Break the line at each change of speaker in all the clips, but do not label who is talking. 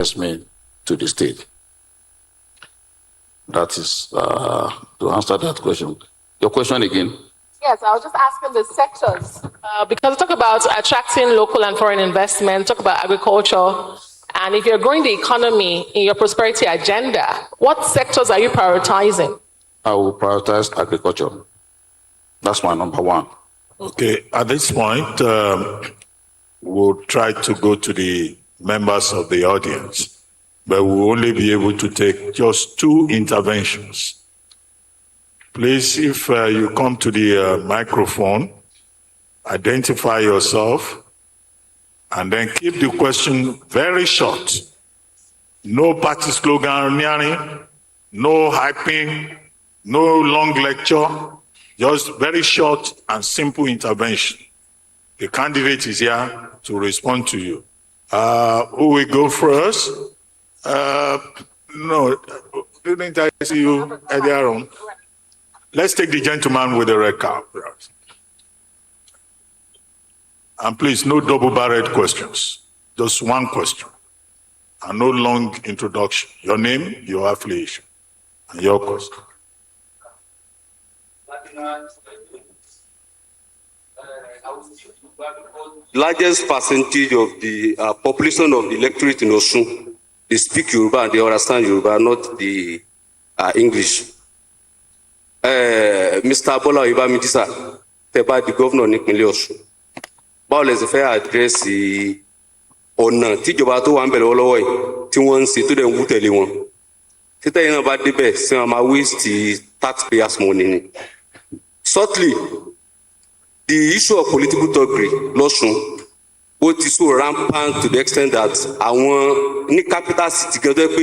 investment to the state. That is to answer that question. Your question again?
Yes, I was just asking the sectors, because we talk about attracting local and foreign investment, talk about agriculture, and if you're growing the economy in your prosperity agenda, what sectors are you prioritizing?
I will prioritize agriculture. That's my number one.
Okay, at this point, we'll try to go to the members of the audience, but we'll only be able to take just 2 interventions. Please, if you come to the microphone, identify yourself, and then keep the question very short. No party slogan, no hyping, no long lecture, just very short and simple intervention. The candidate is here to respond to you. Who will go first? No, didn't I see you earlier on? Let's take the gentleman with the red cap. And please, no double-barreled questions. Just one question. And no long introduction. Your name, your affiliation, and your question.
Largest percentage of the population of the electorate in Osun, they speak Yoruba and they understand Yoruba, not the English. Mr. Bola Oyebamiji, tẹ́bá the governor nípínlẹ̀ Ọ̀ṣun. Báwo lẹ ṣe fẹ́ àdírẹ́sì ọ̀nà tíjọba tó wà ń bẹ̀rẹ̀ lọ́wọ́ yìí tí wọ́n ń ṣe tó dẹ̀ ń wú tẹ̀lé wọn? Títẹ̀ yìí náà bá débẹ̀ sí wọn máa waste taxpayers money ni. Shortly, the issue of political thuggery lọ́ṣun ó ti so rampant to the extent that àwọn ní capital city gan tó yẹ pé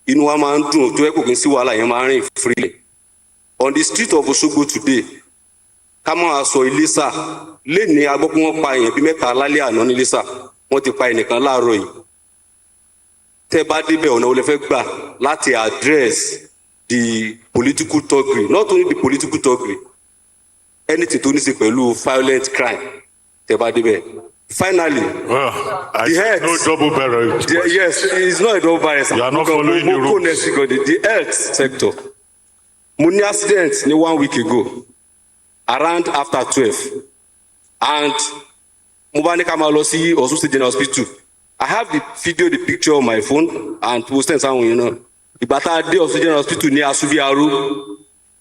inú wa máa ń dùn tó yẹ kò kí n sí wàhálà yẹn máa ń rìn freely. On the street of Osogbo today, ká máa sọ Ìlísà lénìí a gbọ́ pé wọ́n pa èèyàn bíi 3 lálẹ́ àná ní Ìlísà, wọ́n ti pa ẹnìkan láàárọ̀ yìí. Tẹ́ bá débẹ̀ ọ̀nà wo lẹ fẹ́ gbà láti address the political thuggery, not only the political thuggery, anything tó ní ṣe pẹ̀lú violent crime. Tẹ́ bá débẹ̀. Finally,
the health. No double barrel.
Yes, it's not a double barrel.
You are not following the rules.
The health sector. Mo ní accident ní 1 week ago, around after 12, and mo bá ní ká máa lọ sí Osun State General Hospital. I have the video, the picture on my phone, and we'll send someone, you know. Ìgbà tá a dé Osun General Hospital ní Asubiaru,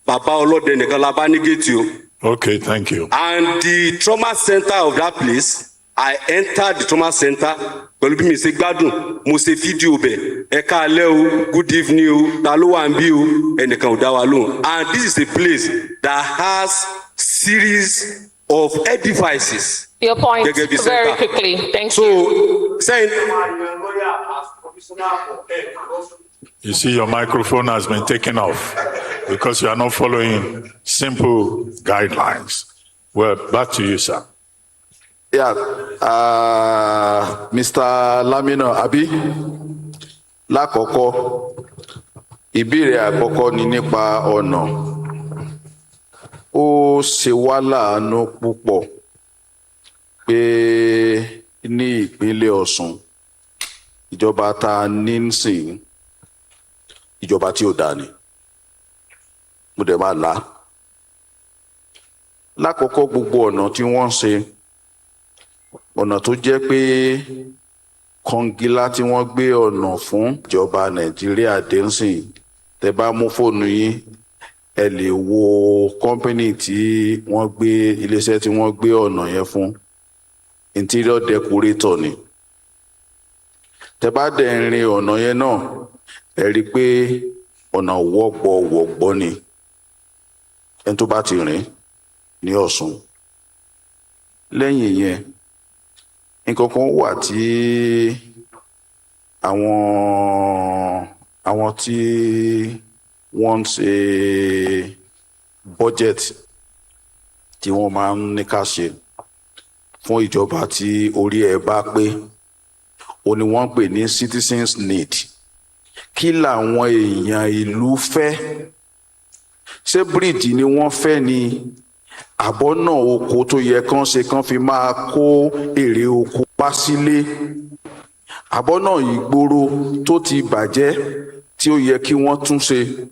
bàbá ọlọ́dẹ nìkan la bá ní gate o.
Okay, thank you.
And the trauma center of that place, I entered the trauma center. Pẹ̀lú bí mi ṣe gbádùn, mo ṣe fídíò bẹ̀, ẹ káalẹ́ o, good evening o, ta ló wà ń bí o, ẹnìkan ò dá wa lóhùn. And this is a place that has series of edifices.
Your point very quickly. Thank you.
So, saying.
You see, your microphone has been taken off because you are not following simple guidelines. Well, back to you, sir.
Yeah, Mr. Lamino Abi, lákọ̀ọ́kọ́, ìbéèrè àkọ́kọ́ ni nípa ọ̀nà. Ó ṣe wá láàánú púpọ̀ pé ní ìpínlẹ̀ Ọ̀ṣun, ìjọba tá ní nsìn, ìjọba tí ò dáa ni. Mo dẹ̀ máa là. Lákọ̀ọ́kọ́ gbogbo ọ̀nà tí wọ́n ṣe, ọ̀nà tó jẹ́ pé kọngilá tí wọ́n gbé ọ̀nà fún ìjọba Nàìjíríà dẹ́nsìn, tẹ́ bá mú fóònù yín ẹ lè wo kọ́mpínì tí wọ́n gbé iléeṣẹ́ tí wọ́n gbé ọ̀nà yẹn fún, interior decorator ni. Tẹ́ bá dẹ̀ rin ọ̀nà yẹn náà ẹ rí pé ọ̀nà wọ́gbọ̀ ni ẹni tó bá ti rìn ní Ọ̀ṣun. Lẹ́yìn yẹn nǹkan kan wà tí àwọn tí wọ́n ń ṣe budget tí wọ́n máa ń ní ká ṣe fún ìjọba tí orí ẹ̀ bá pé, ó ní wọ́n pè ní citizens need. Kí làwọn èèyàn ìlú fẹ́? Ṣé bíríìjì ni wọ́n fẹ́ ni? Àbọ̀nà oko tó yẹ kán ṣe kán fi máa kó èrè oko wá sílé? àbọ̀nà ìgboro tó ti bàjẹ́ tí ó yẹ kí wọ́n tún ṣe.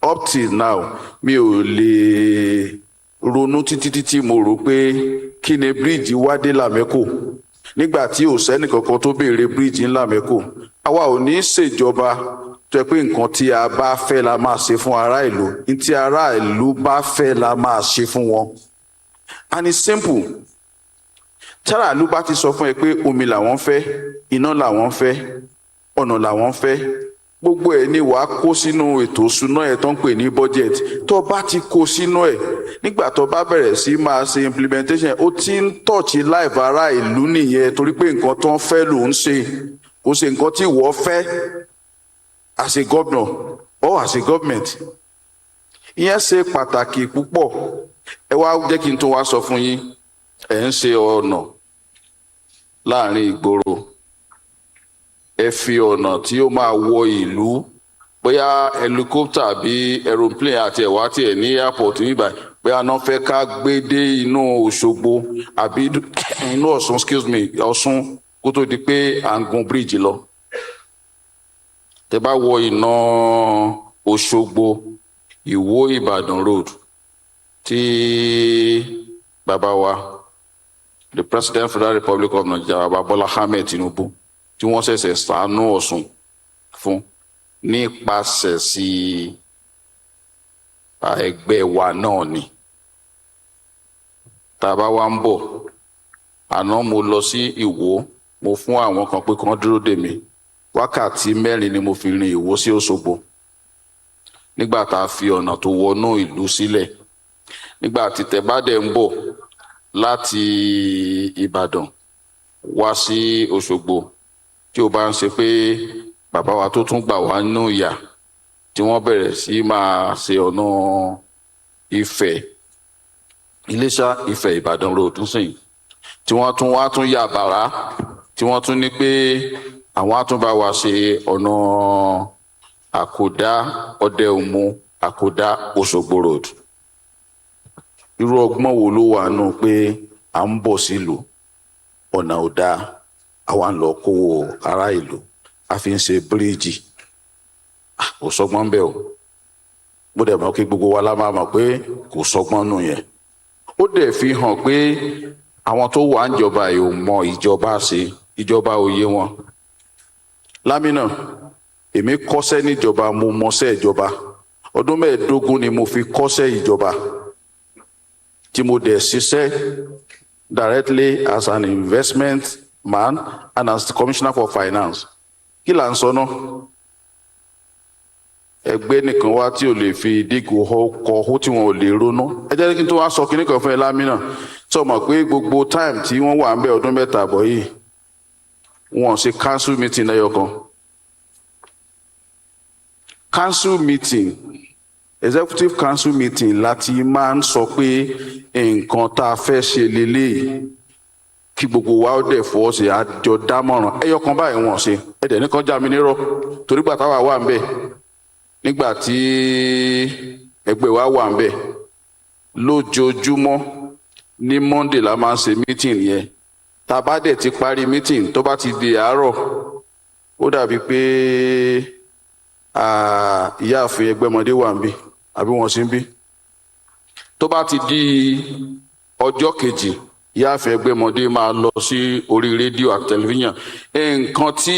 Up till now mi ò lè ronú títí mo rò pé kí ni bíríìjì wá dé Làmẹ́kò nígbà tí ò sẹ́nì kankan tó béèrè bíríìjì ńlá Làmẹ́kò. Àwa ò ní ṣèjọba tó yẹ pé nǹkan tí a bá fẹ́ la máa ṣe fún ará ìlú, ní tí ará ìlú bá fẹ́ la máa ṣe fún wọn. And it's simple. Tára ìlú bá ti sọ fún ẹ pé omi làwọn fẹ́, iná làwọn fẹ́, ọ̀nà làwọn fẹ́, gbogbo ẹ̀ ni wàá kó sínú ètò ìṣúná ẹ̀ tó ń pè ní budget. Tó bá ti kó sínú ẹ̀, nígbà tó bá bẹ̀rẹ̀ sí máa ṣe implementation, ó ti ń tọ́ọ̀chì life ará ìlú nìyẹn, torí pé nǹkan tó ń fẹ́ ló ń ṣe, kò ṣe nǹkan tí ìwọ fẹ́ as a governor or as a government. Ìyẹn ṣe pàtàkì púpọ̀. Ẹ wá jẹ́ kí n tún wá sọ fún yín, ẹ̀ ń ṣe ọ̀nà láàrin ìgboro, ẹ fi ọ̀nà tí ó máa wọ ìlú, bóyá helicopter bí aeroplane àti ẹ̀wá tí ẹ̀ ní airport nígbà, bóyá náà fẹ́ ká gbé dé inú Òṣogbo àbí inú Ọ̀ṣun, excuse me, Ọ̀ṣun, kó tó di pé à ń gun bíríìjì lọ. Tẹ́ bá wọ iná Òṣogbo, Ìwó Ìbàdàn road tí bàbá wa the President Federal Republic of Nigeria Bàbá Bọ́lá Ahmed Tinubu tí wọ́n ṣẹ̀ṣẹ̀ ṣàánú Ọ̀ṣun fún nípasẹ̀ sí ẹgbẹ́ wa náà ni. Tá a bá wá ń bọ̀, àná mo lọ sí Ìwó, mo fún àwọn kan pé kán dúró dè mí, wákàtí 4 ni mo fi rin Ìwó sí Òṣogbo nígbà tá a fi ọ̀nà tó wọnú ìlú sílẹ̀. Nígbà tí tẹ́ bá dẹ̀ ń bọ̀ láti Ìbàdàn wá sí Òṣogbo, tí ó bá ń ṣe pé bàbá wa tó tún gbà wá nínú ìyà tí wọ́n bẹ̀rẹ̀ sí máa ṣe ọ̀nà Ifẹ̀, Iléṣà Ifẹ̀ Ìbàdàn road nsìn, tí wọ́n tún wá tún yà bàrá, tí wọ́n tún ní pé àwọn á tún bá wa ṣe ọ̀nà Àkòdá Ọdẹ Òmu Àkòdá Òṣogbo road. Irú ọgbọ́n wo ló wà nù pé à ń bọ̀ sílùú, ọ̀nà ò dáa, àwa ń lọ kówó ará ìlú, a fi ń ṣe bíríìjì? Kò sọgbọ́n bẹ́ẹ̀ o. Mo dẹ̀ mọ̀ kí gbogbo wa la máa mọ̀ pé kò sọgbọ́n nù yẹn. Ó dẹ̀ fi hàn pé àwọn tó wà níjọba yìí ò mọ ìjọba ṣe, ìjọba ò yé wọn. Lámínà, èmi kọ́ṣẹ́ níjọba, mo mọṣẹ́ ìjọba. Ọdún 15 ni mo fi kọ́ṣẹ́ ìjọba, tí mo dẹ̀ ṣiṣẹ́ directly as an investment man and as the Commissioner for Finance. Kí là ń sọ náà? Ẹgbẹ́ nìkan wá tí ò lè fi dígò kọ tí wọn ò lè ronú. Ẹ jẹ́ kí n tó wá sọ kinní kan fún ẹ Lámínà. Sọ mọ̀ pé gbogbo time tí wọ́n wà ń bẹ ọdún 3 àbọ̀ yìí, wọn ṣe council meeting ẹyọ kan. Council meeting, executive council meeting láti máa ń sọ pé nǹkan tá a fẹ́ ṣe leléyìí, kí gbogbo wa ó dẹ̀ fọwọ́ sí àjọ dámọ̀ràn. Ẹyọ kan báyìí wọ́n ṣe, ẹ̀dẹ̀ nìkan já mi nírọ́, torí gbà táwa wà ń bẹ̀, nígbà tí ẹgbẹ́ wa wà ń bẹ̀, lójoojúmọ́ ní Monday la máa ń ṣe meeting yẹn. Tá a bá dẹ̀ ti parí meeting, tó bá ti di àárọ̀, ó dàbí pé ìyáàfin Ẹgbẹ́mọdé wà ń bí, àbí wọ́n sì ń bí. Tó bá ti di ọjọ́ kejì, ìyáàfin Ẹgbẹ́mọdé máa lọ sí orí rédíò àti tẹlifíṣàn. Nǹkan tí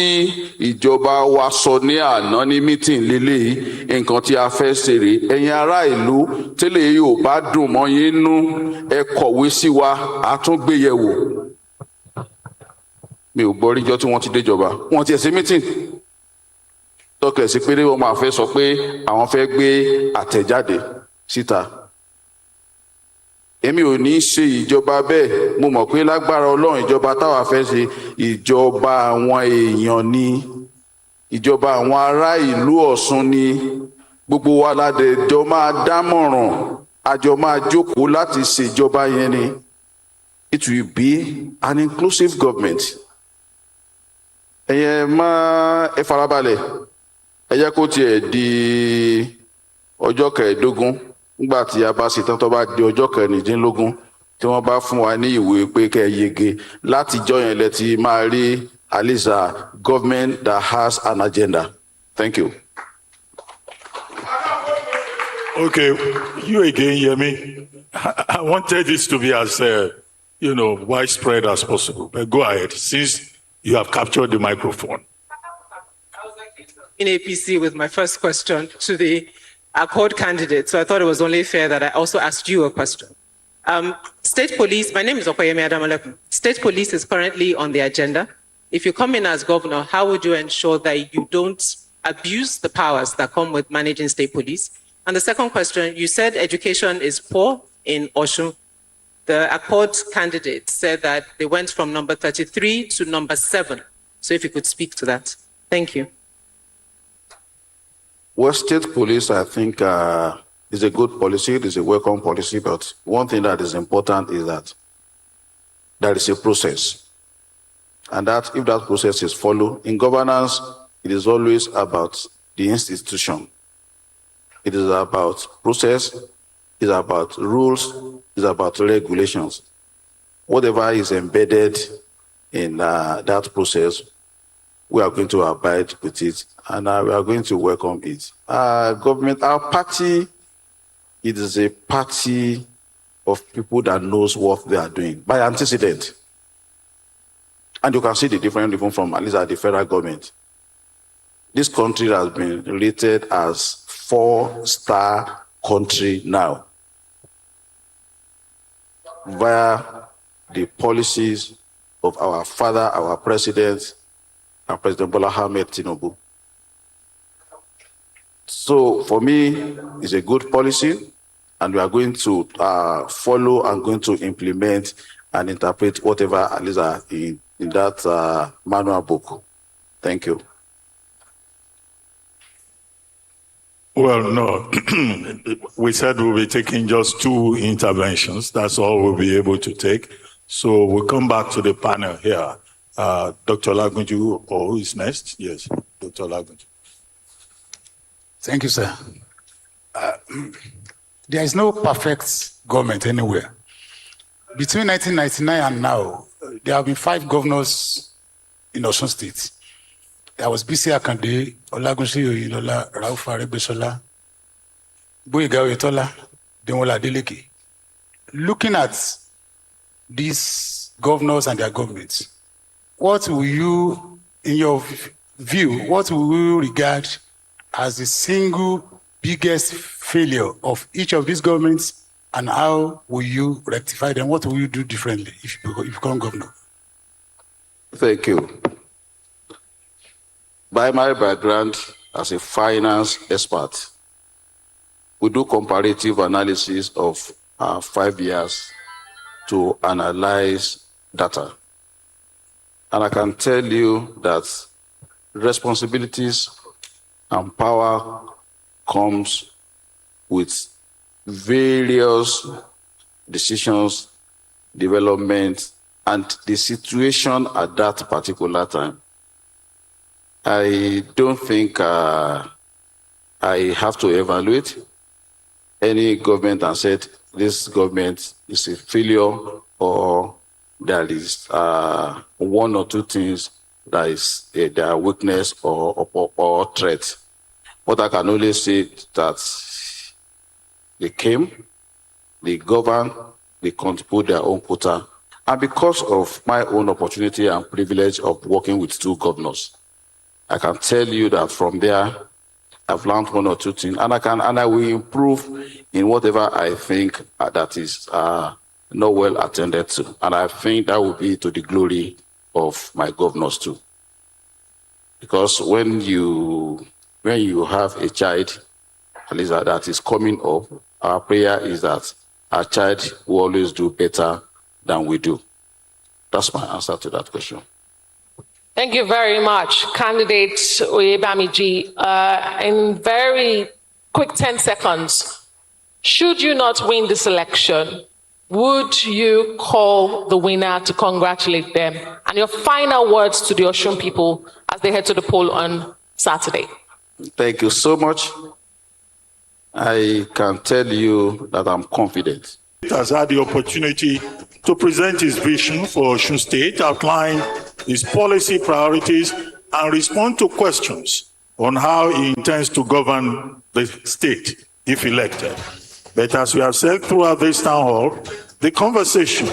ìjọba wa sọ ní àná ní meeting lélẹ́yìí, nǹkan tí a fẹ́ ṣe rèé. Ẹ̀yin ará ìlú, tẹ́lẹ̀ yìí ò bá dùn mọ́ yín nú, ẹ kọ̀wé sí wa, a tún gbé yẹ̀ wò. Mi ò gbọ́ ríjọ́ tí wọ́n ti déjọba, wọ́n ti ẹ̀ ṣe meeting. Tọ́kẹ̀ sí pé wọ́n máa fẹ́ sọ pé àwọn fẹ́ gbé àtẹ̀jáde síta. Èmi ò ní ṣe ìjọba bẹ́ẹ̀. Mo mọ̀ pé lágbára Ọlọ́run ìjọba táwa fẹ́ ṣe ìjọba àwọn èèyàn ni, ìjọba àwọn ará ìlú Ọ̀ṣun ni. Gbogbo wa ládẹjọ máa dámọ̀ràn, àjọ máa jókòó láti ṣèjọba yẹn ni. It will be an inclusive government. Ẹ farabalẹ̀. Ẹ jẹ́ kó tiẹ̀ di ọjọ́ 15, nígbà tí a bá ṣetán, tó bá di ọjọ́ 16, tí wọ́n bá fún wa ní ìwé pé kẹ́ ẹ yege látijọ́ yẹn lẹ ti máa rí at least a government that has an agenda. Thank you.
Okay, you again, Yemi. I wanted this to be as, widespread as possible. But go ahead, since you have captured the microphone.
In APC with my first question to the Accord candidate, so I thought it was only fair that I also asked you a question. State police, my name is Okoyemi Adamaleku. State police is currently on the agenda. If you come in as governor, how would you ensure that you don't abuse the powers that come with managing state police? And the second question, you said education is poor in Osun. The Accord candidate said that they went from number 33 to number 7. So if you could speak to that. Thank you.
Well, state police, I think, is a good policy. It is a welcome policy. But one thing that is important is that there is a process. And that if that process is followed, in governance, it is always about the institution. It is about process, it is about rules, it is about regulations. Whatever is embedded in that process, we are going to abide with it, and we are going to welcome it. Government, our party, it is a party of people that knows what they are doing by antecedent. And you can see the difference even from at least at the federal government. This country has been rated as 4-star country now via the policies of our father, our president, and President Bola Ahmed Tinubu. So for me, it's a good policy, and we are going to follow and going to implement and interpret whatever at least in that manual book. Thank you.
Well, no, we said we'll be taking just 2 interventions. That's all we'll be able to take. So we'll come back to the panel here. Dr. Lagunju, who is next? Yes, Dr. Lagunju.
Thank you, sir. There is no perfect government anywhere. Between 1999 and now, there have been 5 governors in Osun State. There was B.C. Akande, Olagunsi Oyinlola, Rauf Aregbesola, Boyega Oyetola, Demola Adeleke. Looking at these governors and their governments, what will you, in your view, what will you regard as the single biggest failure of each of these governments, and how will you rectify them? What will you do differently if you become governor?
Thank you. By my background as a finance expert, we do comparative analysis of 5 years to analyze data. And I can tell you that responsibilities and power comes with various decisions, development, and the situation at that particular time. I don't think I have to evaluate any government and said this government is a failure or there is 1 or 2 things that is their weakness or threat. What I can only say that they came, they govern, they contribute their own quota. And because of my own opportunity and privilege of working with 2 governors, I can tell you that from there, I've learned 1 or 2 things, and I will improve in whatever I think that is not well attended to. And I think that will be to the glory of my governors too. Because when you have a child, at least that is coming up, our prayer is that our child will always do better than we do. That's my answer to that question.
Thank you very much, Candidate Oyebamiji. In very quick 10 seconds, should you not win this election, would you call the winner to congratulate them? And your final words to the Osun people as they head to the poll on Saturday.
Thank you so much. I can tell you that I'm confident
has had the opportunity to present his vision for Osun State, outline his policy priorities, and respond to questions on how he intends to govern the state if elected. But as we have said throughout this town hall, the conversation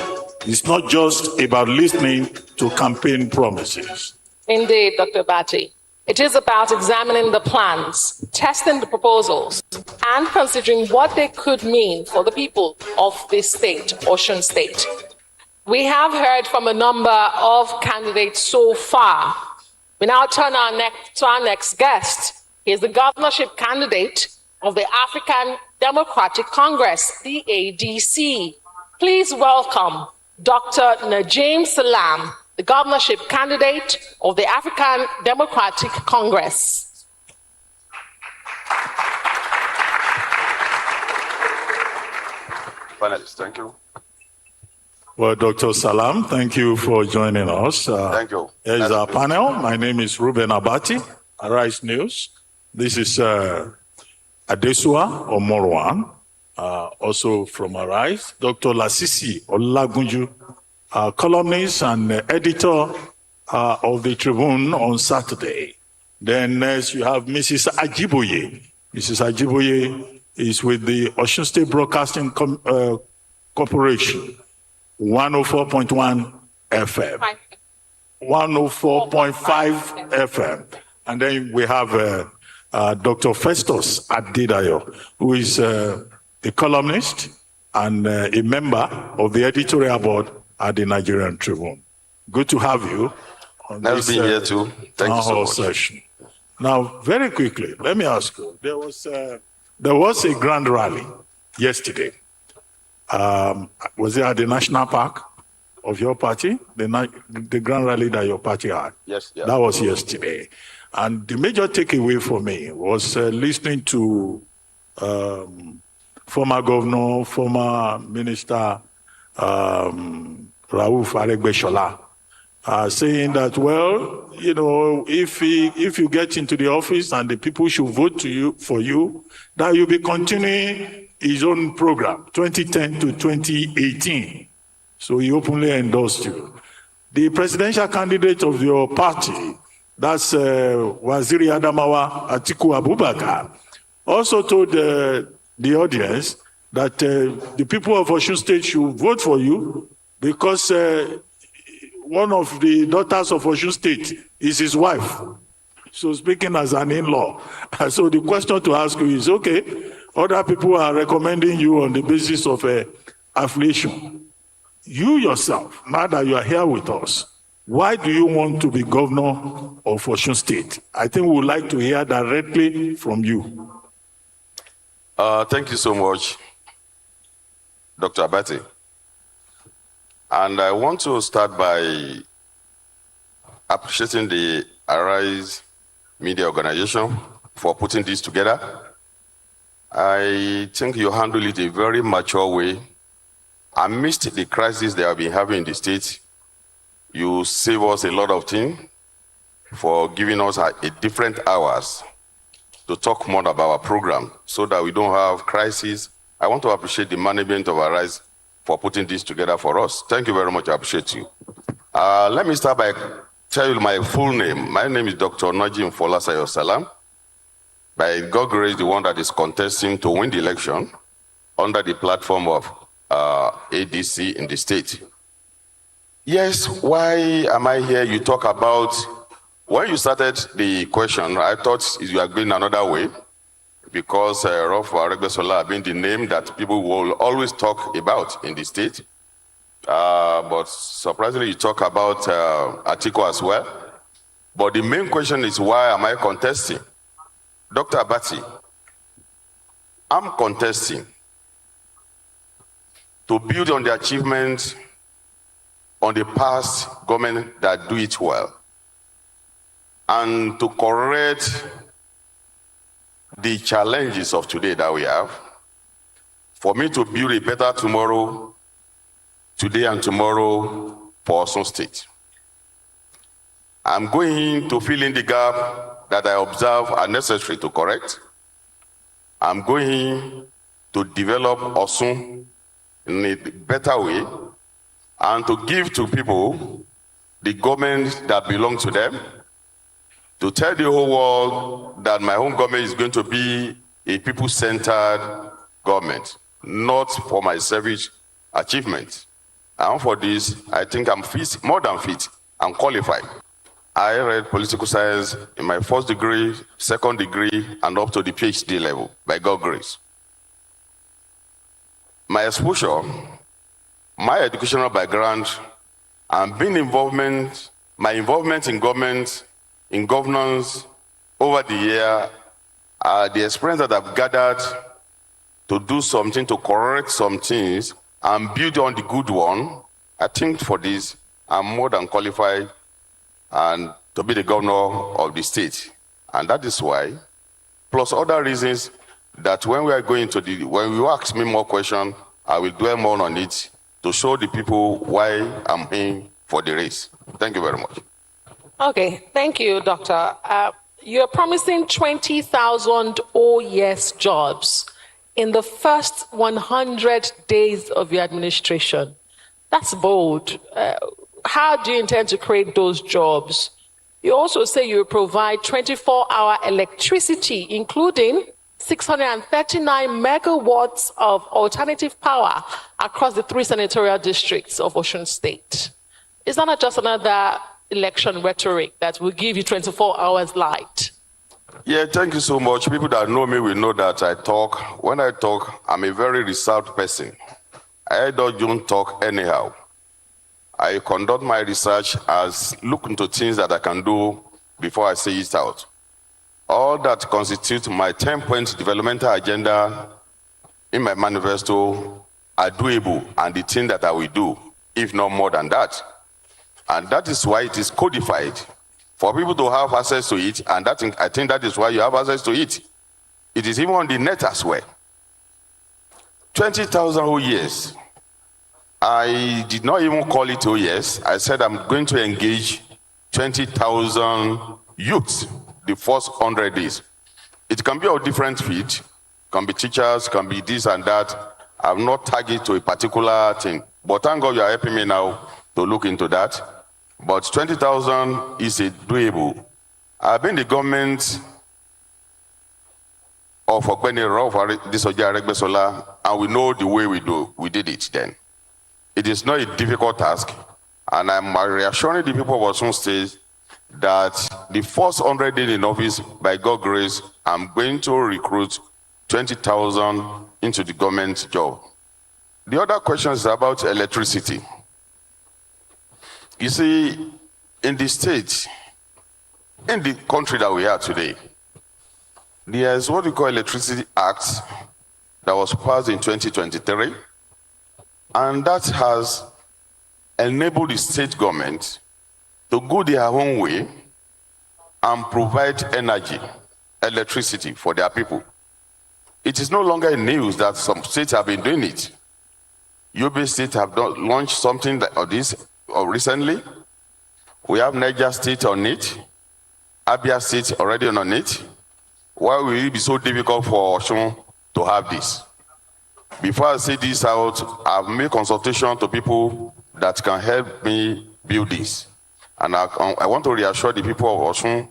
is not just about listening to campaign promises.
Indeed, Dr. Bati. It is about examining the plans, testing the proposals, and considering what they could mean for the people of this state, Osun State. We have heard from a number of candidates so far. We now turn to our next guest. He is the governorship candidate of the African Democratic Congress, the ADC. Please welcome Dr. Najim Salam, the governorship candidate of the African Democratic Congress.
Panelists, thank you.
Well, Dr. Salam, thank you for joining us.
Thank you.
Here is our panel. My name is Ruben Abati, Arise News. This is Adesua Omorwan, also from Arise. Dr. Lasisi Olagunju, columnist and editor of the Tribune on Saturday. Then next you have Mrs. Ajiboye. Mrs. Ajiboye is with the Osun State Broadcasting Corporation, 104.1 FM. 104.5 FM. And then we have Dr. Festus Adedayo, who is a columnist and a member of the editorial board at the Nigerian Tribune. Good to have you on
Nice
this
being here too. Thank you so much.
session. Now, very quickly, let me ask you, there was a grand rally yesterday. Was it at the National Park of your party? The grand rally that your party had?
Yes, yeah.
That was yesterday. And the major takeaway for me was listening to former governor, former minister, Rauf Aregbesola, saying that, well, you know, if you get into the office and the people should vote for you, that you'll be continuing his own program, 2010 to 2018. So he openly endorsed you. The presidential candidate of your party, that's Waziri Adamawa Atiku Abubakar, also told the audience that the people of Osun State should vote for you because one of the daughters of Osun State is his wife. So speaking as an in-law. So the question to ask you is, okay, other people are recommending you on the basis of affiliation. You yourself, now that you are here with us, why do you want to be governor of Osun State? I think we would like to hear directly from you.
Thank you so much, Dr. Abati. And I want to start by appreciating the Arise Media Organization for putting this together. I think you handled it a very mature way. Amidst the crisis they have been having in the state, you save us a lot of things for giving us a different hours to talk more about our program so that we don't have crisis. I want to appreciate the management of Arise for putting this together for us. Thank you very much. I appreciate you. Let me start by telling you my full name. My name is Dr. Najim Folasayo Salam. By God's grace, the one that is contesting to win the election under the platform of ADC in the state. Yes, why am I here? You talk about, when you started the question, I thought you are going another way because Rauf Aregbesola being the name that people will always talk about in the state. But surprisingly, you talk about Atiku as well. But the main question is, why am I contesting? Dr. Abati, I'm contesting to build on the achievements on the past government that do it well, and to correct the challenges of today that we have, for me to build a better tomorrow, today and tomorrow, for Osun State. I'm going to fill in the gap that I observe are necessary to correct. I'm going to develop Osun in a better way and to give to people the government that belongs to them, to tell the whole world that my own government is going to be a people-centered government, not for my selfish achievements. And for this, I think I'm fit, more than fit, and qualified. I read political science in my first degree, second degree, and up to the PhD level, by God's grace. My exposure, my educational background, and my involvement in government, in governance over the year, the experience that I've gathered to do something, to correct some things, and build on the good one. I think for this, I'm more than qualified and to be the governor of the state. And that is why, plus other reasons, that when you ask me more questions, I will dwell more on it to show the people why I'm in for the race. Thank you very much.
Okay, thank you, Doctor. You're promising 20,000 OES jobs in the first 100 days of your administration. That's bold. How do you intend to create those jobs? You also say you will provide 24-hour electricity, including 639 megawatts of alternative power across the 3 senatorial districts of Osun State. Is that not just another election rhetoric that will give you 24 hours light?
Yeah, thank you so much. People that know me will know that when I talk, I'm a very reserved person. I don't talk anyhow. I conduct my research as look into things that I can do before I say it out. All that constitutes my 10-point developmental agenda in my manifesto are doable, and the thing that I will do, if not more than that. And that is why it is codified for people to have access to it, and I think that is why you have access to it. It is even on the net as well. 20,000 whole years. I did not even call it OES. I said I'm going to engage 20,000 youths the first 100 days. It can be of different fields, can be teachers, can be this and that. I'm not targeted to a particular thing, but thank God you are helping me now to look into that. But 20,000 is doable. I've been the government of Ogbeni Disoja, and we know the way we did it then. It is not a difficult task, and I'm reassuring the people of Osun State that the first 100 days in office, by God's grace, I'm going to recruit 20,000 into the government job. The other question is about electricity. You see, in the state, in the country that we are today, there is what we call Electricity Act that was passed in 2023, and that has enabled the state government to go their own way and provide energy, electricity for their people. It is no longer in news that some states have been doing it. Yobe State have launched something like this recently. We have Niger State on it, Abia State already on it. Why will it be so difficult for Osun to have this? Before I say this out, I've made consultation to people that can help me build this. And I want to reassure the people of Osun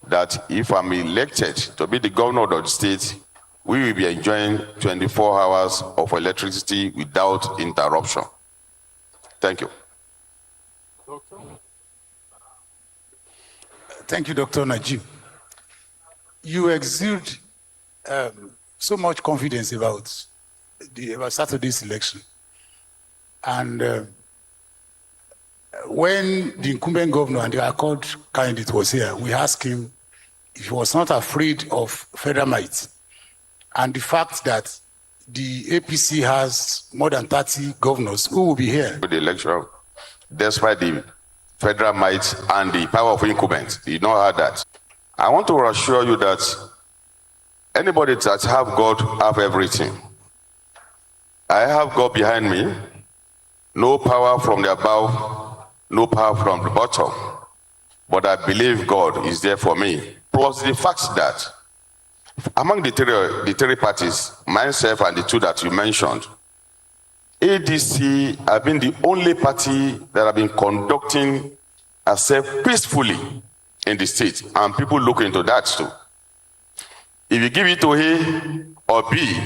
that if I'm elected to be the governor of the state, we will be enjoying 24 hours of electricity without interruption. Thank you.
Thank you, Dr. Najib. You exude so much confidence about Saturday's election. And when the incumbent governor and the Accord candidate was here, we asked him if he was not afraid of federal might and the fact that the APC has more than 30 governors who will be here.
The election, despite the federal might and the power of incumbents, you know how that. I want to assure you that anybody that have God have everything. I have God behind me, no power from the above, no power from the bottom. But I believe God is there for me. Plus the fact that among the three parties, myself and the two that you mentioned,
ADC have been the only party that have been conducting herself peacefully in the state, and people look into that too. If you give it to A or B,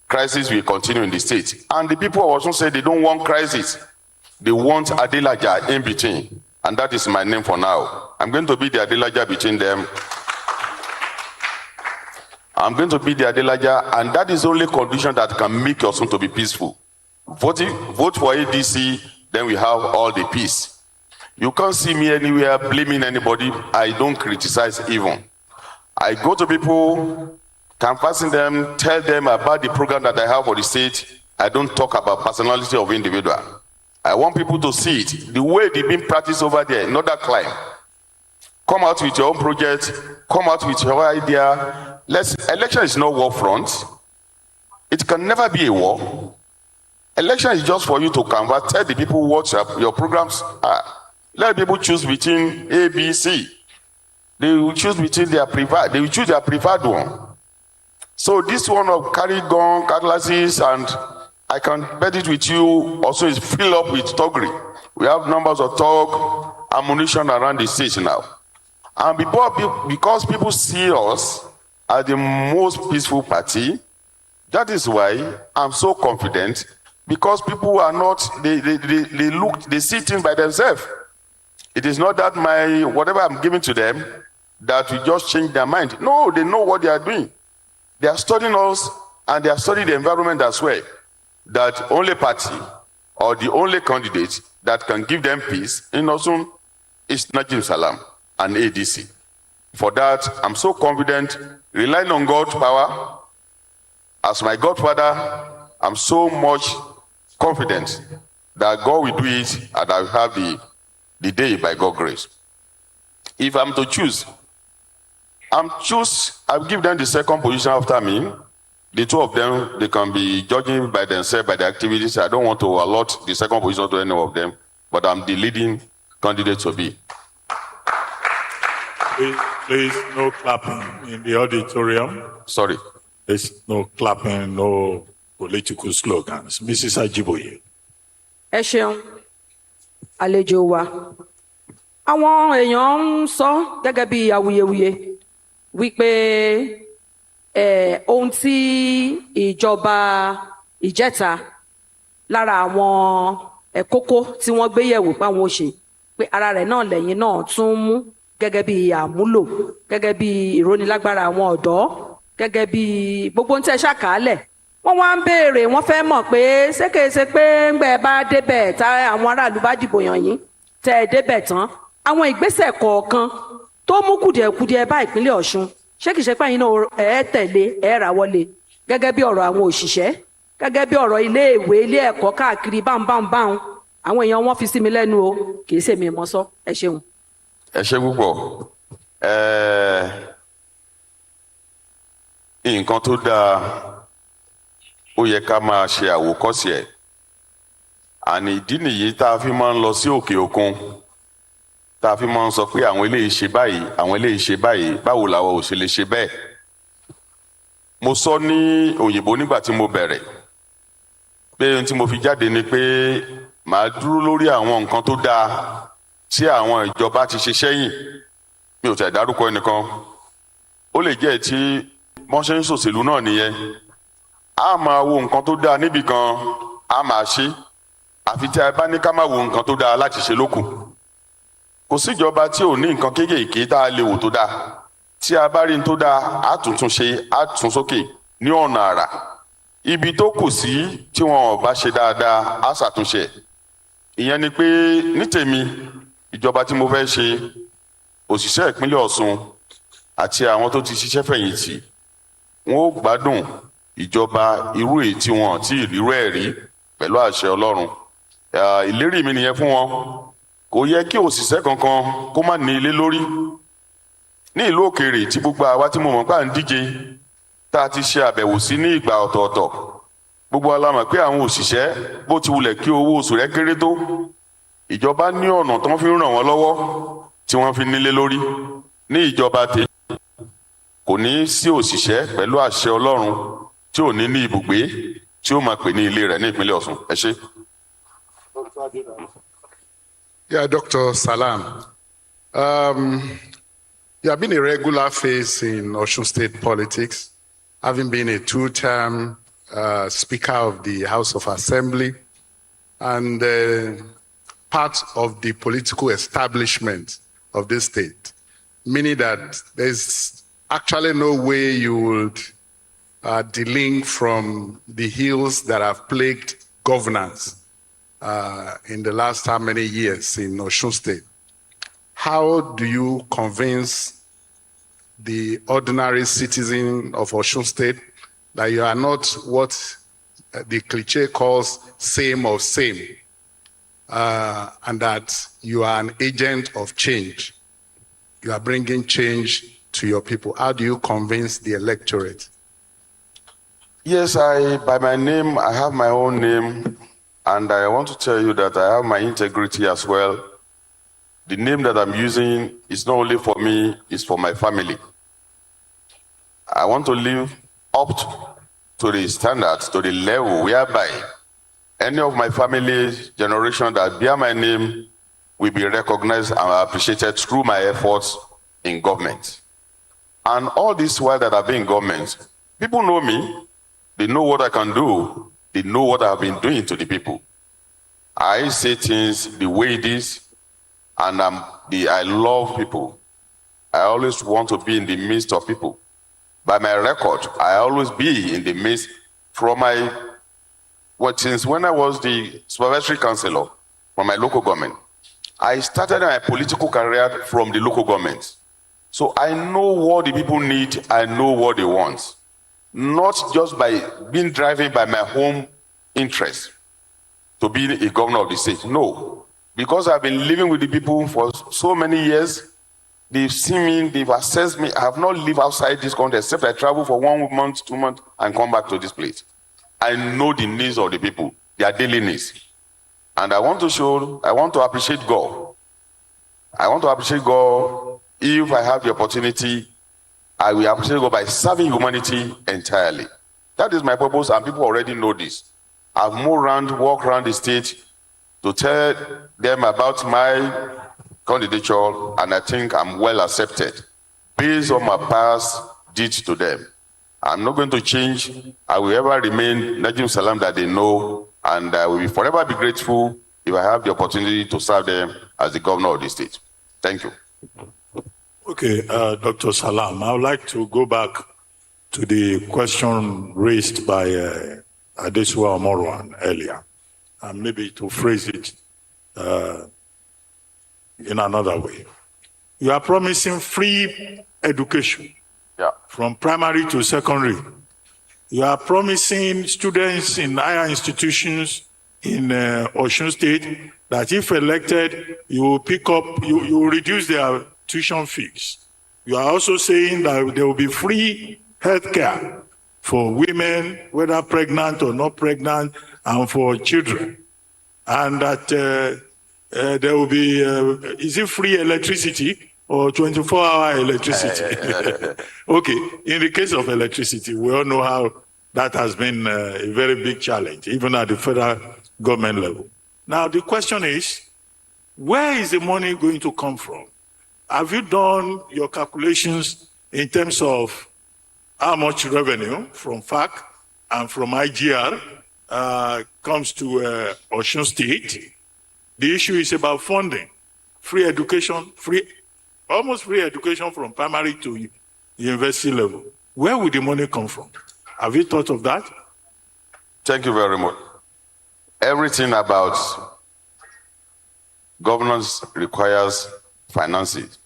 crisis will continue in the state. And the people also say they don't want crisis. They want Adelaja in between. And that is my name for now. I'm going to be the Adelaja between them. I'm going to be the Adelaja, and that is the only condition that can make your son to be peaceful. Vote for ADC, then we have all the peace. You can't see me anywhere blaming anybody. I don't criticize even. I go to people, canvassing them, tell them about the program that I have for the state. I don't talk about personality of individual. I want people to see it, the way they've been practiced over there, in other clime. Come out with your own project, come out with your idea. Election is not war front. It can never be a war. Election is just for you to canvass, tell the people what your programs are. Let people choose between A, B, C. They will choose between their preferred, they will choose their preferred one. So this one of carry gun, cutlasses, and I can bet it with you also is filled up with toggery. We have numbers of tog, ammunition around the state now. And because people see us as the most peaceful party, that is why I'm so confident, because people are not, they see things by themselves. It is not that whatever I'm giving to them, that we just change their mind. No, they know what they are doing. They are studying us, and they are studying the environment as well. That only party or the only candidate that can give them peace in Osun is Najim Salam and ADC. For that, I'm so confident, relying on God's power. As my godfather, I'm so much confident that God will do it, and I will have the day by God's grace. If I'm to choose, I'll give them the second position after me. The two of them, they can be judging by themselves, by the activities. I don't want to allot the second position to any of them, but I'm the leading candidate to be.
Please, no clapping in the auditorium.
Sorry.
There's no clapping, no political slogans. Mrs. Ajiboye.
Ẹ ṣeun, àlejò wa. Àwọn èèyàn ń sọ gẹ́gẹ́ bí awuyewuye wípé ohun tí ìjọba ìjẹta lára àwọn kókó tí wọ́n gbé yẹ̀wò páwọn ó ṣe pé ara rẹ̀ náà lẹ́yìn náà tún mú gẹ́gẹ́ bí àmúlò, gẹ́gẹ́ bí ìrónilágbára àwọn ọ̀dọ́, gẹ́gẹ́ bí gbogbo ohun tí ẹ ṣàkàálẹ̀. Wọ́n wá ń béèrè, wọ́n fẹ́ mọ̀ pé ṣékèṣe pé ńgbẹ́ bá débẹ̀ tá àwọn aráàlú bá dìbò yàn yín tẹ́ ẹ débẹ̀ tán àwọn ìgbésẹ̀ kọ̀ọ̀kan tó mú kùdìẹ̀kudiẹ bá ìpínlẹ̀ Ọ̀ṣun ṣé kìí ṣe pé ẹ̀yin náà ẹ tẹ̀lé ẹ rà wọlé gẹ́gẹ́ bí ọ̀rọ̀ àwọn òṣìṣẹ́, gẹ́gẹ́ bí ọ̀rọ̀ iléèwé, ilé ẹ̀kọ́ káàkiri báńbáńbáń àwọn èèyàn wọn fi sí mi lẹ́nu o, kìí ṣe mi mọ́ sọ. Ẹ ṣeun.
Ẹ ṣé púpọ̀. Nǹkan tó dáa ó yẹ ká máa ṣe àwòkọ́ṣe ẹ̀. Àní ìdí nìyí tá a fi máa ń lọ sí òkè òkun, tá a fi máa ń sọ pé àwọn eléyìí ṣe báyìí, àwọn eléyìí ṣe báyìí, báwo làwọn ò ṣe lè ṣe bẹ́ẹ̀. Mo sọ ní òyìnbó nígbà tí mo bẹ̀rẹ̀ pé ohun tí mo fi jáde ni pé màá dúró lórí àwọn nǹkan tó dáa tí àwọn ìjọba ti ṣe sẹ́yìn. Mi ò tẹ̀ dárúkọ ẹnìkan. Ó lè jẹ́ tí wọ́n ṣe ń ṣòṣèlú náà nìyẹn. A máa wo nǹkan tó dáa níbì kan, a máa ṣe. Àfi tí a bá ní ká máa wo nǹkan tó dáa láti ṣe lókù. Kò síjọba tí ò ní nǹkan kéékèèké tá a lè wò tó dáa. Tí a bá rí n tó dáa, a tún ṣe, a tún sókè ní ọ̀nà àrà. Ibi tó kù sí tí wọn ò bá ṣe dáadáa, a ṣàtúnṣe. Ìyẹn ni pé ní tèmi, ìjọba tí mo fẹ́ ṣe, òṣìṣẹ́ ìpínlẹ̀ Ọ̀ṣun àti àwọn tó ti ṣiṣẹ́ fẹ̀yìntì, wọn ó gbádùn ìjọba irú èyí tí wọn ti ìrírú ẹ̀ rí pẹ̀lú àṣẹ Ọlọ́run. Ìlérí mi nìyẹn fún wọn. Kò yẹ kí òṣìṣẹ́ kankan kó má ní ilé lórí. Ní ìlú òkèèrè tí gbogbo àwa tí mo mọ̀ pé à ń díje tá a ti ṣe àbẹ̀wò sí ní ìgbà ọ̀tọ̀ọ̀tọ̀, gbogbo wa la mọ̀ pé àwọn òṣìṣẹ́ bó ti wulẹ̀ kí owó oṣù rẹ̀ kéré tó, ìjọba ní ọ̀nà tó ń fi ràn wọ́n lọ́wọ́ tí wọ́n fi nílé lórí. Ní ìjọba tèmi kò ní sí òṣìṣẹ́ pẹ̀lú àṣẹ Ọlọ́run tí ò ní ní ibùgbé tí ó máa pè ní ilé rẹ̀ ní ìpínlẹ̀ Ọ̀ṣun. Ẹ ṣé.
Yeah, Dr. Salam. You have been a regular face in Osun State politics, having been a two-term Speaker of the House of Assembly and part of the political establishment of this state, meaning that there's actually no way you would delink from the ills that have plagued governance in the last how many years in Osun State. How do you convince the ordinary citizen of Osun State that you are not what the cliche calls same of same, and that you are an agent of change? You are bringing change to your people. How do you convince the electorate?
Yes, by my name, I have my own name, and I want to tell you that I have my integrity as well. The name that I'm using is not only for me, it's for my family. I want to live up to the standards, to the level whereby any of my family's generation that bear my name will be recognized and appreciated through my efforts in government. And all this while that I've been in government, people know me, they know what I can do, they know what I've been doing to the people. I say things the way it is, and I love people. I always want to be in the midst of people. By my record, I always be in the midst since when I was the supervisory councillor for my local government. I started my political career from the local government. So I know what the people need, I know what they want. Not just by being driven by my home interest to be a governor of the state, no. Because I've been living with the people for so many years, they've seen me, they've assessed me. I have not lived outside this country except I travel for 1 month, 2 months, and come back to this place. I know the needs of the people, their daily needs. And I want to appreciate God. I want to appreciate God. If I have the opportunity, I will appreciate God by serving humanity entirely. That is my purpose, and people already know this. I've walked around the state to tell them about my candidature, and I think I'm well accepted based on my past deeds to them. I'm not going to change. I will ever remain Najim Salam that they know, and I will forever be grateful if I have the opportunity to serve them as the governor of the state. Thank you.
Okay, Dr. Salam, I would like to go back to the question raised by Adesua Omorwan earlier, and maybe to phrase it in another way. You are promising free education from primary to secondary. You are promising students in higher institutions in Osun State that if elected, you will you will reduce their tuition fees. You are also saying that there will be free health care for women, whether pregnant or not pregnant, and for children. And that there will be, is it free electricity or 24-hour electricity? Okay, in the case of electricity, we all know how that has been a very big challenge, even at the federal government level. Now, the question is, where is the money going to come from? Have you done your calculations in terms of how much revenue from FAC and from IGR comes to Osun State? The issue is about funding, free education, almost free education from primary to university level. Where would the money come from? Have you thought of that?
Thank you very much. Everything about governance requires finances.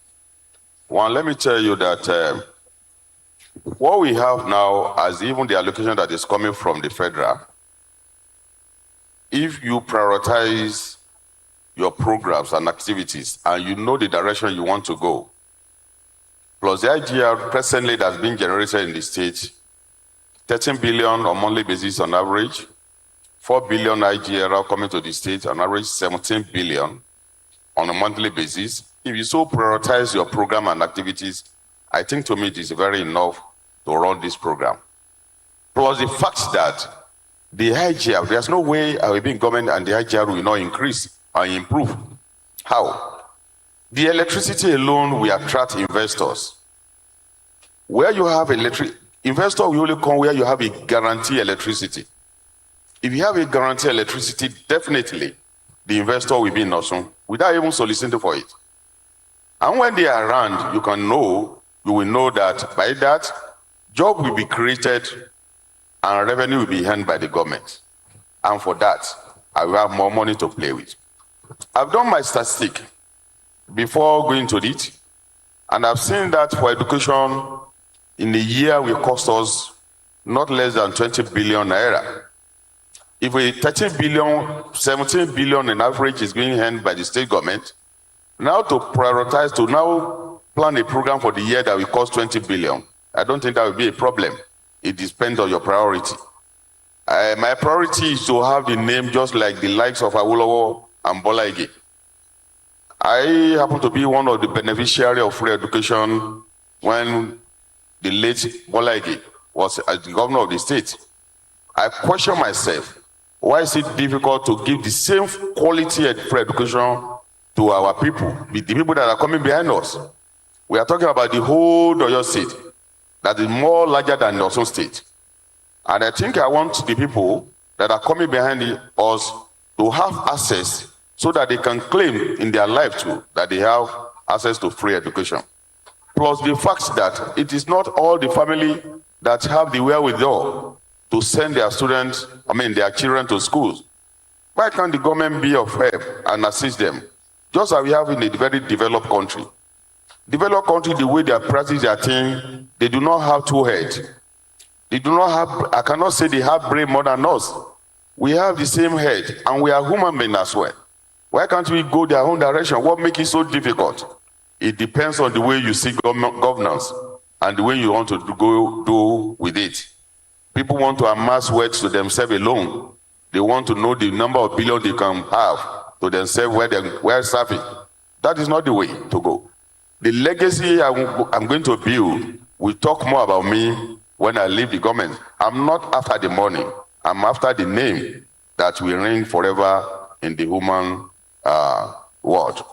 One, let me tell you that what we have now, as even the allocation that is coming from the federal, if you prioritize your programs and activities and you know the direction you want to go, plus the IGR presently that's being generated in the state, 13 billion on monthly basis on average, 4 billion IGR coming to the state, on average 17 billion on a monthly basis. If you so prioritize your program and activities, I think to me it is very enough to run this program. Plus the fact that the IGR, there's no way I will be in government and the IGR will not increase or improve. How? The electricity alone will attract investors. Where you have investor will only come where you have a guarantee electricity. If you have a guarantee electricity, definitely the investor will be in Osun without even soliciting for it. And when they are around, you will know that by that, job will be created and revenue will be earned by the government. And for that, I will have more money to play with. I've done my statistic before going to it, and I've seen that for education in a year will cost us not less than 20 billion naira. If a 13 billion, 17 billion in average is being earned by the state government, now to prioritize, to now plan a program for the year that will cost 20 billion, I don't think that will be a problem. It depends on your priority. My priority is to have the name just like the likes of Awolowo and Bola Ige. I happen to be one of the beneficiaries of free education when the late Bola Ige was as the governor of the state. I question myself, why is it difficult to give the same quality of free education to our people, the people that are coming behind us? We are talking about the whole Oyo state that is more larger than the Osun state. And I think I want the people that are coming behind us to have access so that they can claim in their life too that they have access to free education. Plus the fact that it is not all the family that have the wherewithal to send their students, their children to schools. Why can't the government be of help and assist them? Just as we have in a very developed country. Developed country, the way they practice their thing, they do not have two heads. They do not have, I cannot say they have brain more than us. We have the same head and we are human beings as well. Why can't we go their own direction? What makes it so difficult? It depends on the way you see governance and the way you want to do with it. People want to amass wealth to themselves alone. They want to know the number of billions they can have to themselves where serving. That is not the way to go. The legacy I'm going to build will talk more about me when I leave the government. I'm not after the money. I'm after the name that will reign forever in the human world.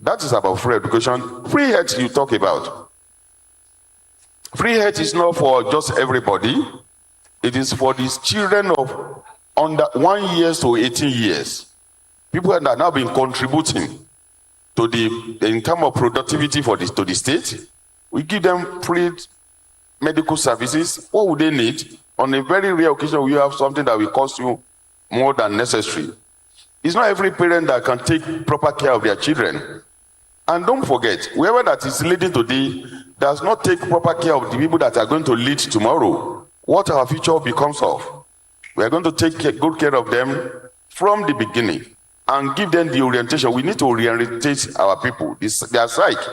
That is about free education. Free health you talk about. Free health is not for just everybody. It is for these children of under 1 year to 18 years. People that have now been contributing to in terms of productivity to the state. We give them free medical services. What would they need? On a very rare occasion, we have something that will cost you more than necessary. It's not every parent that can take proper care of their children. And don't forget, whoever that is leading today does not take proper care of the people that are going to lead tomorrow. What our future becomes of. We are going to take good care of them from the beginning and give them the orientation. We need to reorientate our people. Their psyche.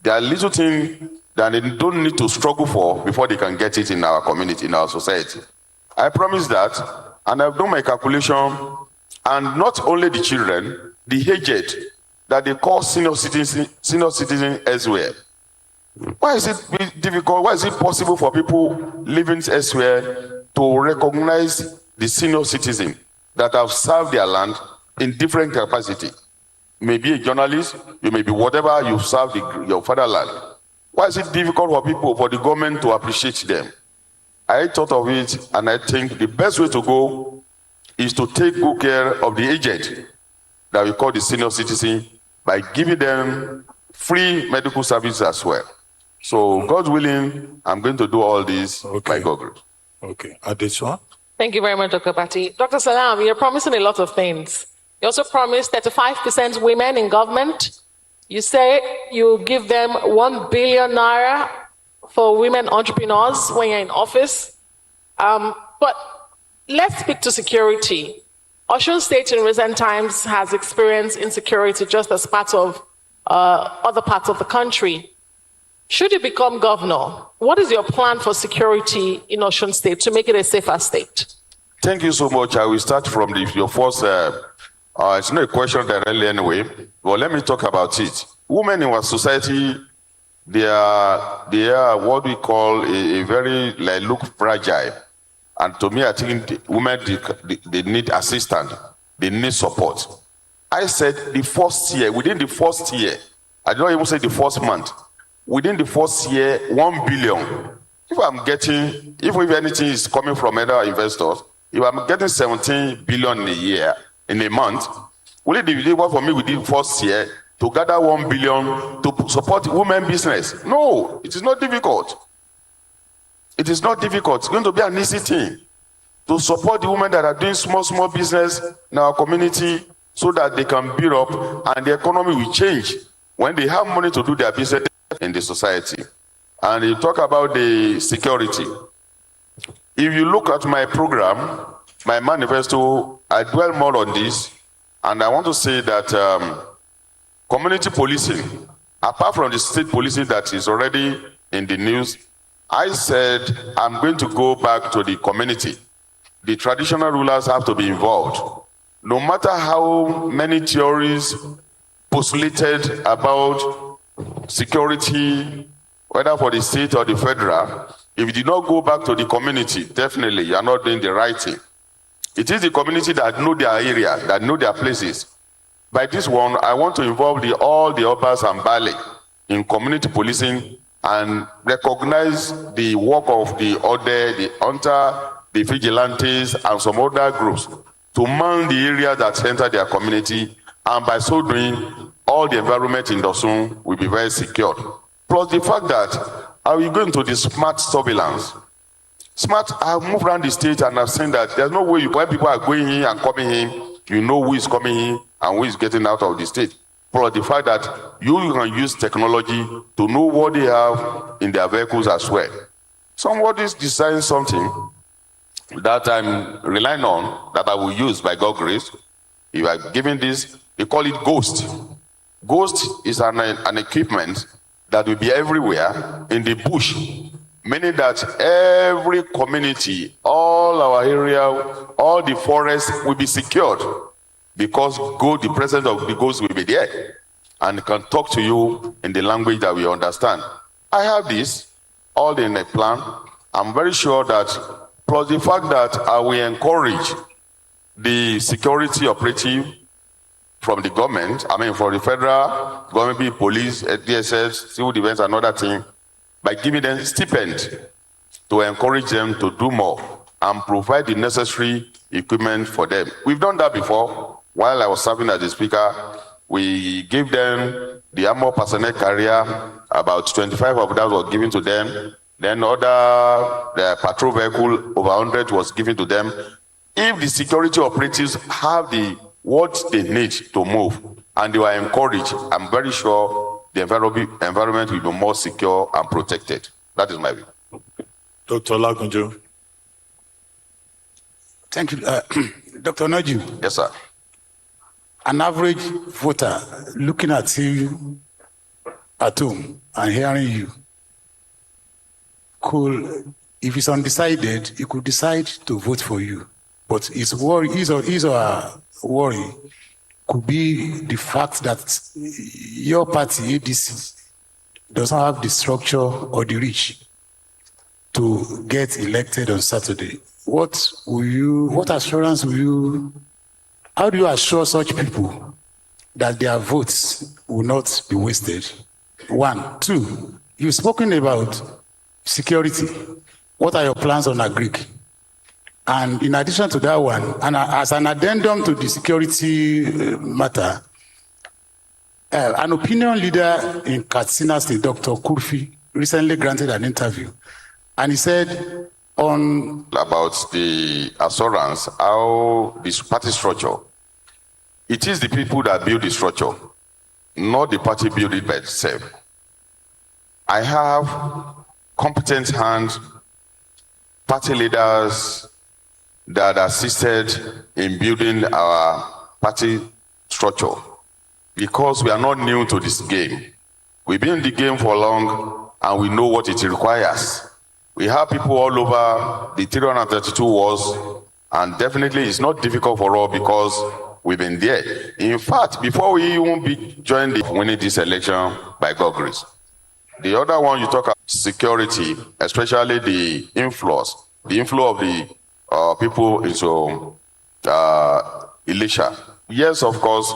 There are little things that they don't need to struggle for before they can get it in our community, in our society. I promise that, and I've done my calculation, and not only the children, the aged, that they call senior citizen elsewhere. Why is it difficult? Why is it possible for people living elsewhere to recognize the senior citizen that have served their land in different capacity? You may be a journalist, you may be whatever you've served your fatherland. Why is it difficult for people, for the government to appreciate them? I thought of it, and I think the best way to go is to take good care of the aged that we call the senior citizen by giving them free medical services as well. So, God willing, I'm going to do all this by God grace.
Okay. Adeswa?
Thank you very much, Dr. Patti. Dr. Salam, you're promising a lot of things. You also promised 35% women in government. You say you give them 1 billion naira for women entrepreneurs when you're in office. But let's speak to security. Osun State in recent times has experienced insecurity just as part of other parts of the country. Should you become governor, what is your plan for security in Osun State to make it a safer state?
Thank you so much. I will start from your first, it's not a question directly anyway, but let me talk about it. Women in our society, they are what we call a very look fragile. And to me, I think the women, they need assistance, they need support. I said the first year, within the first year, I don't even say the first month, within the first year, 1 billion. If I'm getting, if anything is coming from other investors, if I'm getting 17 billion in a year, in a month, will it be difficult for me within the first year to gather 1 billion to support women business? No, it is not difficult. It is not difficult. It's going to be an easy thing to support the women that are doing small business in our community so that they can build up and the economy will change when they have money to do their business in the society. And you talk about the security. If you look at my program, my manifesto, I dwell more on this, and I want to say that community policing, apart from the state policing that is already in the news, I said I'm going to go back to the community. The traditional rulers have to be involved. No matter how many theories postulated about security, whether for the state or the federal, if you did not go back to the community, definitely you are not doing the right thing. It is the community that know their area, that know their places. By this one, I want to involve all the Obas and Bale in community policing and recognize the work of the Ode, the Hunter, the Vigilantes, and some other groups to man the area that enter their community, and by so doing, all the environment in Dosun will be very secured. Plus the fact that are we going to the smart surveillance? I've moved around the state and I've seen that there's no way when people are going in and coming in, you know who is coming in and who is getting out of the state. Plus the fact that you can use technology to know what they have in their vehicles as well. Somebody's designing something that I'm relying on, that I will use by God's grace. If I'm giving this, they call it Ghost. Ghost is an equipment that will be everywhere in the bush, meaning that every community, all our area, all the forests will be secured because the presence of the ghost will be there and can talk to you in the language that we understand. I have this all in a plan. I'm very sure that, plus the fact that I will encourage the security operative from the government, for the federal government, be police, DSS, civil defense, and other thing, by giving them stipend to encourage them to do more and provide the necessary equipment for them. We've done that before. While I was serving as the speaker, we gave them the armor personnel carrier, about 25 of that was given to them. Then the patrol vehicle, over 100 was given to them. If the security operatives have what they need to move, and they were encouraged, I'm very sure the environment will be more secure and protected. That is my view.
Dr. Lagunjo.
Thank you. Dr. Noju.
Yes, sir.
An average voter looking at you at home and hearing you could, if he's undecided, he could decide to vote for you. But his or her worry could be the fact that your party, ADC, does not have the structure or the reach to get elected on Saturday. What assurance how do you assure such people that their votes will not be wasted? 1. 2, you've spoken about security. What are your plans on agric? And in addition to that one, and as an addendum to the security matter, an opinion leader in Katsina State, Dr. Kurfi, recently granted an interview. And he said about
the assurance, how this party structure, it is the people that build the structure, not the party build it by itself. I have competent hands, party leaders that assisted in building our party structure, because we are not new to this game. We've been in the game for long and we know what it requires. We have people all over the 332 wards, and definitely it's not difficult for us because we've been there. In fact, before we even joined winning this election by God's grace. The other one you talk about security, especially the inflow of the people into Elisha. Yes, of course,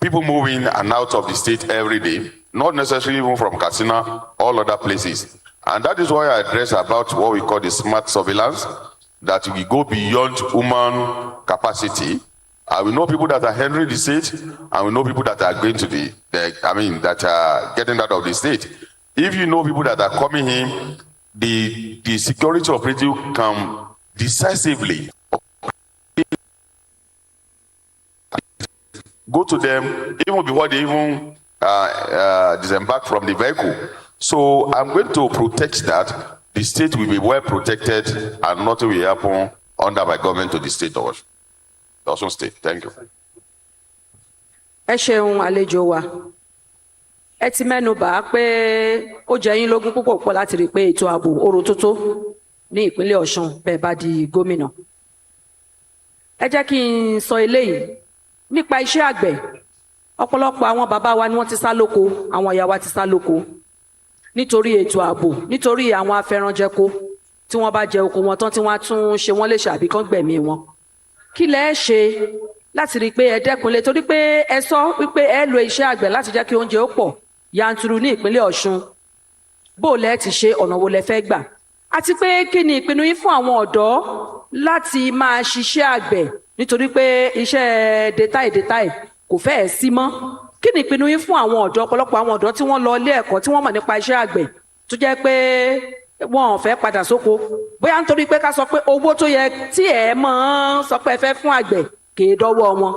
people move in and out of the state every day, not necessarily even from Katsina, all other places. And that is why I address about what we call the smart surveillance, that we go beyond human capacity. We know people that are entering the state, and we know people that are going to that are getting out of the state. If you know people that are coming in, the security operative can decisively go to them even before they even disembark from the vehicle. So I'm going to protect that. The state will be well protected and nothing will happen under my government to the state of Osun State. Thank you.
Ẹ ṣeun àlejò wa. Ẹ ti mẹ́nu bà pé ó jẹ yín lógún púpọ̀ láti rí pé ètò ààbò oró tótó ní ìpínlẹ̀ Ọ̀ṣun bẹ́ẹ̀ bá di gómìnà. Ẹ jẹ́ kí n sọ eléyìí nípa iṣẹ́ àgbẹ̀. Ọ̀pọ̀lọpọ̀ àwọn bàbá wa ni wọ́n ti sá lóko, àwọn ìyá wa ti sá lóko nítorí ètò ààbò, nítorí àwọn afẹranjẹko tí wọ́n bá jẹ oko wọn tán tí wọ́n á tún ṣe wọ́n léṣe àbí kán gbẹ̀mí wọn. Kí lẹ ṣe láti rí pé ẹ dẹ́kunlé, torí pé ẹ sọ wípé ẹ lo iṣẹ́ àgbẹ̀ láti jẹ́ kí oúnjẹ ó pọ̀ yanturu ní ìpínlẹ̀ Ọ̀ṣun. Bó lẹ ti ṣe, ọ̀nà wo lẹ fẹ́ gbà? Àti pé kí ni ìpinnu yín fún àwọn ọ̀dọ́ láti máa ṣiṣẹ́ àgbẹ̀ nítorí pé iṣẹ́ dètáì kò fẹ́ẹ̀ sí mọ́? Kí ni ìpinnu yín fún àwọn ọ̀dọ́, ọ̀pọ̀lọpọ̀ àwọn ọ̀dọ́ tí wọ́n lọ ilé ẹ̀kọ́ tí wọ́n mọ̀ nípa iṣẹ́ àgbẹ̀ tó jẹ́ pé wọn ò fẹ́ padà sóko, bóyá nítorí pé ká sọ pé owó tó yẹ tí ẹ mọ̀ sọ pé ẹ fẹ́ fún àgbẹ̀ kì í dọ́wọ́ wọn.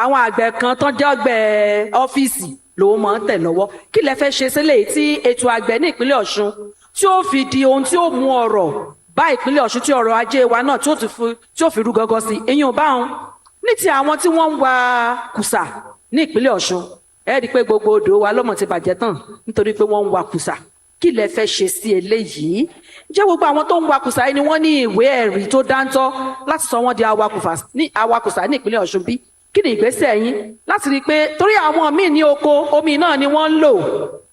Àwọn àgbẹ̀ kan tán jẹ́ ọgbẹ́ ọ́fíìsì ló mọ̀ ń tẹ̀ lọ́wọ́. Kí lẹ fẹ́ ṣe sílẹ̀ tí ètò àgbẹ̀ ní ìpínlẹ̀ Ọ̀ṣun tí ó fi di ohun tí ó mú ọrọ̀ bá ìpínlẹ̀ Ọ̀ṣun, tí ọrọ̀ ajé wa náà tí ó fi rú gọ́gọ́ sí? Eyín ò bá wọn. Ní ti àwọn tí wọ́n ń wa kùsà ní ìpínlẹ̀ Ọ̀ṣun, ẹ rí i pé gbogbo odò wa lọ́mọ ti bàjẹ́ tán nítorí pé wọ́n ń wa kùsà. Kí lẹ fẹ́ ṣe sí eléyìí? Ǹjẹ́ gbogbo àwọn tó ń wa kùsà yìí ni wọ́n ní ìwé ẹ̀rí tó dáńtọ́ láti sọ wọ́n di awakùsà ní ìpínlẹ̀ Ọ̀ṣun bí? Kí ni ìgbésẹ̀ yín láti rí i pé, torí àwọn míì ní oko omi náà ni wọ́n ń lò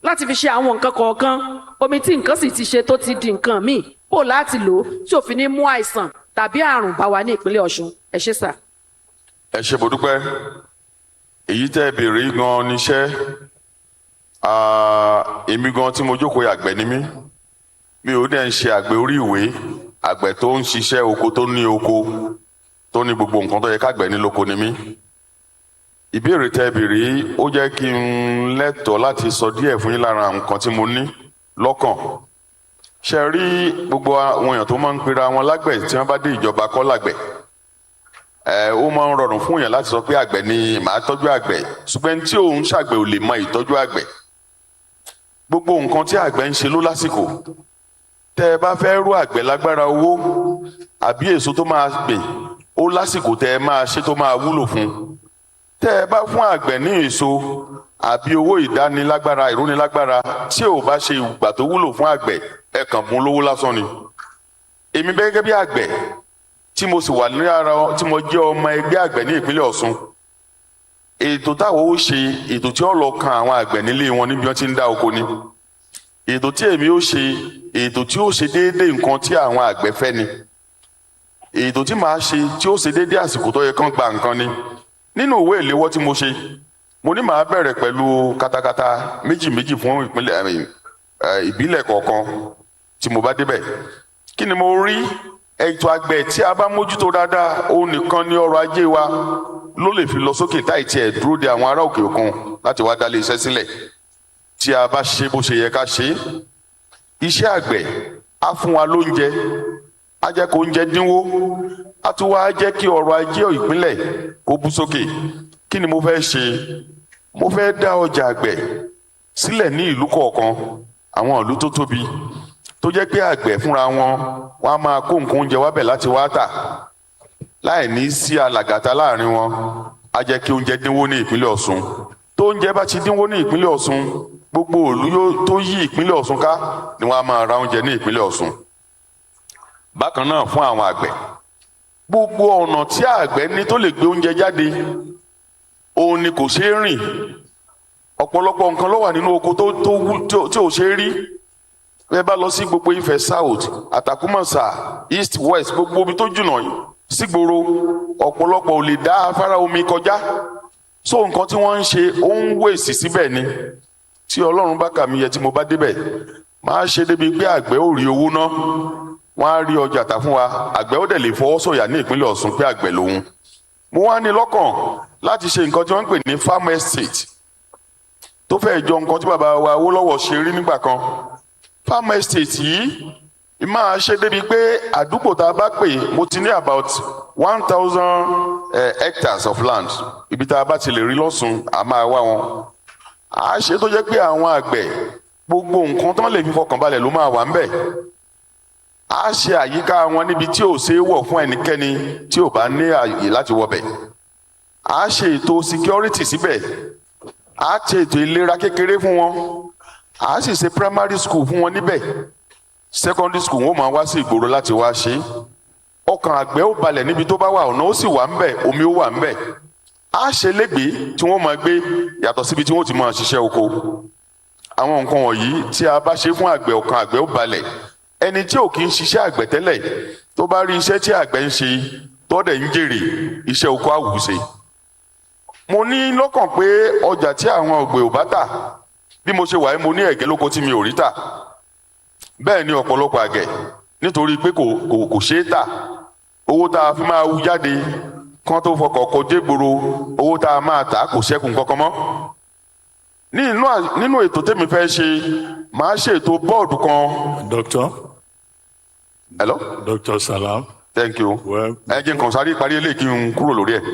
láti fi ṣe àwọn nǹkan kọ̀ọ̀kan, omi tí nǹkan sì ti ṣe tó ti di nǹkan míì bó láti lò tí ò fi ní mú àìsàn tàbí àrùn bá wa ní ìpínlẹ̀ Ọ̀ṣun? Ẹ ṣé sà.
Ẹ ṣé mo dúpẹ́. Èyí tẹ́ béèrè gan níṣẹ́. Èmi gan tí mo jókòó àgbẹ̀ ni mí. Mi ò dẹ̀ ń ṣe àgbẹ̀ orí ìwé, àgbẹ̀ tó ń ṣiṣẹ́ oko tó ní gbogbo nǹkan tó yẹ kágbẹ̀ ní lóko ni mí. Ìbéèrè tẹ́ béèrè ó jẹ́ kí n lẹ́tọ̀ọ́ láti sọ díẹ̀ fún yín lára nǹkan tí mo ní lọ́kàn. Ṣé rí gbogbo àwọn èèyàn tó máa ń pera wọn lágbẹ̀ tí wọ́n bá dé ìjọba kọ́ lágbẹ̀? Ó máa ń rọrùn fún èèyàn láti sọ pé àgbẹ̀ ni màá tọ́jú àgbẹ̀, ṣùgbọ́n tí òun ṣàgbẹ̀ ò lè mọ ìtọ́jú àgbẹ̀. Gbogbo nǹkan tí àgbẹ̀ ń ṣe ló lásìkò. Tẹ́ ẹ bá fẹ́ rú àgbẹ̀ lágbára owó àbí èso tó máa gbìn, ó lásìkò tẹ́ ẹ máa ṣe tó máa wúlò fún. Tẹ́ ẹ bá fún àgbẹ̀ ní èso àbí owó ìdánilágbára ìrónilágbára tí ò bá ṣe ìgbà tó wúlò fún àgbẹ̀, ẹ kàn mú lówó lásán ni. Èmi gẹ́gẹ́ bí àgbẹ̀ tí mo sì wà ní ara tí mo jẹ́ ọmọ ẹgbẹ́ àgbẹ̀ ní ìpínlẹ̀ Ọ̀ṣun, ètò táwọn ó ṣe ètò tí ó lọ kan àwọn àgbẹ̀ nílé wọn níbi wọ́n ti ń dá oko ni. Ètò tí èmi ó ṣe ètò tí ó ṣe déédéé nǹkan tí àwọn àgbẹ̀ fẹ́ ni. Ètò tí màá ṣe tí ó ṣe déédéé àsìkò tó yẹ kán gba nǹkan ni. Nínú ìwé ìléwọ́ tí mo ṣe, mo ní màá bẹ̀rẹ̀ pẹ̀lú katakata méjì fún ìbílẹ̀ kọ̀ọ̀kan tí mo bá débẹ̀. Kí ni mo rí? Ètò àgbẹ̀ tí a bá mójútó dáadáa, òun nìkan ni ọrọ̀ ajé wa ló lè fi lọ sókè táì tiẹ̀ dúró de àwọn ará òkè òkun láti wá dálé iṣẹ́ sílẹ̀. Tí a bá ṣe bó ṣe yẹ ká ṣe, iṣẹ́ àgbẹ̀ á fún wa lóúnjẹ, á jẹ́ kó oúnjẹ dínwó, á tún wá jẹ́ kí ọrọ̀ ajé ìpínlẹ̀ kó bú sókè. Kí ni mo fẹ́ ṣe? Mo fẹ́ dá ọjà àgbẹ̀ sílẹ̀ ní ìlú kọ̀ọ̀kan, àwọn ìlú tó tóbi, tó jẹ́ pé àgbẹ̀ fúnra wọn á máa kó nǹkan oúnjẹ wábẹ̀ láti wá tà láì ní sí alàgàtà láàrin wọn. Á jẹ́ kí oúnjẹ dínwó ní ìpínlẹ̀ Ọ̀ṣun. Tó oúnjẹ bá ti dínwó ní ìpínlẹ̀ Ọ̀ṣun, gbogbo ìlú tó yí ìpínlẹ̀ Ọ̀ṣun ká ni wọ́n á máa ra oúnjẹ ní ìpínlẹ̀ Ọ̀ṣun. Bákan náà fún àwọn àgbẹ̀, gbogbo ọ̀nà tí àgbẹ̀ ní tó lè gbé oúnjẹ jáde, òun ni kò ṣeé rìn. Ọ̀pọ̀lọpọ̀ nǹkan ló wà nínú oko tí ò ṣeé rí. bẹ́ẹ̀ bá lọ sí gbogbo Ifẹ̀ South Àtàkùmọ̀sà East West gbogbo ibi tó jùnà sígboro ọ̀pọ̀lọpọ̀ ò lè dá afárá omi kọjá so nǹkan tí wọ́n ń ṣe ó ń wèsì síbẹ̀ ni tí Ọlọ́run bá kà mí yẹ tí mo bá débẹ̀ máa ṣe débi pé àgbẹ̀ ò rí owó ná wọ́n á rí ọjà tà fún wa àgbẹ̀ ó dẹ̀ lè fọwọ́ sọ̀yà ní ìpínlẹ̀ Ọ̀ṣun pé àgbẹ̀ lòun mo wá ní lọ́kàn láti ṣe nǹkan tí wọ́n ń pè ní farm estate tó fẹ́ jọ nǹkan tí bàbá wa Awólọ́wọ̀ ṣe rí nígbà kan farm estate yìí máa ṣe débi pé àdúgbò tá a bá pè mo ti ní about 1,000 hectares of land ibi tá a bá ti lè rí lọ́sùn a máa wá wọn a ṣe tó jẹ́ pé àwọn àgbẹ̀ gbogbo nǹkan tó lè fi fọkàn balẹ̀ ló máa wà ń bẹ̀ a ṣe àyíká wọn níbi tí ò ṣe é wọ̀ fún ẹnikẹ́ni tí ò bá ní àyè láti wọbẹ̀ a ṣe ètò security síbẹ̀ a ṣe ètò ìlera kékeré fún wọn a sì ṣe primary school fún wọn níbẹ̀ secondary school wọn máa wá sí ìgboro láti wá ṣe ọkàn àgbẹ̀ ó balẹ̀ níbi tó bá wà ọ̀nà ó sì wà ń bẹ̀ omi ó wà ń bẹ̀ a ṣe lẹ́gbẹ̀ẹ́ tí wọ́n máa gbé yàtọ̀ síbi tí wọ́n ti máa ṣiṣẹ́ oko àwọn nǹkan wọ̀nyí tí a bá ṣe fún àgbẹ̀ ọkàn àgbẹ̀ ó balẹ̀ ẹni tí ò kí ń ṣiṣẹ́ àgbẹ̀ tẹ́lẹ̀ tó bá rí iṣẹ́ tí àgbẹ̀ ń ṣe tó dẹ̀ ń jèrè iṣẹ́ oko àwùṣe mo ní lọ́kàn pé ọjà tí àwọn ọ̀gbẹ̀ ò bá tà bí mo ṣe wà yìí mo ní ẹ̀gẹ́ lóko tí mi ò rí tà bẹ́ẹ̀ ni ọ̀pọ̀lọpọ̀ àgbẹ̀ nítorí pé kò ṣeé tà owó tá a fi máa wú jáde kán tó fọkọ̀ kó dégboro owó tá a máa tà kò ṣẹ́kù kankan mọ́ nínú ètò tèmi fẹ́ ṣe máa ṣe ètò bọ́ọ̀dù kan.
Doctor.
Hello.
Dr. Salam.
Thank you. ẹ jẹ́ nǹkan sáré parí eléyìí kí n kúrò lórí ẹ̀.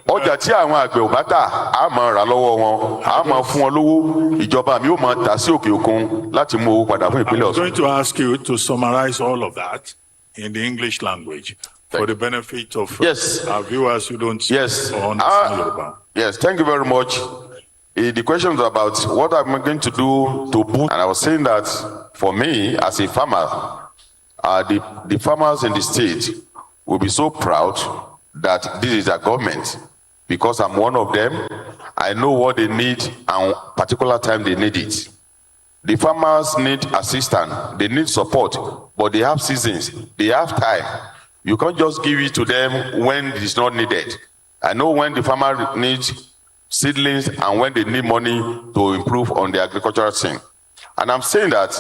ọjà tí àwọn àgbẹ̀ ò bá tà á máa rà lọ́wọ́ wọn á máa fún wọn lówó ìjọba mi ó máa tà sí òkè òkun láti mú owó padà fún ìpínlẹ̀ Ọ̀ṣun.
I'm going to ask you to summarize all of that in the English language for the benefit of our viewers who don't understand Yoruba.
Yes, thank you very much. The question is about what I'm going to do to boost, and I was saying that for me as a farmer, the farmers in the state will be so proud that this is their government because I'm one of them. I know what they need and particular time they need it. The farmers need assistance, they need support, but they have seasons, they have time. You can't just give it to them when it is not needed. I know when the farmer needs seedlings and when they need money to improve on the agricultural thing. And I'm saying that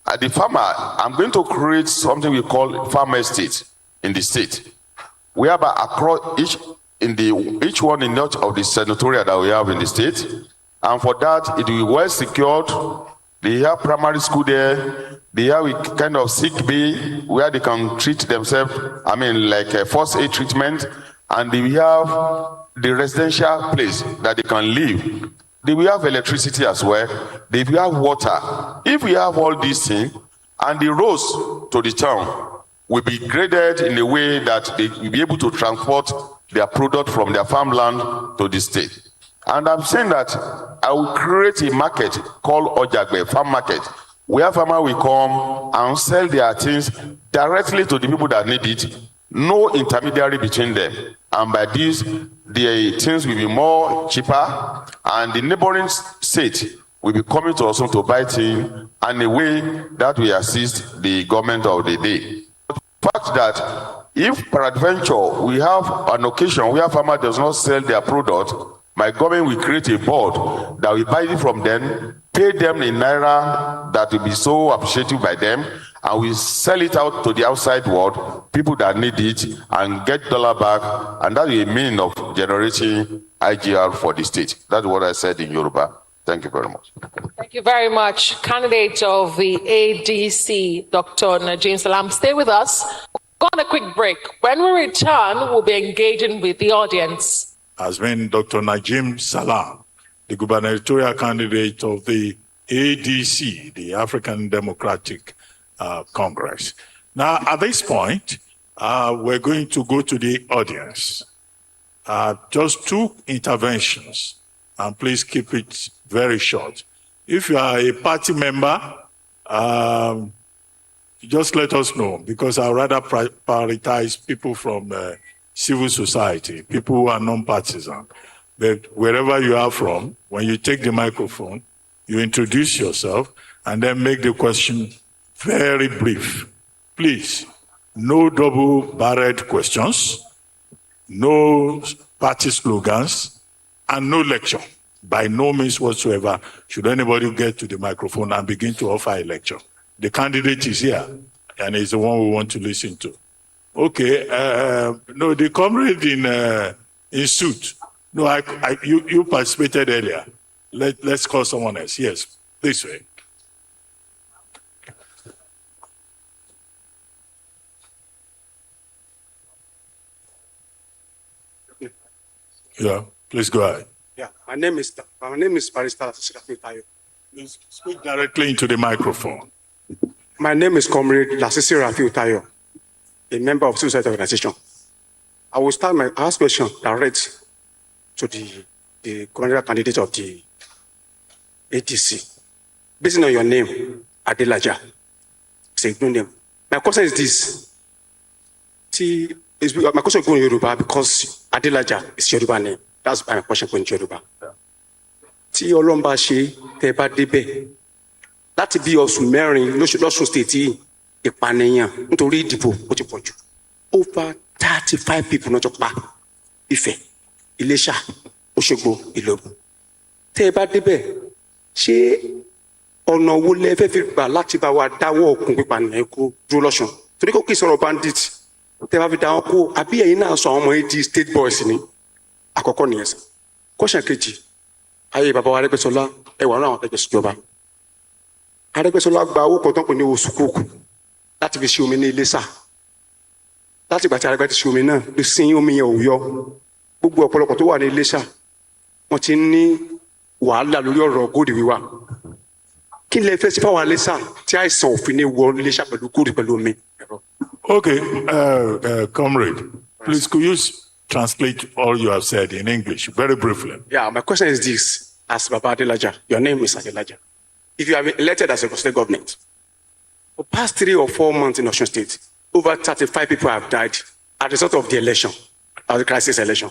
at the farmer, I'm going to create something we call farm estate in the state. We have across each one in each of the senatorial that we have in the state. And for that, it will be well secured. They have primary school there. They have a kind of sick bay where they can treat themselves, like a first aid treatment. And they have the residential place that they can live. They will have electricity as well. They will have water. If we have all these things, and the roads to the town will be graded in a way that they will be able to transport their product from their farmland to the state. And I'm saying that I will create a market called Ojagbe Farm Market, where farmers will come and sell their things directly to the people that need it. No intermediary between them. And by this, the things will be more cheaper, and the neighboring state will be coming to us to buy things in a way that will assist the government of the day. The fact that if peradventure we have an occasion where farmer does not sell their product, my government will create a board that will buy it from them, pay them in naira that will be so appreciative by them, and we sell it out to the outside world, people that need it, and get dollar back, and that is a means of generating IGR for the state. That's what I said in Yoruba. Thank you very much.
Thank you very much. Candidate of the ADC, Dr. Najim Salam, stay with us. Go on a quick break. When we return, we'll be engaging with the audience.
Has been Dr. Najim Salam, the gubernatorial candidate of the ADC, the African Democratic Congress. Now, at this point, we're going to go to the audience. Just 2 interventions, and please keep it very short. If you are a party member, just let us know, because I'd rather prioritize people from civil society, people who are non-partisan. But wherever you are from, when you take the microphone, you introduce yourself and then make the question very brief. Please, no double-barreled questions, no party slogans, and no lecture. By no means whatsoever should anybody get to the microphone and begin to offer a lecture. The candidate is here, and he's the one we want to listen to. Okay, no, the comrade in suit. No, you participated earlier. Let's call someone else. Yes, this way. Yeah, please go ahead.
Yeah, my name is Barrister Lasisi Tayo.
Please speak directly into the microphone.
My name is Comrade Lasisi Tayo, a member of civil society organization. I will start my first question direct to the current candidate of the ADC. Based on your name, Adelaja. It's a good name. My question is this. My question is going to Yoruba because Adelaja is Yoruba name. That's my question going to Yoruba. Tí Ọlọ́run bá ṣe tẹ́ bá débẹ̀ láti bí oṣù mẹ́rin lọ́sùn state yìí ìpànìyàn nítorí ìdìbò ó ti pọ̀ jù. Over 35 people náà jọ pa Ifẹ̀, Iléṣà, Òṣogbo, Ìlọbù. Tẹ́ bá débẹ̀ ṣé ọ̀nà wo lẹ fẹ́ fi gbà láti bá wa dáwọ́ òkun pípànìyàn kó dúró lọ́sùn? Torí kò kí sọ̀rọ̀ bandit tẹ́ bá fi dáwọ́ kó àbí ẹ̀yin náà sọ àwọn ọmọ yìí di state boys ni. Àkọ́kọ́ nìyẹn sọ. Question kejì. Ayé bàbá wa Arẹ́gbẹ́ṣọlá ẹwà náà Arẹ́gbẹ́ṣọlá. Arẹ́gbẹ́ṣọlá gba owó kan tó ń pè ní oṣù kóòkù láti fi ṣe omi ní Iléṣà. Láti ìgbà tí Arẹ́gbẹ́ ti ṣe omi náà ló sin omi yẹn ò yọ. Gbogbo ọ̀pọ̀lọpọ̀ tó wà ní Iléṣà wọ́n ti ní wàhálà lórí ọ̀rọ̀ góòdì wíwà. Kí lẹ fẹ́ sí fáwọn Iléṣà tí àìsàn òfin ní wọ Iléṣà pẹ̀lú góòdì pẹ̀lú omi?
Okay, comrade, please could you translate all you have said in English very briefly?
Yeah, my question is this. As Baba Adelaja, your name is Adelaja. If you have been elected as a state government, for the past 3 or 4 months in Osun State, over 35 people have died as a result of the election, of the crisis election.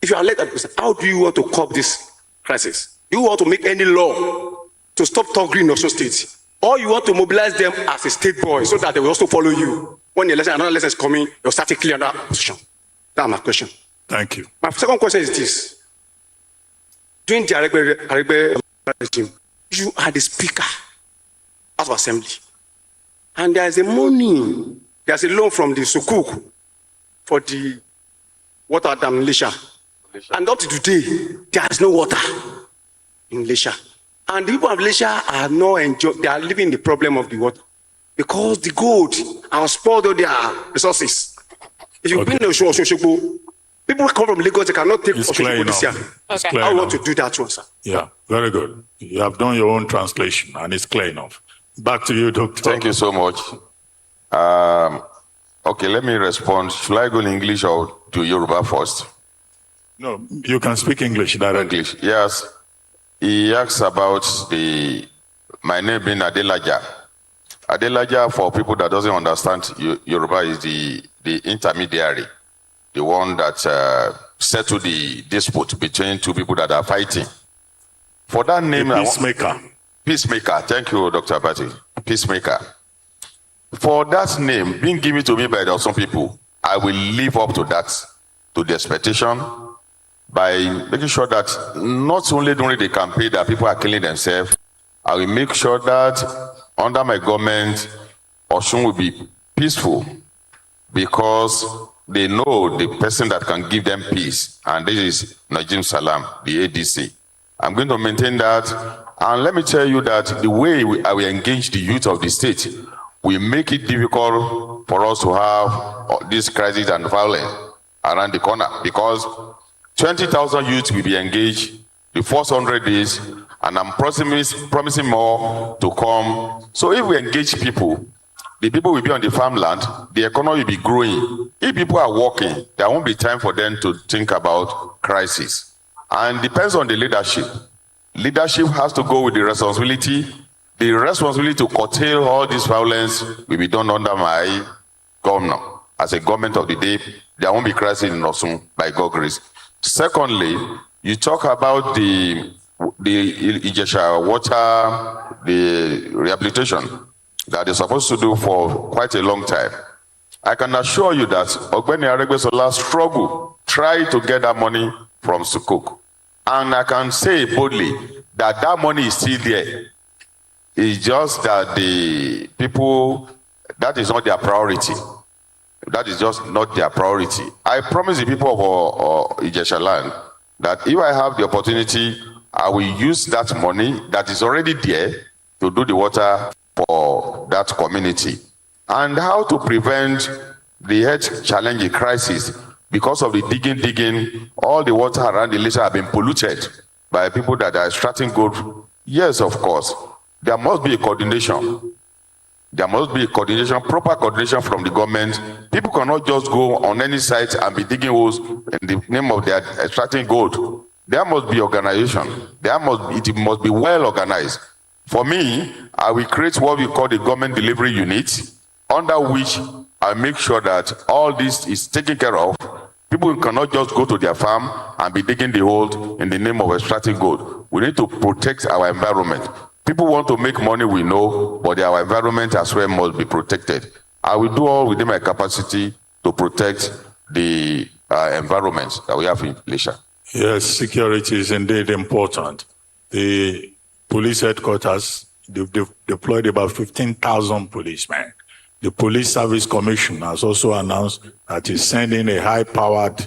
If you are elected, how do you want to curb this crisis? Do you want to make any law to stop thugging in Osun State? Or you want to mobilize them as a state boy so that they will also follow you? When the election, another election is coming, you'll start to clear that position. That's my question.
Thank you.
My second question is this. During the Arẹ́gbẹ́ regime, you are the speaker of assembly. And there is a money, there's a loan from the Sukuk for the water dam in Iléṣà. And up to today, there is no water in Iléṣà. And the people of Iléṣà are not enjoying, they are living the problem of the water. Because the gold are spoiled of their resources. If you've been to Òṣogbo, people come from Lagos, they cannot take Òṣogbo this year.
Okay.
I want to do that one, sir.
Yeah, very good. You have done your own translation and it's clear enough. Back to you, Doctor.
Thank you so much. Okay, let me respond. Should I go in English or to Yoruba first?
No, you can speak English directly.
English, yes. He asks about my name being Adelaja. Adelaja, for people that doesn't understand, Yoruba is the intermediary, the one that settled the dispute between two people that are fighting. For that name,
Peacemaker.
Peacemaker. Thank you, Dr. Abati. Peacemaker. For that name being given to me by some people, I will live up to that, to the expectation, by making sure that not only during the campaign that people are killing themselves, I will make sure that under my government, Osun will be peaceful because they know the person that can give them peace, and this is Najim Salam, the ADC. I'm going to maintain that, and let me tell you that the way I will engage the youth of the state will make it difficult for us to have this crisis and violence around the corner, because 20,000 youths will be engaged the first 100 days, and I'm promising more to come. So if we engage people, the people will be on the farmland, the economy will be growing. If people are working, there won't be time for them to think about crisis. And it depends on the leadership. Leadership has to go with the responsibility. The responsibility to curtail all this violence will be done under my governor. As a government of the day, there won't be crisis in Osun by God's grace. Secondly, you talk about the Ijesha water, the rehabilitation. that they're supposed to do for quite a long time. I can assure you that Ogbeni Aregbesola struggle, try to get that money from Sukuk. And I can say boldly that that money is still there. It's just that the people, that is not their priority. That is just not their priority. I promise the people of Ijesha land that if I have the opportunity, I will use that money that is already there to do the water for that community. And how to prevent the health challenge crisis because of the digging, all the water around the lake have been polluted by people that are extracting gold. Yes, of course. There must be a coordination. There must be a coordination, proper coordination from the government. People cannot just go on any site and be digging holes in the name of their extracting gold. There must be organization. It must be well organized. For me, I will create what we call the government delivery unit, under which I make sure that all this is taken care of. People cannot just go to their farm and be digging the hole in the name of extracting gold. We need to protect our environment. People want to make money, we know, but our environment as well must be protected. I will do all within my capacity to protect the environment that we have in Malaysia.
Yes, security is indeed important. The police headquarters, they've deployed about 15,000 policemen. The Police Service Commission has also announced that it's sending a high-powered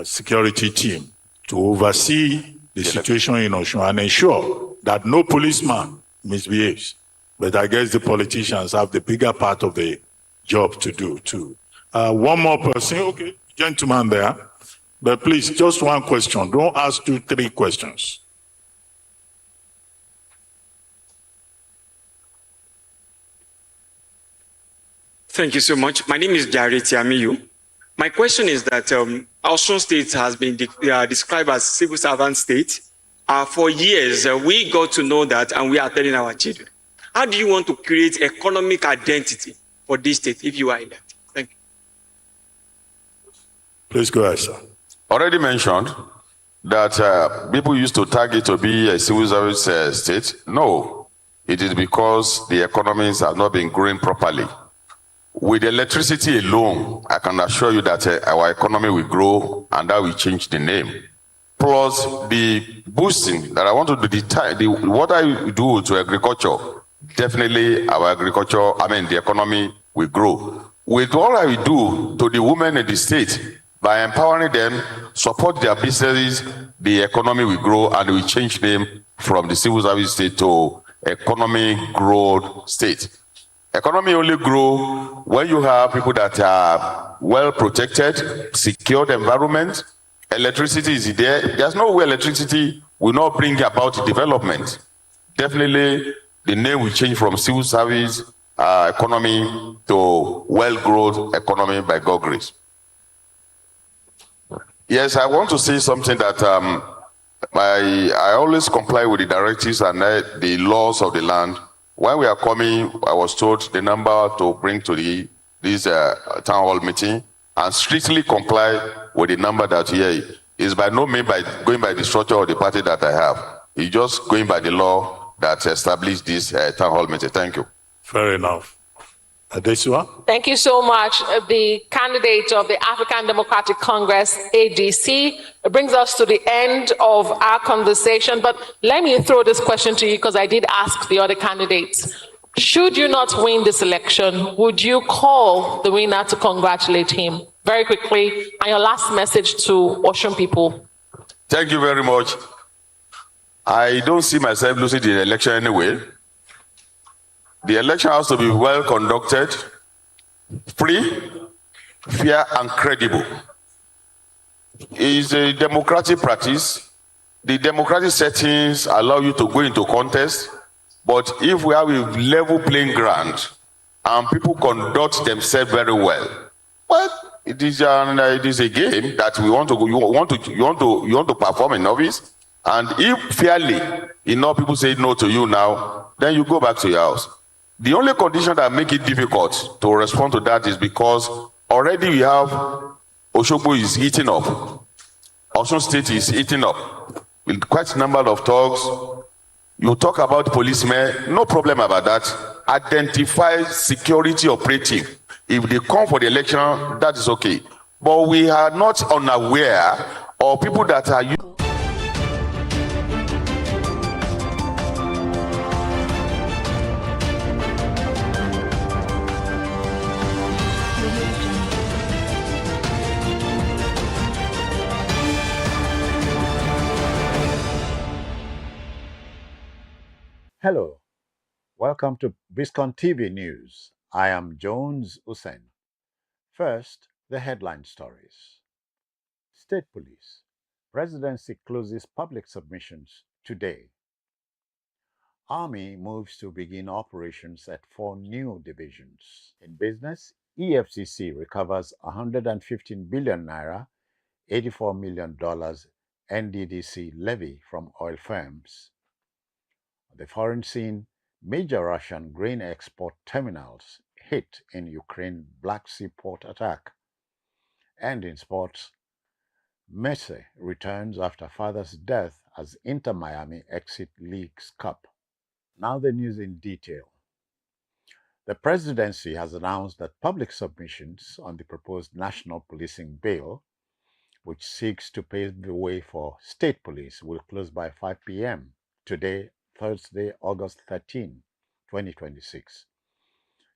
security team to oversee the situation in Osun and ensure that no policeman misbehaves. But I guess the politicians have the bigger part of the job to do too. One more person, okay, gentleman there. But please, just one question. Don't ask 2-3 questions.
Thank you so much. My name is Jare Tiamiyu. My question is that Osun State has been described as civil servant state. For years, we got to know that and we are telling our children. How do you want to create economic identity for this state if you are in that? Thank you.
Please go ahead, sir.
Already mentioned that people used to target to be a civil service state. No, it is because the economies have not been growing properly. With electricity alone, I can assure you that our economy will grow and that will change the name. Plus the boosting that I want to do, what I do to agriculture, definitely our agriculture, the economy will grow. With all I do to the women in the state, by empowering them, support their businesses, the economy will grow and will change name from the civil service state to economic growth state. Economy only grow when you have people that are well protected, secured environment. Electricity is there. There's no way electricity will not bring about development. Definitely, the name will change from civil service economy to well-growth economy by God's grace. Yes, I want to say something that I always comply with the directives and the laws of the land. When we are coming, I was told the number to bring to this town hall meeting and strictly comply with the number that here is by no means by going by the structure of the party that I have. It's just going by the law that established this town hall meeting. Thank you.
Fair enough. Adesua?
Thank you so much. The candidate of the African Democratic Congress, ADC, brings us to the end of our conversation. But let me throw this question to you because I did ask the other candidates. Should you not win this election, would you call the winner to congratulate him? Very quickly, and your last message to Osun people.
Thank you very much. I don't see myself losing the election anyway. The election has to be well conducted, free, fair, and credible. It is a democratic practice. The democratic settings allow you to go into contest, but if we have a level playing ground and people conduct themselves very well, well, it is a game that you want to perform in office, and if fairly enough people say no to you now, then you go back to your house. The only condition that make it difficult to respond to that is because already we have Osogbo is eating up. Osun State is eating up with quite a number of thugs. You talk about policemen, no problem about that. identify security operative. If they come for the election, that is okay. But we are not unaware of people that are
Hello, welcome to Biscon TV News. I am Jones Hussein. First, the headline stories. State Police. Presidency closes public submissions today. Army moves to begin operations at 4 new divisions. In business, EFCC recovers 115 billion naira, $84 million NDDC levy from oil firms. The foreign scene, major Russian grain export terminals hit in Ukraine Black Sea port attack. And in sports, Messi returns after father's death as Inter Miami exit League's Cup. Now the news in detail. The presidency has announced that public submissions on the proposed national policing bill, which seeks to pave the way for state police, will close by 5 p.m. today, Thursday, August 13, 2026.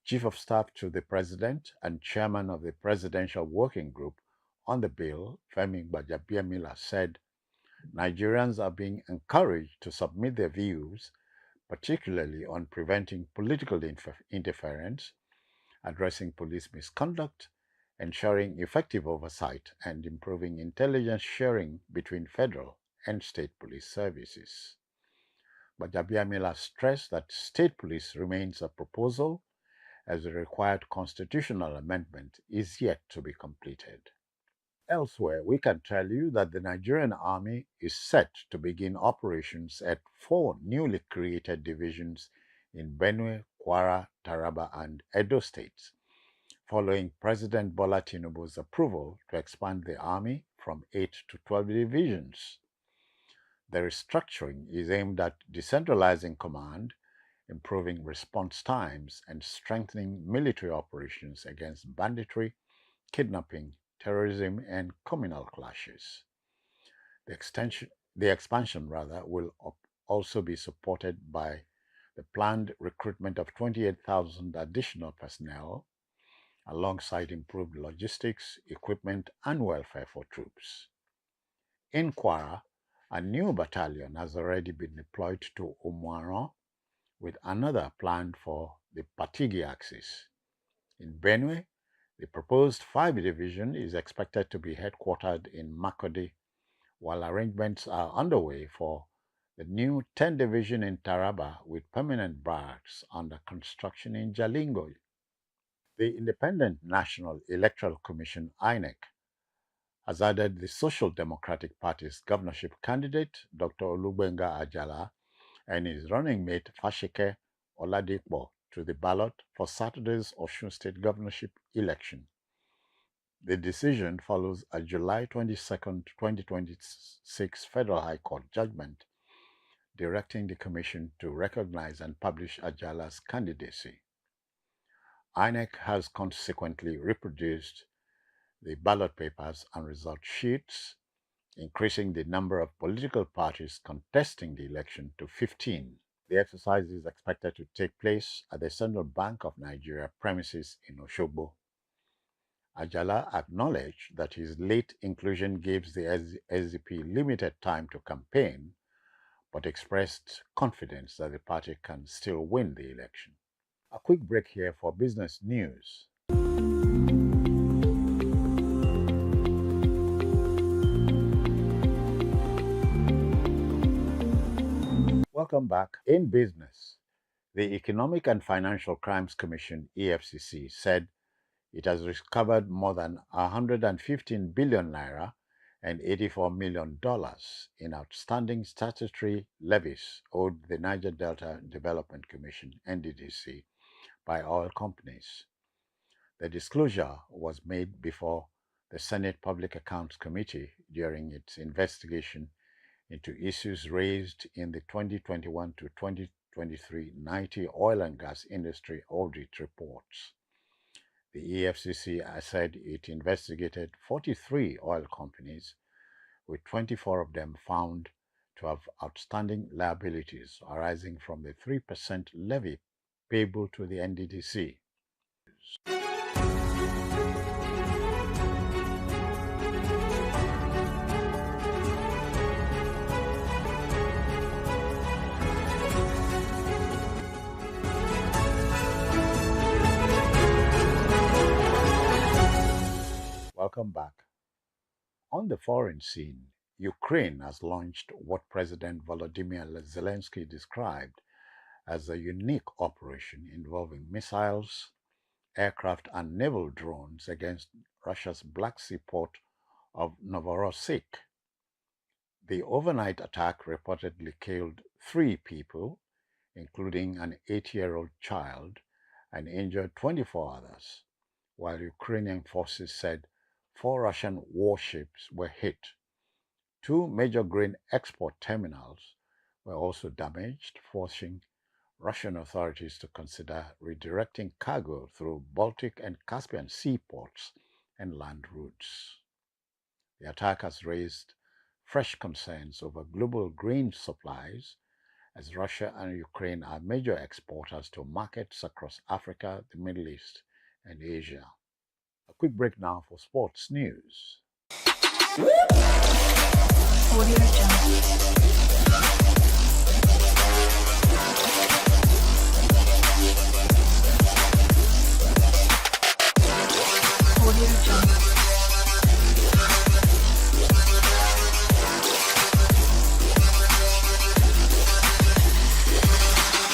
Chief of Staff to the President and Chairman of the Presidential Working Group on the bill, Femi Gbajabiamila, said Nigerians are being encouraged to submit their views, particularly on preventing political interference, addressing police misconduct, ensuring effective oversight, and improving intelligence sharing between federal and state police services. Gbajabiamila stressed that state police remains a proposal as the required constitutional amendment is yet to be completed. Elsewhere, we can tell you that the Nigerian Army is set to begin operations at 4 newly created divisions in Benue, Kwara, Taraba, and Edo states, following President Bola Tinubu's approval to expand the Army from 8 to 12 divisions. The restructuring is aimed at decentralizing command, improving response times, and strengthening military operations against banditry, kidnapping, terrorism, and communal clashes. The expansion will also be supported by the planned recruitment of 28,000 additional personnel, alongside improved logistics, equipment, and welfare for troops. In Kwara, a new battalion has already been deployed to Umuaran, with another planned for the Patigi axis. In Benue, the proposed 5 division is expected to be headquartered in Makodi, while arrangements are underway for the new 10 division in Taraba, with permanent barracks under construction in Jalingo. The Independent National Electoral Commission, INEC, has added the Social Democratic Party's governorship candidate, Dr. Olubenga Ajala, and his running mate, Fashike Oladipo, to the ballot for Saturday's Osun State governorship election. The decision follows a July 22, 2026 Federal High Court judgment directing the Commission to recognize and publish Ajala's candidacy. INEC has consequently reproduced the ballot papers and result sheets, increasing the number of political parties contesting the election to 15. The exercise is expected to take place at the Central Bank of Nigeria premises in Osogbo. Ajala acknowledged that his late inclusion gives the SDP limited time to campaign, but expressed confidence that the party can still win the election. A quick break here for business news. Welcome back. In business, the Economic and Financial Crimes Commission, EFCC, said it has recovered more than 115 billion naira and $84 million in outstanding statutory levies owed the Niger Delta Development Commission, NDDC, by oil companies. The disclosure was made before the Senate Public Accounts Committee during its investigation into issues raised in the 2021 to 2390 oil and gas industry audit reports. The EFCC said it investigated 43 oil companies, with 24 of them found to have outstanding liabilities arising from the 3% levy payable to the NDDC. Welcome back. On the foreign scene, Ukraine has launched what President Volodymyr Zelensky described as a unique operation involving missiles, aircraft, and naval drones against Russia's Black Sea port of Novorossiysk. The overnight attack reportedly killed 3 people, including an 8-year-old child, and injured 24 others, while Ukrainian forces said 4 Russian warships were hit. 2 major grain export terminals were also damaged, forcing Russian authorities to consider redirecting cargo through Baltic and Caspian seaports and land routes. The attack has raised fresh concerns over global grain supplies, as Russia and Ukraine are major exporters to markets across Africa, the Middle East, and Asia. A quick break now for sports news.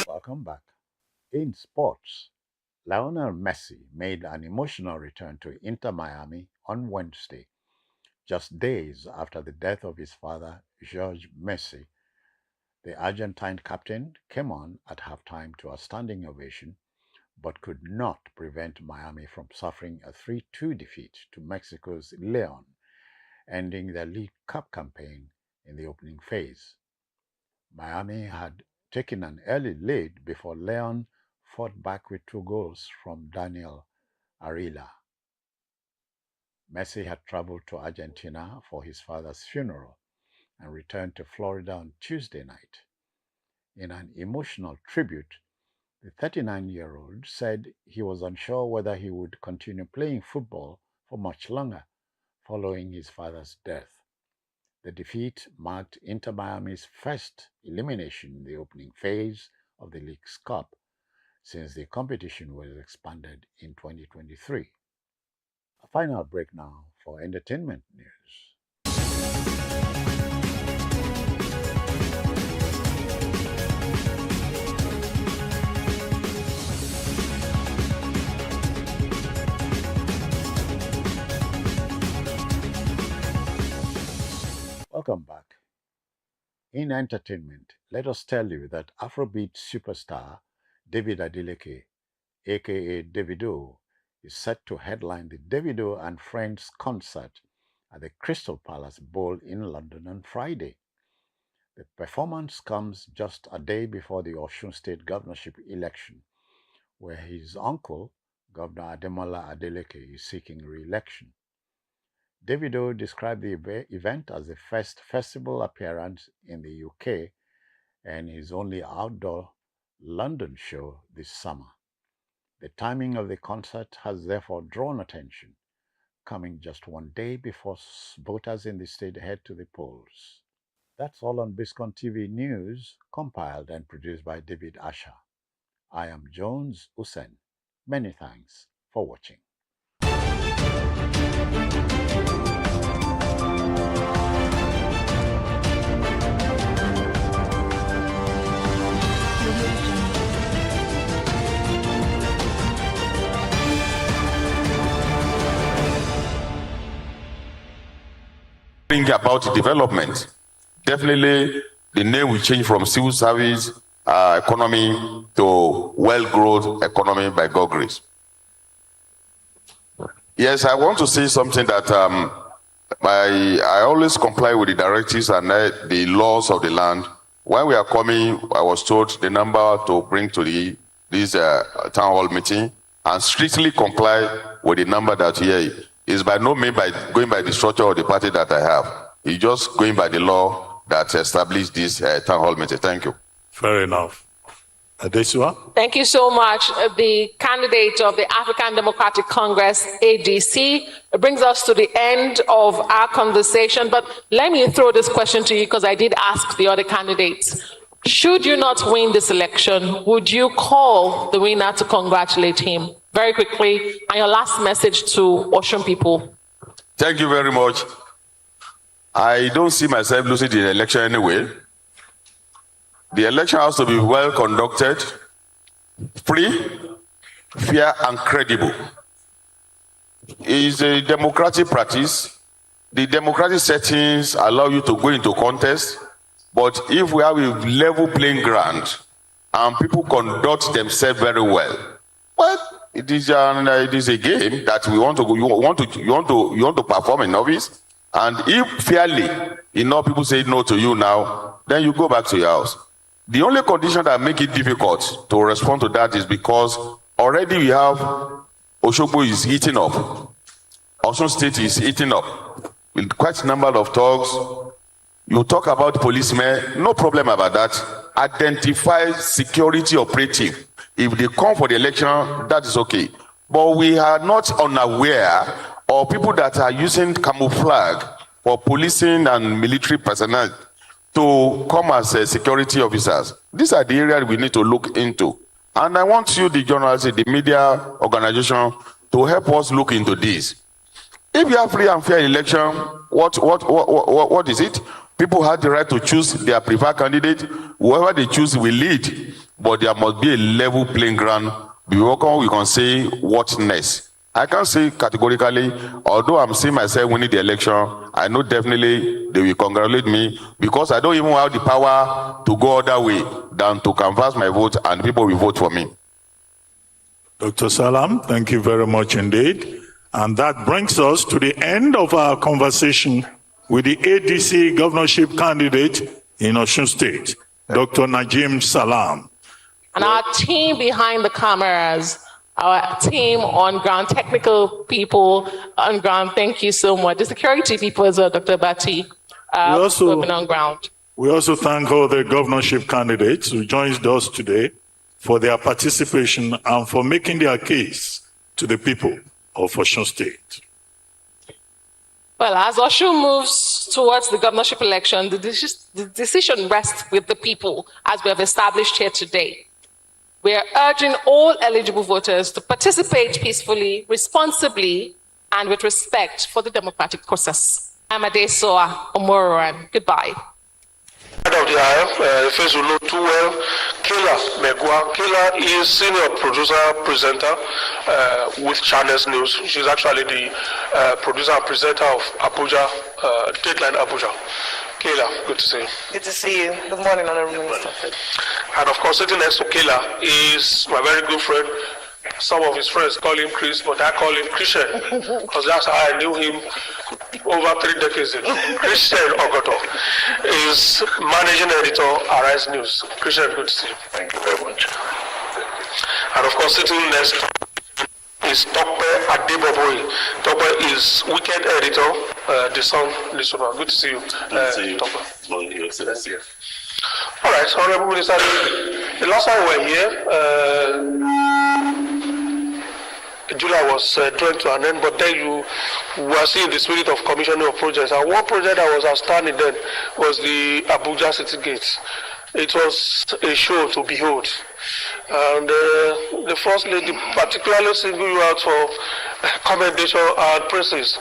Welcome back. In sports, Lionel Messi made an emotional return to Inter Miami on Wednesday, just days after the death of his father, Jorge Messi. The Argentine captain came on at halftime to a standing ovation, but could not prevent Miami from suffering a 3-2 defeat to Mexico's León, ending their League Cup campaign in the opening phase. Miami had taken an early lead before León fought back with 2 goals from Daniel Arilla. Messi had traveled to Argentina for his father's funeral and returned to Florida on Tuesday night. In an emotional tribute, the 39-year-old said he was unsure whether he would continue playing football for much longer following his father's death. The defeat marked Inter Miami's first elimination in the opening phase of the League's Cup since the competition was expanded in 2023. A final break now for entertainment news. Welcome back. In entertainment, let us tell you that Afrobeat superstar David Adeleke, aka Davido, is set to headline the Davido and Friends concert at the Crystal Palace Bowl in London on Friday. The performance comes just a day before the Osun State governorship election, where his uncle, Governor Ademola Adeleke, is seeking re-election. Davido described the event as the first festival appearance in the UK and his only outdoor London show this summer. The timing of the concert has therefore drawn attention, coming just one day before voters in the state head to the polls. That's all on Biscon TV News, compiled and produced by David Asher. I am Jones Usen. Many thanks for watching.
Think about development. Definitely, the name will change from civil service economy to well-growth economy by God's grace. Yes, I want to say something that I always comply with the directives and the laws of the land When we are coming, I was told the number to bring to this town hall meeting and strictly comply with the number that here is by no means by going by the structure of the party that I have. It's just going by the law that established this town hall meeting. Thank you.
Fair enough. Adesua?
Thank you so much. The candidate of the African Democratic Congress, ADC, brings us to the end of our conversation. But let me throw this question to you because I did ask the other candidates. Should you not win this election, would you call the winner to congratulate him? Very quickly, and your last message to Osun people.
Thank you very much. I don't see myself losing the election anyway. The election has to be well conducted, free, fair, and credible. It is a democratic practice. The democratic settings allow you to go into contest, but if we have a level playing ground and people conduct themselves very well, well, it is a game that we want to go. You want to perform in office, and if fairly enough people say no to you now, then you go back to your house. The only condition that make it difficult to respond to that is because already we have Osogbo is eating up. Osun State is eating up with quite a number of thugs. You talk about policemen, no problem about that. Identify security operative. If they come for the election, that is okay. But we are not unaware of people that are using camouflage for policing and military personnel to come as security officers. These are the areas we need to look into. And I want you, the journalists, the media organization, to help us look into this. If you have free and fair election, what is it? People have the right to choose their preferred candidate. Whoever they choose will lead. But there must be a level playing ground before we can say what next. I can't say categorically, although I'm seeing myself winning the election, I know definitely they will congratulate me because I don't even have the power to go other way than to canvass my vote and people will vote for me.
Dr. Salam, thank you very much indeed. And that brings us to the end of our conversation with the ADC governorship candidate in Osun State, Dr. Najim Salam.
And our team behind the cameras, our team on ground, technical people on ground, thank you so much. The security people as well, Dr. Bati, who have been on ground.
We also thank all the governorship candidates who joined us today for their participation and for making their case to the people of Osun State.
Well, as Osun moves towards the governorship election, the decision rests with the people, as we have established here today. We are urging all eligible voters to participate peacefully, responsibly, and with respect for the democratic process. I'm Adesoa Omororan. Goodbye.
Head of the IF, face you know too well, Kayla Megwa. Kayla is senior producer, presenter with Channels News. She's actually the producer and presenter of Abuja, Dateline Abuja. Kayla, good to see you.
Good to see you. Good morning, Honorable Minister.
And of course, sitting next to Kayla is my very good friend. Some of his friends call him Chris, but I call him Christian because that's how I knew him over 3 decades ago. Christian Ogoto is managing editor, Arise News. Christian, good to see you.
Thank you very much.
And of course, sitting next is Tope Adeboboy. Tope is weekend editor, The Sun newspaper. Good to see you, Tope. All right, Honorable Minister, the last time we were here, July was drawing to an end, but then you were seeing the spirit of commissioning of projects. And one project that was outstanding then was the Abuja City Gates. It was a show to behold. And the First Lady particularly singled you out for commendation and praises.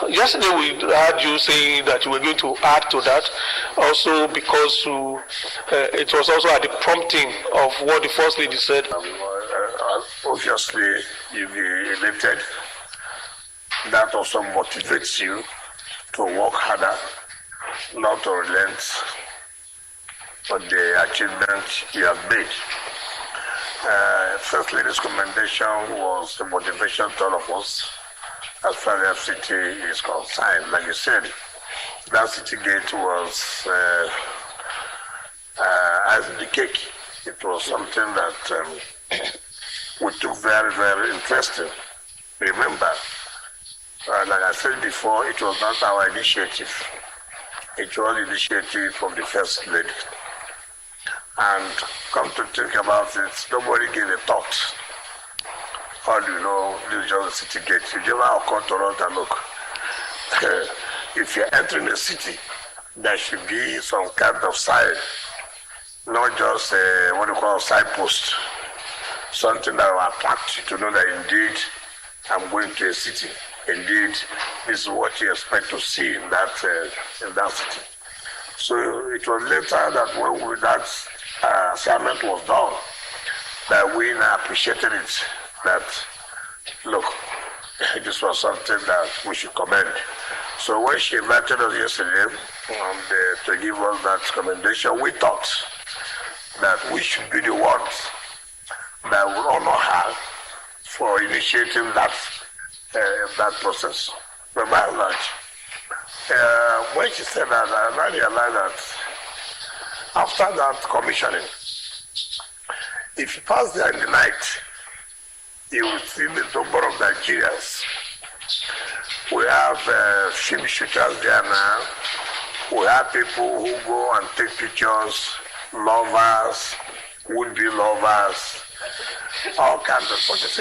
Yesterday we heard you saying that you were going to add to that, also because it was also at the prompting of what the First Lady said.
Obviously, if you're elected, that also motivates you to work harder, not to relent for the achievement you have made. First Lady's commendation was a motivation to all of us as far as FCT is concerned. Like you said, that city gate was as the cake. It was something that we took very, very interesting. Remember, like I said before, it was not our initiative. It was initiative from the First Lady. And come to think about it, nobody gave a thought. How do you know this is just a city gate? You never occurred to us and look. If you're entering a city, there should be some kind of sign, not just what you call a signpost, something that will attract you to know that indeed I'm going to a city. Indeed, this is what you expect to see in that city. So it was later that when that assignment was done, that we now appreciated it. That look, this was something that we should commend. So when she invited us yesterday to give us that commendation, we thought that we should be the ones that would honor her for initiating that process. But by and large, when she said that, I realized that after that commissioning, if you pass there in the night, you will see the number of Nigerians. We have film shooters there now. We have people who go and take pictures, lovers, would-be lovers, all kinds of things.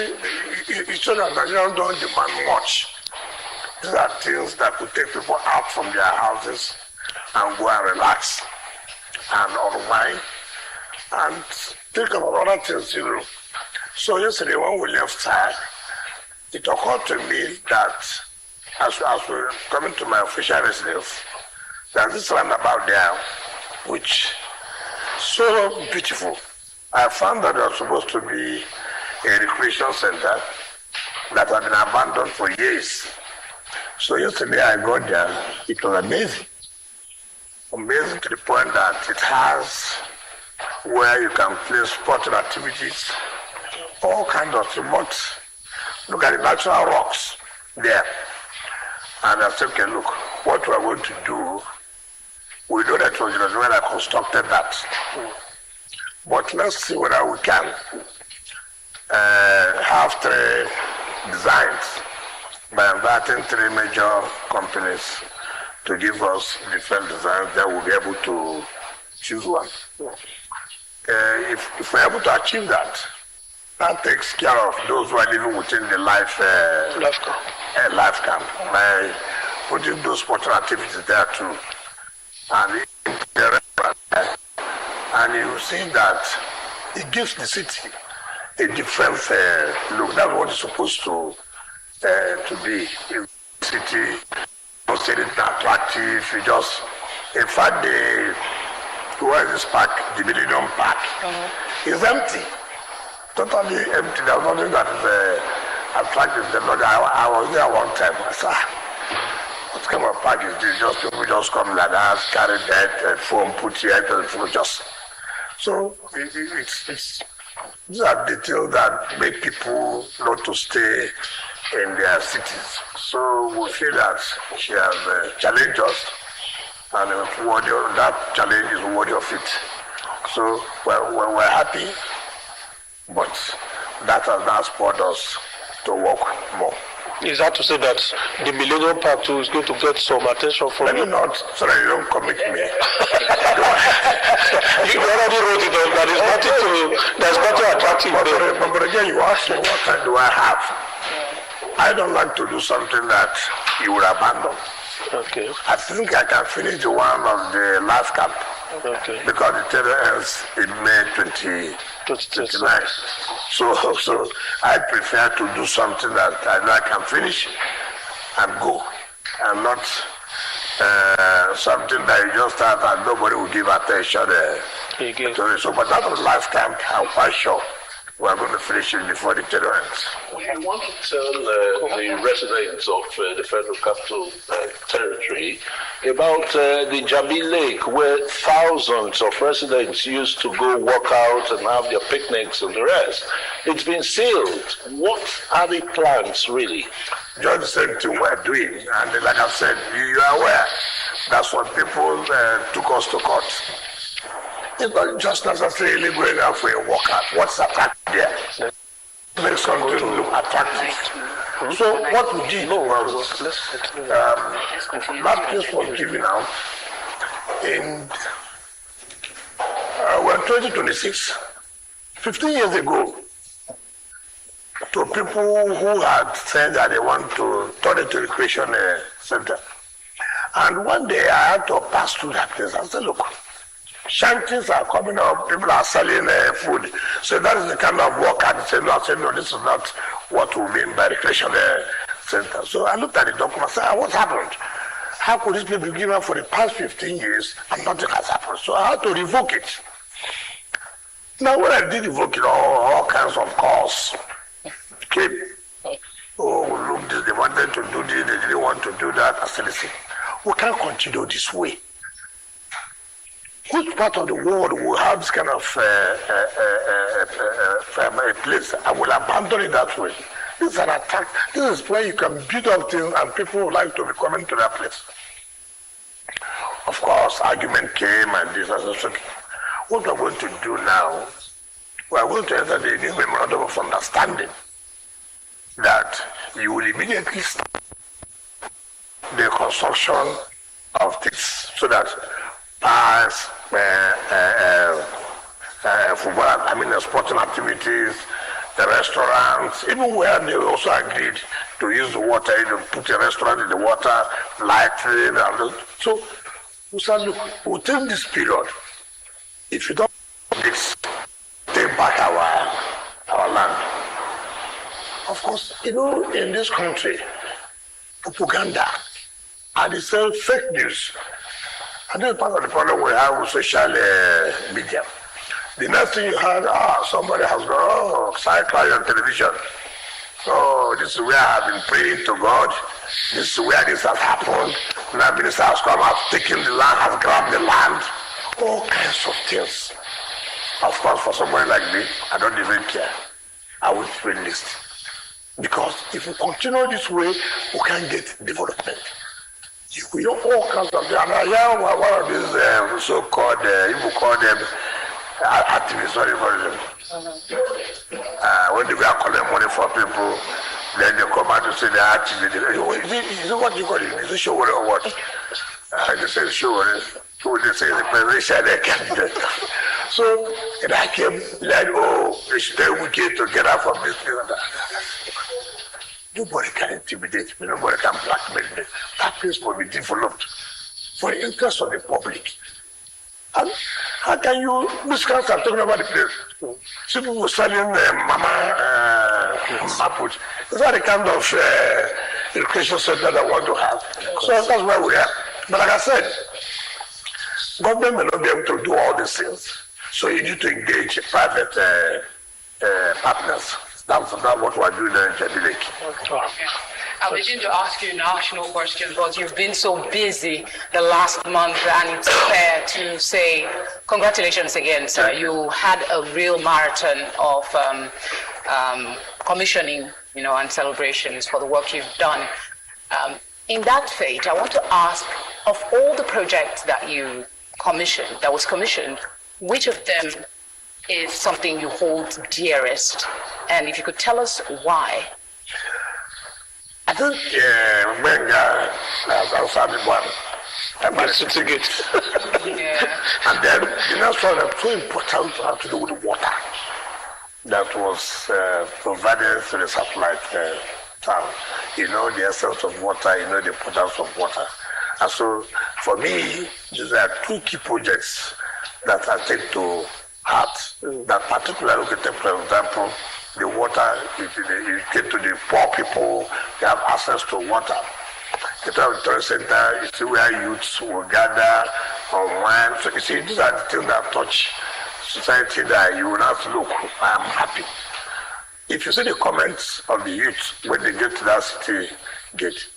It's so that Nigerians don't demand much. These are things that could take people out from their houses and go and relax and unwind and think about other things, you know. So yesterday when we left her, it occurred to me that as we were coming to my official residence, there's this roundabout there, which so beautiful. I found that it was supposed to be a recreation center that had been abandoned for years. So yesterday I got there, it was amazing. Amazing to the point that it has where you can play sporting activities, all kinds of remote. Look at the natural rocks there. And I said, okay, look, what we are going to do, we know that it was when I constructed that. But let's see whether we can have 3 designs by inviting 3 major companies to give us different designs that we'll be able to choose one. If we're able to achieve that, that takes care of those who are living within the life camp by putting those sporting activities there too. And you see that it gives the city a different look. That's what it's supposed to be. The city, considered attractive. You just, in fact, where is this park? The Millennium Park is empty. Totally empty. There's nothing that is attractive. I was there one time. I said, what kind of park is this? Just people just come like that, carry that phone, put here, just. So it's these are details that make people not to stay in their cities. So we feel that she has challenged us, and that challenge is worthy of it. So we're happy, but that has not spurred us to work more.
Is that to say that the Millennium Park too is going to get some attention from you?
Maybe not, so that you don't commit me.
You already wrote it down. There's nothing attractive there.
But again, you ask me, what time do I have? I don't like to do something that you would abandon.
Okay.
I think I can finish the one of the last camp.
Okay.
Because the terror ends in May 2029. So I prefer to do something that I know I can finish and go, and not something that you just start and nobody will give attention to it. So, but that was last camp, I'm quite sure we're going to finish it before the terror ends.
We want to tell the residents of the Federal Capital Territory about the Jabi Lake, where thousands of residents used to go walk out and have their picnics and the rest. It's been sealed. What are the plans, really?
Just the same thing we're doing. And like I said, you are aware, that's what people took us to court. it's not just necessarily going out for a workout. What's attractive there? Makes something look attractive. So what we did was that place was given out in 2026, 15 years ago, to people who had said that they want to turn it to recreation center. And one day I had to pass through that place and say, look, shanties are coming up, people are selling food. So that is the kind of work I said, no, this is not what we mean by recreation center. So I looked at the document and said, what's happened? How could this be given for the past 15 years and nothing has happened? So I had to revoke it. Now when I did revoke it, all kinds of calls came. Oh, look, they wanted to do this, they didn't want to do that. I said, listen, we can't continue this way. Which part of the world will have this kind of place? I will abandon it that way. This is an attack. This is where you can build up things and people would like to be coming to that place. Of course, argument came and this was okay. What we're going to do now, we're going to enter the new memorandum of understanding that you will immediately start the construction of this so that bars, football, sporting activities, the restaurants, even where they also agreed to use the water, put a restaurant in the water, lighting, and so we said, look, we'll take this period. If you don't do this, take back our land. Of course, in this country, propaganda, and they sell fake news. And that's part of the problem we have with social media. The next thing you heard, somebody has gone, cycling on television. Oh, this is where I've been praying to God. This is where this has happened. Now minister has come, has taken the land, has grabbed the land. All kinds of things. Of course, for somebody like me, I don't even care. I will read list. Because if we continue this way, we can't get development. If we don't all kinds of things, and I am one of these so-called, you call them activists, sorry for them. When they are collecting money for people, then they come out to say they're activists. Is it what you call it? Is it show or what? They say show. They say the presidential candidate. So, and I came like, they should be wicked to get out from this thing and that. Nobody can intimidate me, nobody can blackmail me. That place will be developed for the interest of the public. And how can you, Biscon are talking about the place? Some people were selling mama maput. Is that the kind of education center that I want to have? So that's where we are. But like I said, government may not be able to do all these things. So you need to engage private partners. That's what we're doing in Jabilek.
I was going to ask you a national question, but you've been so busy the last month, and it's fair to say congratulations again, sir. You had a real marathon of commissioning, and celebrations for the work you've done. In that fate, I want to ask, of all the projects that you commissioned, that was commissioned, which of them is something you hold dearest? And if you could tell us why.
I think Benga has answered the one. And then the next one is so important to have to do with the water that was provided to the satellite town. The essence of water, the importance of water. And so for me, these are two key projects that I take to heart. That particularly, for example, the water, you get to the poor people, they have access to water. The tourist center, you see where youths will gather online. So you see, these are the things that touch society that you will have to look, I am happy. If you see the comments of the youth when they get to that city gate,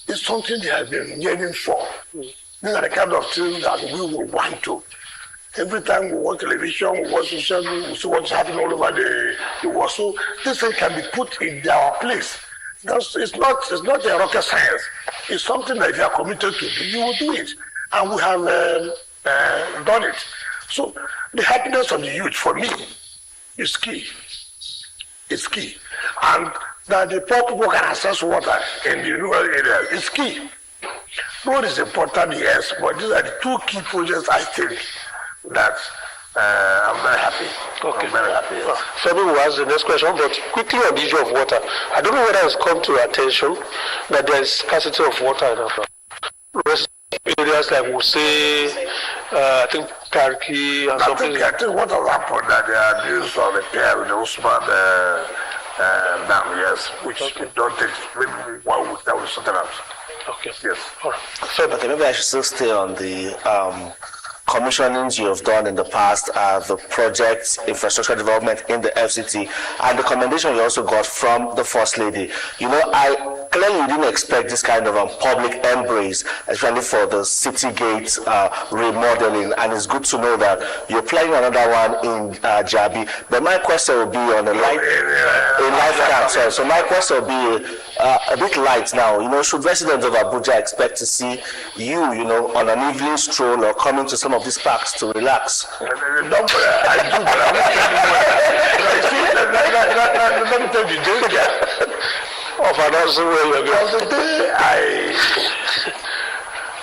it's something they have been yearning for. These are the kind of things that we will want to. Every time we watch television, we watch social media, we see what's happening all over the world. So this thing can be put in our place. It's not a rocket science. It's something that if you are committed to do, you will do it. And we have done it. So the happiness of the youth for me is key. It's key. And that the poor people can access water in the rural areas is key. Road is important, yes, but these are the two key projects I think that I'm very happy.
Okay.
I'm very happy. Yes.
Femi will ask the next question, but quickly on the issue of water. I don't know whether it's come to your attention that there is scarcity of water in Africa. Areas like we say, I think Turkey and something.
I think what has happened that they are doing some repair with the Usman dam, yes, which don't take maybe 1 week that will sort it out.
Okay.
Yes.
All right.
Okay, maybe I should still stay on the commissionings you have done in the past, the projects, infrastructure development in the FCT, and the commendation you also got from the First Lady. You know, I clearly didn't expect this kind of public embrace, especially for the city gates remodeling, and it's good to know that you're planning another one in Jabi. But my question will be on a life camp. So my question will be a bit light now. You know, should residents of Abuja expect to see you, on an evening stroll or coming to some of these parks to relax?
Let me tell you the danger of announcing where you're going. The day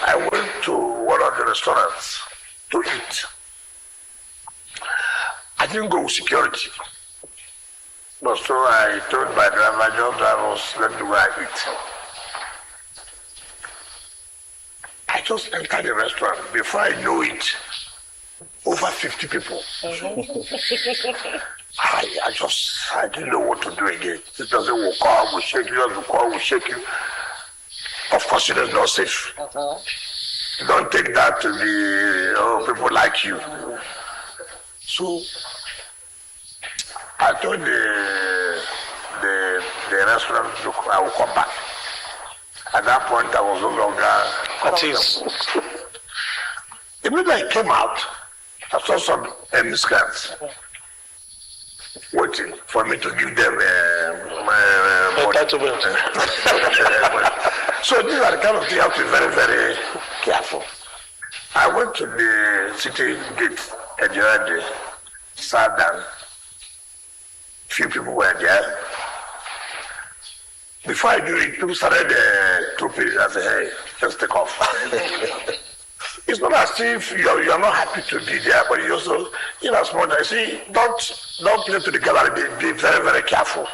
I went to one of the restaurants to eat, I didn't go with security. But so I told my driver, let me go and eat. I just entered the restaurant. Before I know it, over 50 people. I didn't know what to do again. It doesn't work out, we shake you, doesn't work, we shake you. Of course, it is not safe. Don't take that to be, people like you. So, I told the restaurant, look, I will come back. At that point, I was no longer at ease. Immediately I came out, I saw some miscreants waiting for me to give them my entitlement. So these are the kind of things you have to be very, very careful. I went to the city gate at the other day, sat down. Few people were there. Before I do it, people started trooping. I said, hey, just take off. It's not as if you're not happy to be there, but you also, as much as I see, don't play to the gallery, be very, very careful.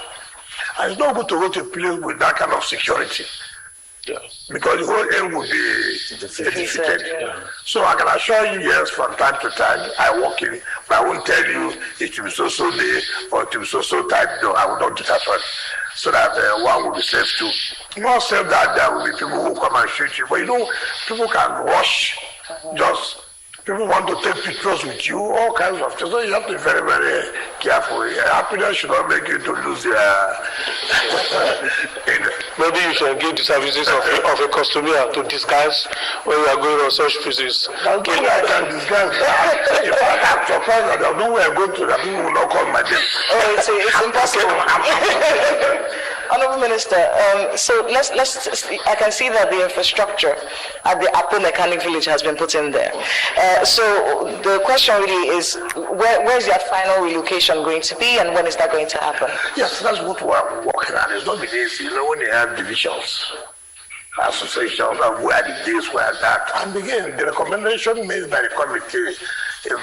And it's not good to go to a place with that kind of security. Yeah. Because the whole aim will be defeated. Yeah. So I can assure you, yes, from time to time, I walk in, but I won't tell you it will be so day or it will be so tight. No, I will not do that one. So that one will be safe too. Not safe that there will be people who come and shoot you, but people can rush. Just people want to take pictures with you, all kinds of things. So you have to be very, very careful. Happiness should not make you to lose your.
Maybe you should give the services of a costumier to disguise when you are going on such visits.
I can disguise. In fact, I'm surprised that I know where I'm going to, that people will not call my name.
Oh, it's impossible. Honourable Minister, so let's. I can see that the infrastructure at the Apple Mechanic Village has been put in there. So the question really is, where's your final relocation going to be, and when is that going to happen?
Yes, that's what we're working on. It's not been easy. When you have divisions, associations, and where the days were that, and again, the recommendation made by the committee is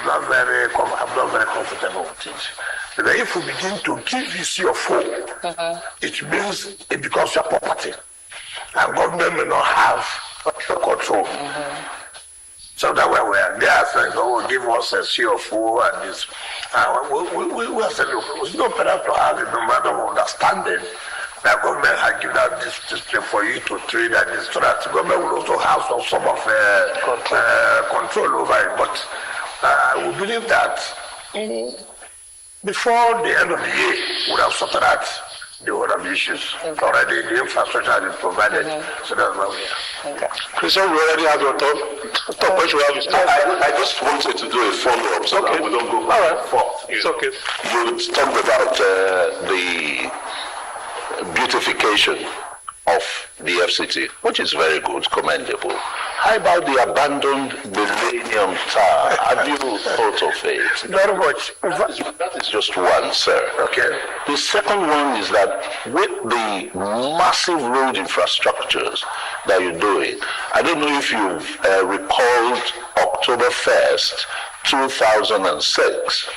not very. I'm not very comfortable with it. But if we begin to give this your phone, it means it becomes your property. And government may not have control. So that way they are saying, give us a CFO and this. We are saying, look, it's not better to have a memorandum of understanding that government has given out this for you to trade and this, so that the government will also have some of control over it. But we believe that before the end of the year, we would have sorted out the whole of the issues. Already the infrastructure has been provided, so that's where we are.
Okay. Christian, we already have your talk.
I just wanted to do a follow-up so that we don't go back and forth.
It's okay.
You talked about the beautification of the FCT, which is very good, commendable. How about the abandoned Millennium Tower? Have you thought of it?
Very much.
That is just one, sir.
Okay.
The second one is that with the massive road infrastructures that you're doing, I don't know if you've recalled October 1st, 2006,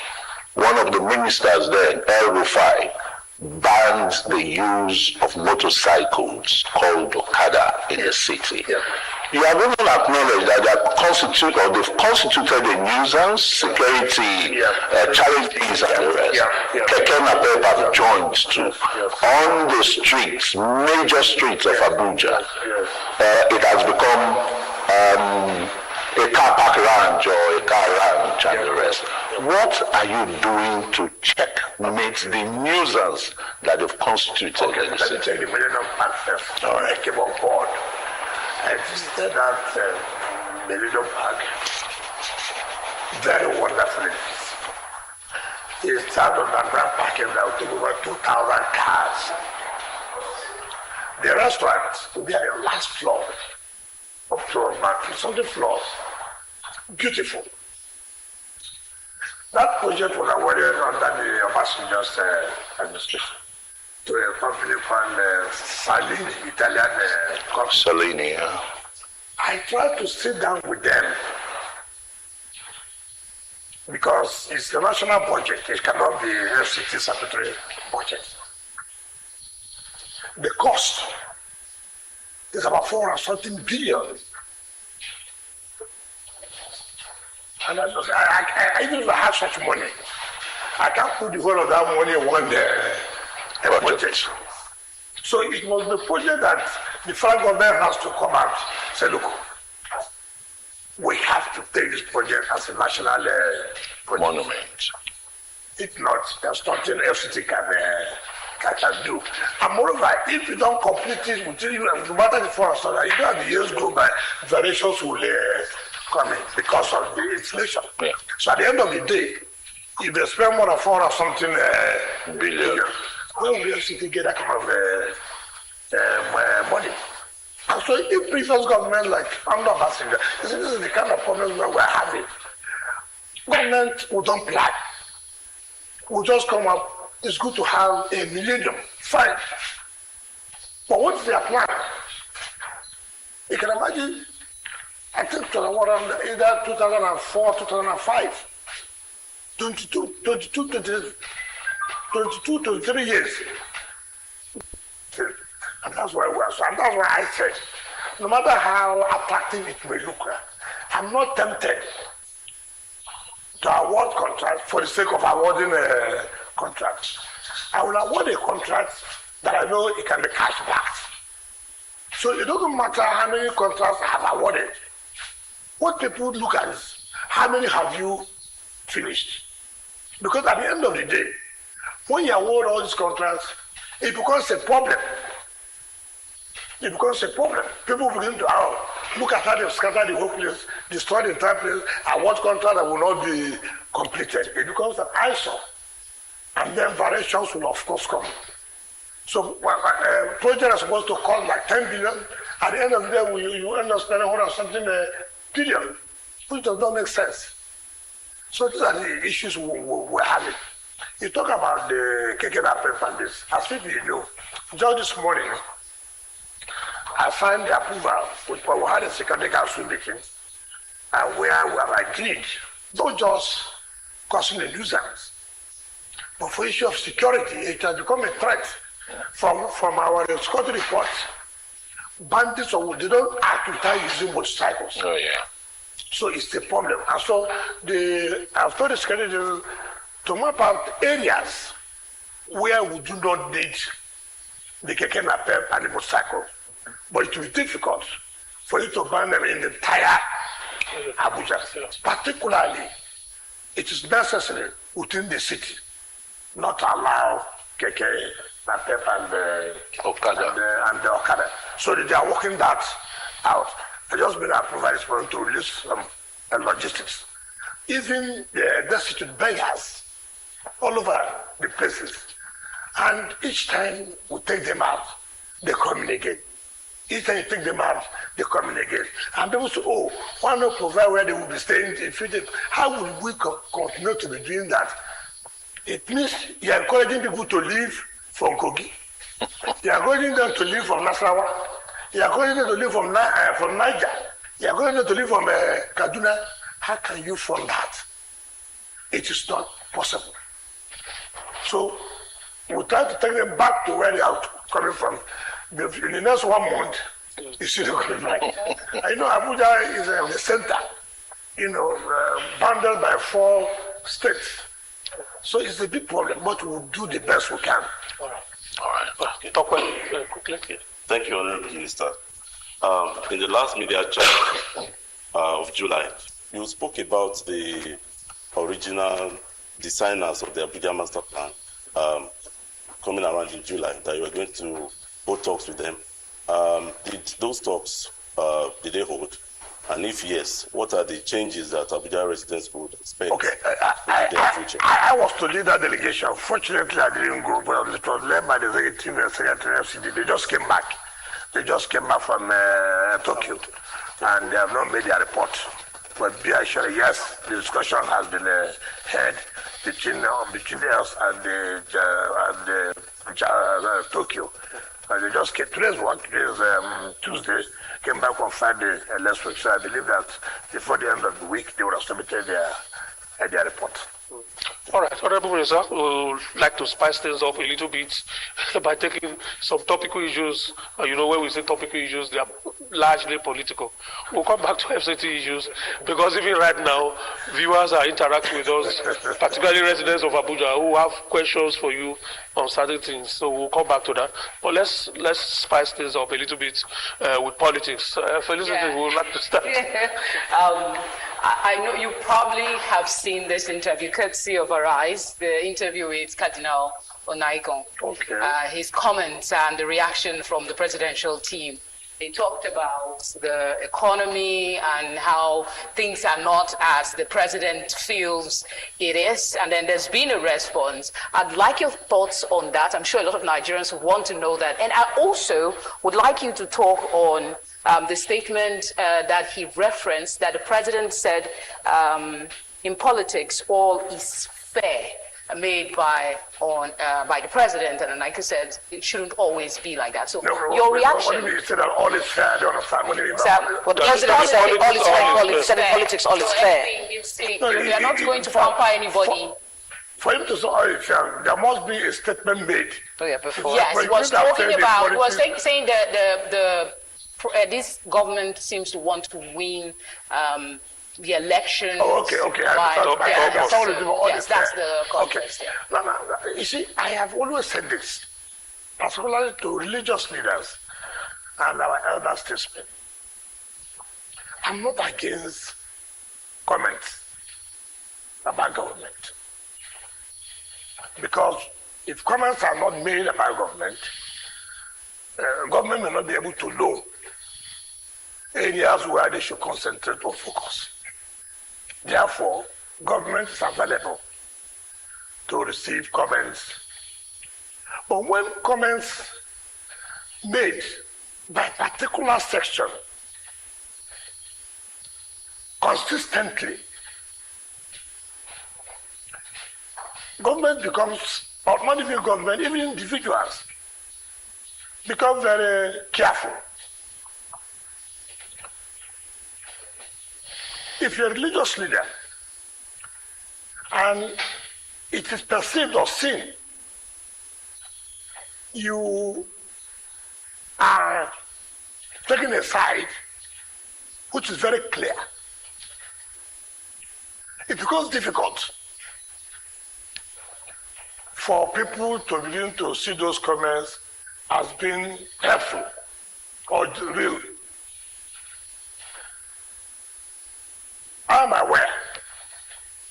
one of the ministers then, El Rufai, banned the use of motorcycles called Okada in the city. Yeah. You have even acknowledged that they've constituted a nuisance, security challenges and the rest. Keke Napep have joined too. On the streets, major streets of Abuja, it has become a car park ranch or a car ranch and the rest. What are you doing to checkmate the nuisance that they've constituted in the city?
The Millennium Park first. All right. I came on board. I visited that Millennium Park very wonderfully. It started on underground parking that took over 2,000 cars. The restaurant will be at the last floor, up to about 300 floors. Beautiful. That project was awarded under the Obasanjo's administration to a company called Salini, Italian company.
Salini, yeah.
I tried to sit down with them because it's the national budget. It cannot be FCT statutory budget. The cost is about 400 billion. And I even if I have such money, I can't put the whole of that money in one budget. So it was the project that the federal government has to come out and say, look, we have to take this project as a national
monument.
If not, there's nothing FCT can do. And moreover, if you don't complete it, no matter the forest, you know, as the years go by, variations will coming because of the inflation. Yeah. So at the end of the day, if they spend more than 4 or something billion, where will you actually get that kind of money? And so if previous government like under Passenger, this is the kind of problems that we're having. Government will don't plan. We'll just come up, it's good to have a millennium, fine. But what is their plan? You can imagine, I think either 2004, 2005, 22, 23 years. And that's where we are. So, and that's why I said, no matter how attractive it may look, I'm not tempted to award contracts for the sake of awarding contracts. I will award a contract that I know it can be cash back. So it doesn't matter how many contracts I have awarded. What people look at is how many have you finished? Because at the end of the day, when you award all these contracts, it becomes a problem. It becomes a problem. People begin to look at how they've scattered the whole place, destroyed the entire place, award contract that will not be completed. It becomes an eyesore. And then variations will of course come. So projects are supposed to cost like 10 billion. At the end of the day, you end up spending 100 something billion, which does not make sense. So these are the issues we're having. You talk about the Keke Napep and this. As people you know, just this morning, I signed the approval we had a security council meeting, and where we have agreed, not just causing a nuisance, but for issue of security, it has become a threat from our security reports. Bandits they don't act without using motorcycles.
Oh yeah.
So it's a problem. And so I've told the security to map out areas where we do not need the Keke Napep and the motorcycle. But it will be difficult for you to ban them in the entire Abuja. Particularly, it is necessary within the city not to allow Keke Napep and the Okada. So they are working that out. I just been approved for them to release some logistics. Even the destitute beggars all over the places. And each time we take them out, they communicate. Each time you take them out, they come in again. And people say, oh, why not provide where they will be staying in future? How will we continue to be doing that? It means you are encouraging people to leave from Kogi. You are encouraging them to leave from Nasarawa. You are encouraging them to leave from Niger. You are encouraging them to leave from Kaduna. How can you fund that? It is not possible. So we try to take them back to where they are coming from. In the next 1 month, you see them coming back. I know Abuja is the center, bounded by 4 states. So it's a big problem, but we'll do the best we can.
All right. Talk quickly.
Thank you, Honorable Minister. In the last media check of July, you spoke about the original designers of the Abuja Master Plan coming around in July, that you were going to hold talks with them. Did those talks, did they hold? And if yes, what are the changes that Abuja residents would expect?
Okay, I was to lead that delegation. Fortunately, I didn't go, but it was led by the executive and secretary of CD. They just came back. They just came back from Tokyo, and they have not made their report. But be assured, yes, the discussion has been held between us and Tokyo. And they just came. Today's what? Today's Tuesday. Came back on Friday last week. So I believe that before the end of the week, they would have submitted their report.
All right, Honorable Minister, we would like to spice things up a little bit by taking some topical issues. When we say topical issues, they are largely political. We'll come back to FCT issues because even right now, viewers are interacting with us, particularly residents of Abuja who have questions for you on certain things. So we'll come back to that. But let's spice things up a little bit with politics. Felicity, we would like to start.
I know you probably have seen this interview, courtesy of Arise, the interview with Cardinal Onaigon.
Okay.
His comments and the reaction from the presidential team. They talked about the economy and how things are not as the president feels it is. And then there's been a response. I'd like your thoughts on that. I'm sure a lot of Nigerians want to know that. And I also would like you to talk on the statement that he referenced, that the president said in politics, all is fair, made by the president, and like I said, it shouldn't always be like that. So your reaction?
What do you mean? You said that all is fair? I don't understand. What do you mean?
What the president said, all is fair. In politics, all is fair. We are not going to pamper anybody.
For him to say all is fair, there must be a statement made.
Yes, he was talking about. He was saying that this government seems to want to win the elections.
Okay.
Yes, that's the context.
Okay. No. You see, I have always said this, particularly to religious leaders and our elder statesmen. I'm not against comments about government. Because if comments are not made about government, government may not be able to know areas where they should concentrate or focus. Therefore, government is available to receive comments. But when comments made by a particular section consistently, government becomes, or not even government, even individuals become very careful. If you're a religious leader and it is perceived or seen, you are taking a side which is very clear. It becomes difficult for people to begin to see those comments as being helpful or real. I'm aware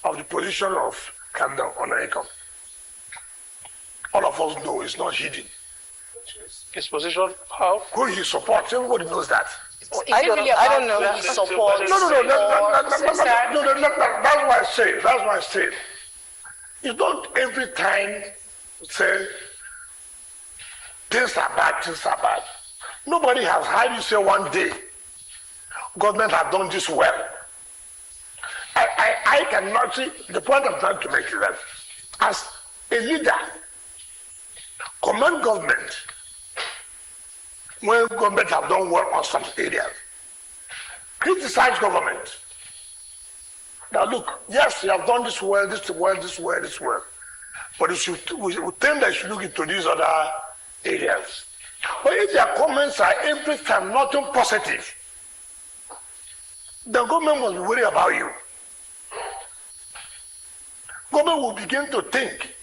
of the position of Cardinal Onaigon. All of us know it's not hidden.
His position, how?
Who he supports, everybody knows that.
I don't know his support.
No, that's why I say. You don't every time say things are bad. Nobody has heard you say one day, government has done this well. I cannot see, the point I'm trying to make is that as a leader, commend government when government have done well on some areas. Criticize government. Now look, yes, you have done this well, this well, this well, this well. But we think that you should look into these other areas. But if their comments are every time nothing positive, the government must be worried about you. Government will begin to think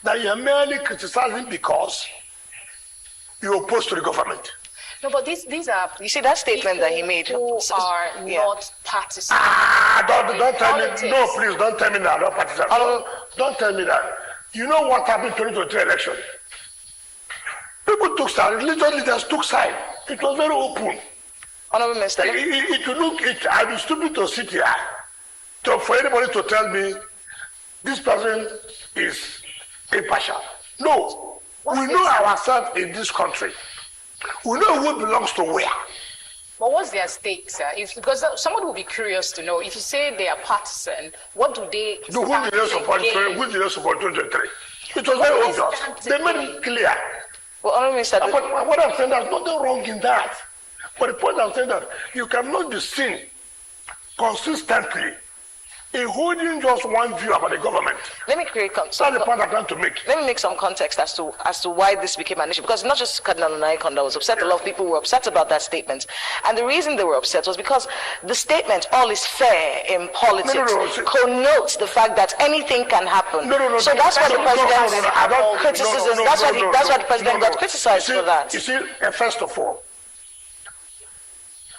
that you are merely criticizing because you oppose to the government.
No, but these are, you see that statement that he made, who are not partisan.
Don't tell me, no, please, don't tell me that, not partisan. Don't tell me that. You know what happened in 2023 election? People took side, religious leaders took side. It was very open.
Honorable Minister.
I'd be stupid to sit here for anybody to tell me this person is impartial. No, we know ourselves in this country. We know who belongs to where.
But what's their stake, sir? Because somebody will be curious to know, if you say they are partisan, what do they
who did they support 2023? It was very obvious. They made it clear.
Well, Honorable Minister,
but what I'm saying, there's nothing wrong in that. But the point I'm saying that you cannot be seen consistently in holding just one view about the government.
Let me create
that's the point I'm trying to make.
Let me make some context as to why this became an issue. Because not just Cardinal Naikon that was upset, a lot of people were upset about that statement. And the reason they were upset was because the statement, all is fair in politics, connotes the fact that anything can happen. So that's why the president criticism, that's why the president got criticized for that.
You see, first of all,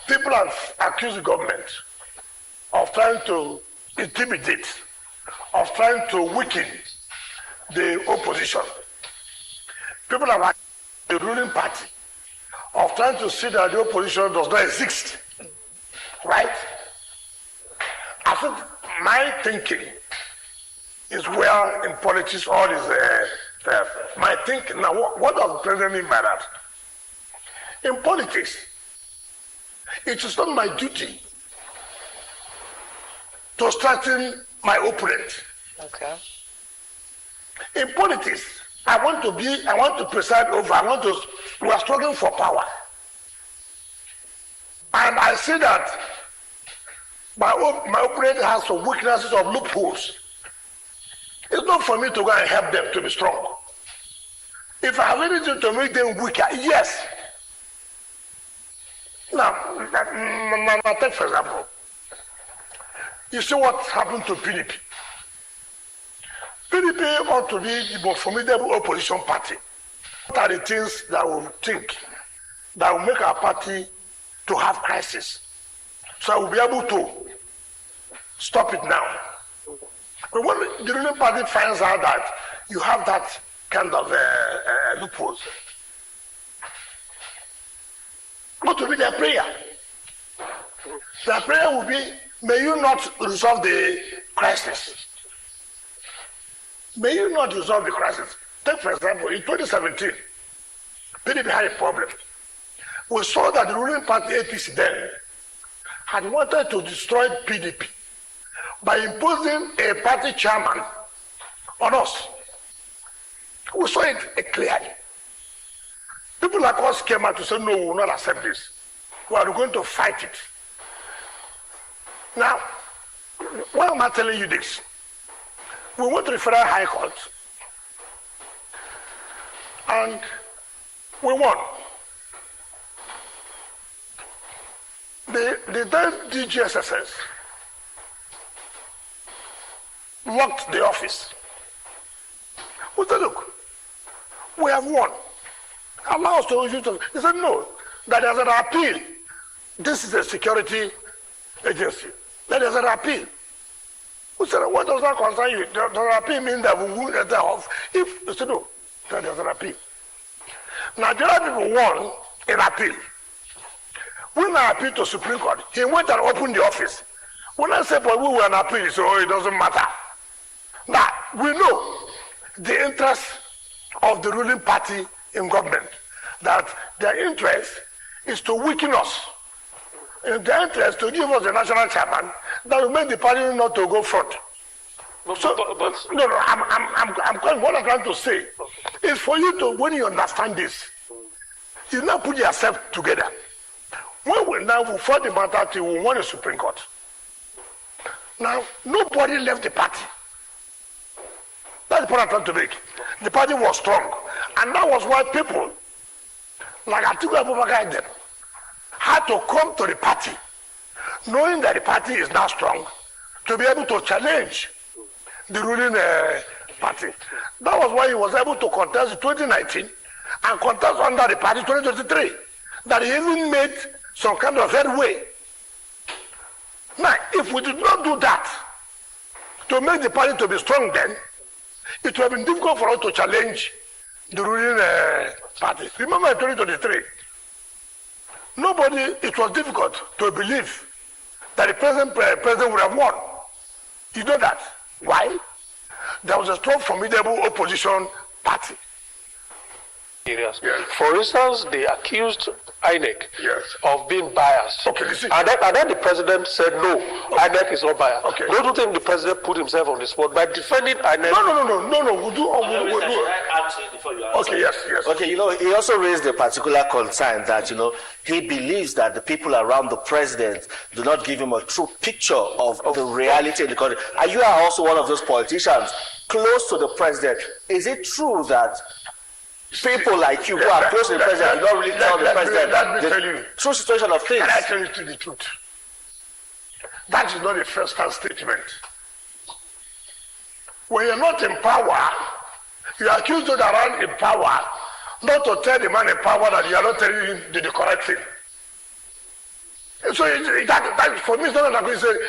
people have accused the government of trying to intimidate, of trying to weaken the opposition. People have accused the ruling party of trying to see that the opposition does not exist. Right? I think my thinking is where in politics all is my thinking. Now, what does the president mean by that? In politics, it is not my duty to strengthen my opponent.
Okay.
In politics, I want to preside over, we are struggling for power. And I see that my opponent has some weaknesses or loopholes. It's not for me to go and help them to be strong. If I have anything to make them weaker, yes. Now, take for example, you see what happened to PDP. PDP ought to be the most formidable opposition party. What are the things that we think that will make our party to have crisis? So I will be able to stop it now. But when the ruling party finds out that you have that kind of loopholes, what will be their prayer? Their prayer will be, may you not resolve the crisis. May you not resolve the crisis. Take, for example, in 2017, PDP had a problem. We saw that the ruling party, APC then, had wanted to destroy PDP by imposing a party chairman on us. We saw it clearly. People like us came out to say, no, we will not accept this. We are going to fight it. Now, why am I telling you this? We went to the Federal High Court and we won. The DGSSS locked the office. We said, look, we have won. Allow us to use it. They said, no, that there's an appeal. This is a security agency. That there's an appeal. We said, what does that concern you? Does an appeal mean that we won't enter off? If they said, no, that there's an appeal. Nigerian people won an appeal. When I appealed to Supreme Court, he went and opened the office. When I said, but we were an appeal, he said, oh, it doesn't matter. Now, we know the interest of the ruling party in government. that their interest is to weaken us. In their interest to give us the national chairman that will make the party not to go front. No, I'm calling, what I'm trying to say is for you to, when you understand this, you now put yourself together. When we now fought the matter till we won the Supreme Court. Now, nobody left the party. That's the point I'm trying to make. The party was strong. And that was why people, like Atiku Abubakar and them, had to come to the party, knowing that the party is now strong, to be able to challenge the ruling party. That was why he was able to contest in 2019 and contest under the party 2023. That he even made some kind of headway. Now, if we did not do that, to make the party to be strong then, it would have been difficult for us to challenge the ruling party. Remember in 2023, it was difficult to believe that the present president would have won. You know that. Why? There was a strong, formidable opposition party.
Yes. For instance, they accused INEC of being biased.
Okay,
and then the president said, no, INEC is not biased. Okay. Don't you think the president put himself on the spot by defending INEC?
No. We'll do. Okay, yes.
Okay, he also raised a particular concern that, he believes that the people around the president do not give him a true picture of the reality in the country. And you are also one of those politicians close to the president. Is it true that people like you who are close to the president do not really tell the president the true situation of things?
Can I tell you the truth? That is not a first-hand statement. When you're not in power, you accuse those around in power not to tell the man in power that you are not telling him the correct thing. So that for me, it's not like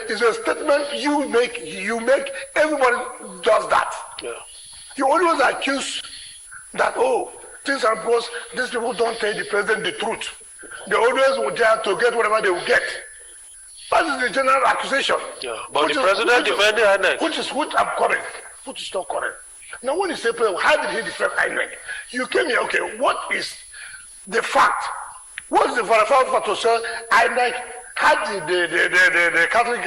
it's a statement you make. Everybody does that. Yeah. You always accuse that, things are because these people don't tell the president the truth. They always will dare to get whatever they will get. That is the general accusation.
Yeah, but the president defended INEC.
Which I'm correct. Which is not correct. Now when you say, how did he defend INEC? You came here, okay, what is the fact? What is the fact to say INEC had the Catholic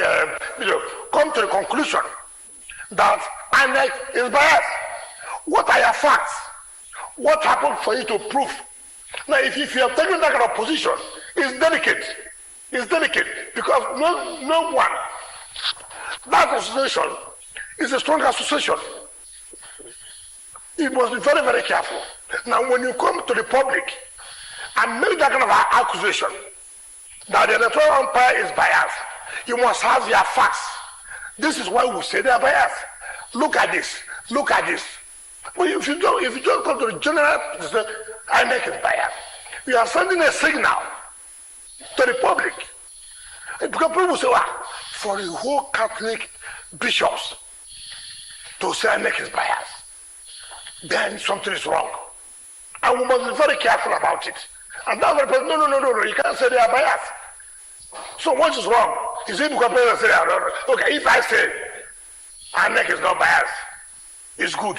come to the conclusion that INEC is biased? What are your facts? What happened for you to prove? Now, if you have taken that kind of position, it's delicate. It's delicate because no one. That association is a strong association. You must be very, very careful. Now, when you come to the public and make that kind of accusation that the electoral umpire is biased, you must have your facts. This is why we say they are biased. Look at this. Look at this. But if you don't come to the general, INEC is biased. You are sending a signal to the public. Because people say, for the whole Catholic bishops to say INEC is biased, then something is wrong. And we must be very careful about it. And that's why people, no, you can't say they are biased. So what is wrong? Is it because people say, okay, if I say INEC is not biased, it's good.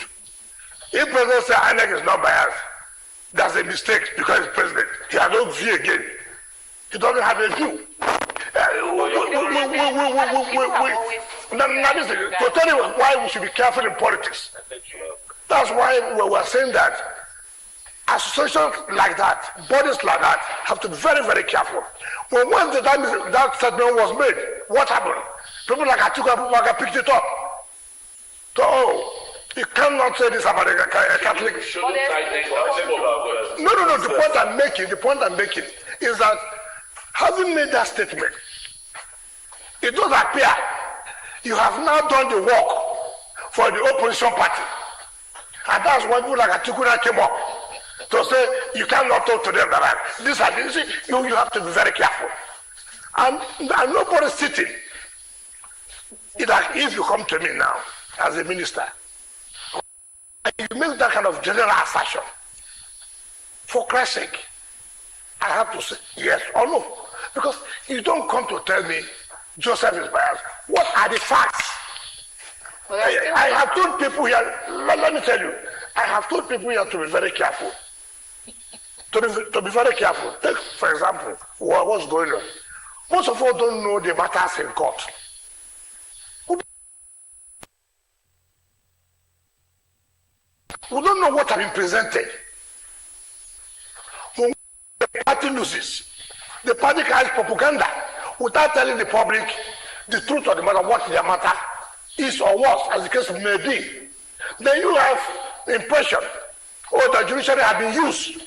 If president says INEC is not biased, that's a mistake because he's president. He has no view again. He doesn't have a view. Now listen, to tell you why we should be careful in politics. That's why we were saying that associations like that, bodies like that, have to be very, very careful. When once that statement was made, what happened? People like Atiku Abubakar picked it up. So, you cannot say this about a Catholic. No. The point I'm making is that having made that statement, it does appear you have now done the work for the opposition party. And that's why people like Atiku came up to say you cannot talk to them that this and this. You have to be very careful. And nobody sitting. If you come to me now as a minister, and you make that kind of general assertion, for Christ's sake, I have to say yes or no. Because you don't come to tell me Joseph is biased. What are the facts? Well, I have told people here, let me tell you, I have told people here to be very careful. to be very careful. Take, for example, what's going on. Most of us don't know the matters in court. We don't know what has been presented. When the party loses, the party carries propaganda without telling the public the truth of the matter, what the matter is or was, as the case may be. Then you have the impression, the judiciary have been used.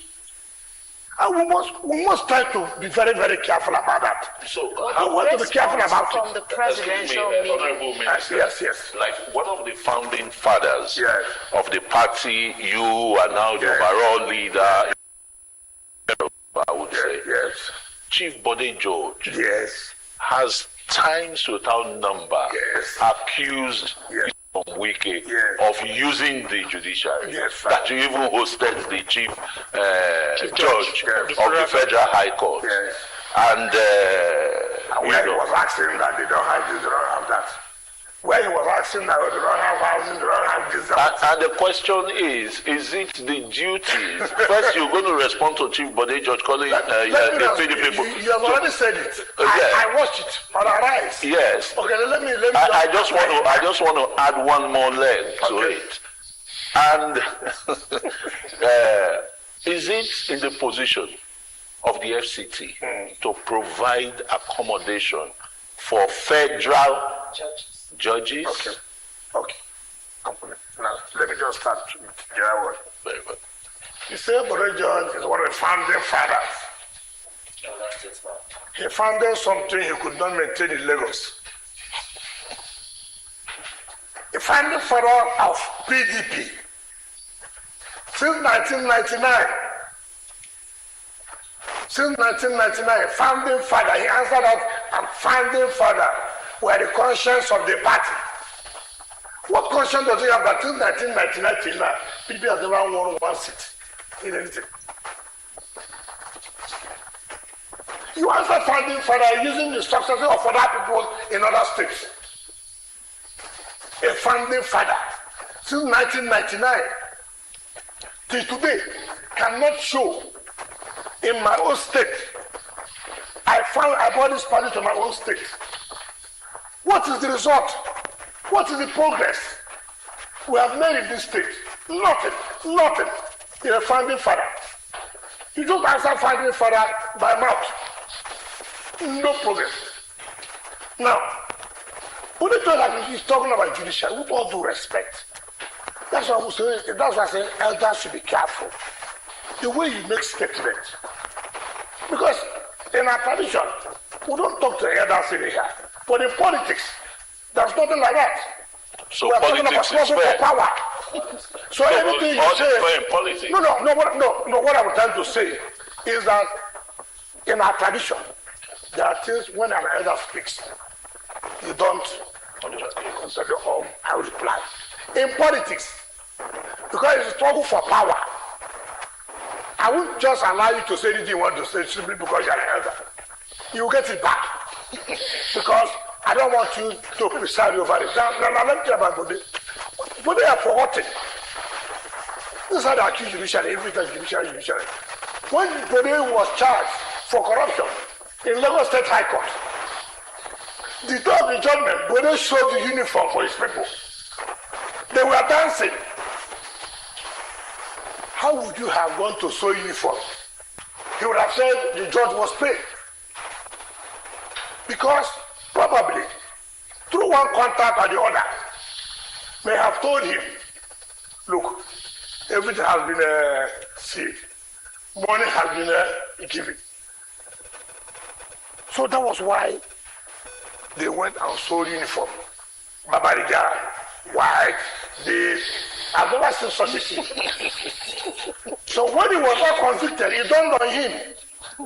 And we must try to be very, very careful about that.
So,
we want to be careful about
from
it.
the presidential meeting.
Honorable Minister,
Yes.
like one of the founding fathers
Yes.
of the party, you are now the overall leader, I would say.
Yes.
Chief Bode George
Yes.
has times without number accused Wiki of using the judiciary. That you even hosted the chief judge of the Federal High Court. And
where he was asking that they don't have this, they don't have that. Where he was asking that they don't have housing, they don't have this.
And the question is it the duties? First, you're going to respond to Chief Bode George calling the people.
You have already said it. I watched it on Arise.
Yes.
Okay, let me.
I just want to add one more leg to it. And is it in the position of the FCT to provide accommodation for federal judges?
Okay. Now, let me just start with the other one.
Very good.
You say Bode George is one of the founding fathers. He founded something he could not maintain in Lagos. The founding father of PDP since 1999. Since 1999, founding father, he answered that, I'm founding father, were the conscience of the party. What conscience does he have that since 1999 till now, PDP has never won one seat in anything? You answer founding father using the successes of other people in other states. A founding father since 1999 till today cannot show in my own state. I brought this party to my own state. What is the result? What is the progress we have made in this state? Nothing. In a founding father. You don't answer founding father by mouth. No progress. Now, when the judge is talking about judiciary, with all due respect, that's why I say elders should be careful. The way you make statements. Because in our tradition, we don't talk to elders in here. But in politics, there's nothing like that.
So
we are talking about struggle for power. So everything you say.
In politics.
No. What I'm trying to say is that in our tradition, there are things when an elder speaks, you don't consider how to reply. In politics, because it's a struggle for power, I won't just allow you to say anything you want to say simply because you're an elder. You will get it back. Because I don't want you to preside over it. Now let me tell you about Bode. Bode are forgotten. This is how they accuse judiciary, every time judiciary. When Bode was charged for corruption in Lagos State High Court, the day of the judgment, Bode showed the uniform for his people. They were dancing. How would you have gone to sew uniform? He would have said the judge was paid. Because probably through one contact or the other, may have told him, look, everything has been saved. Money has been given. So that was why they went and sold uniform. Babariga, white, this. I've never seen such a thing. So when he was not convicted, it dawned on him.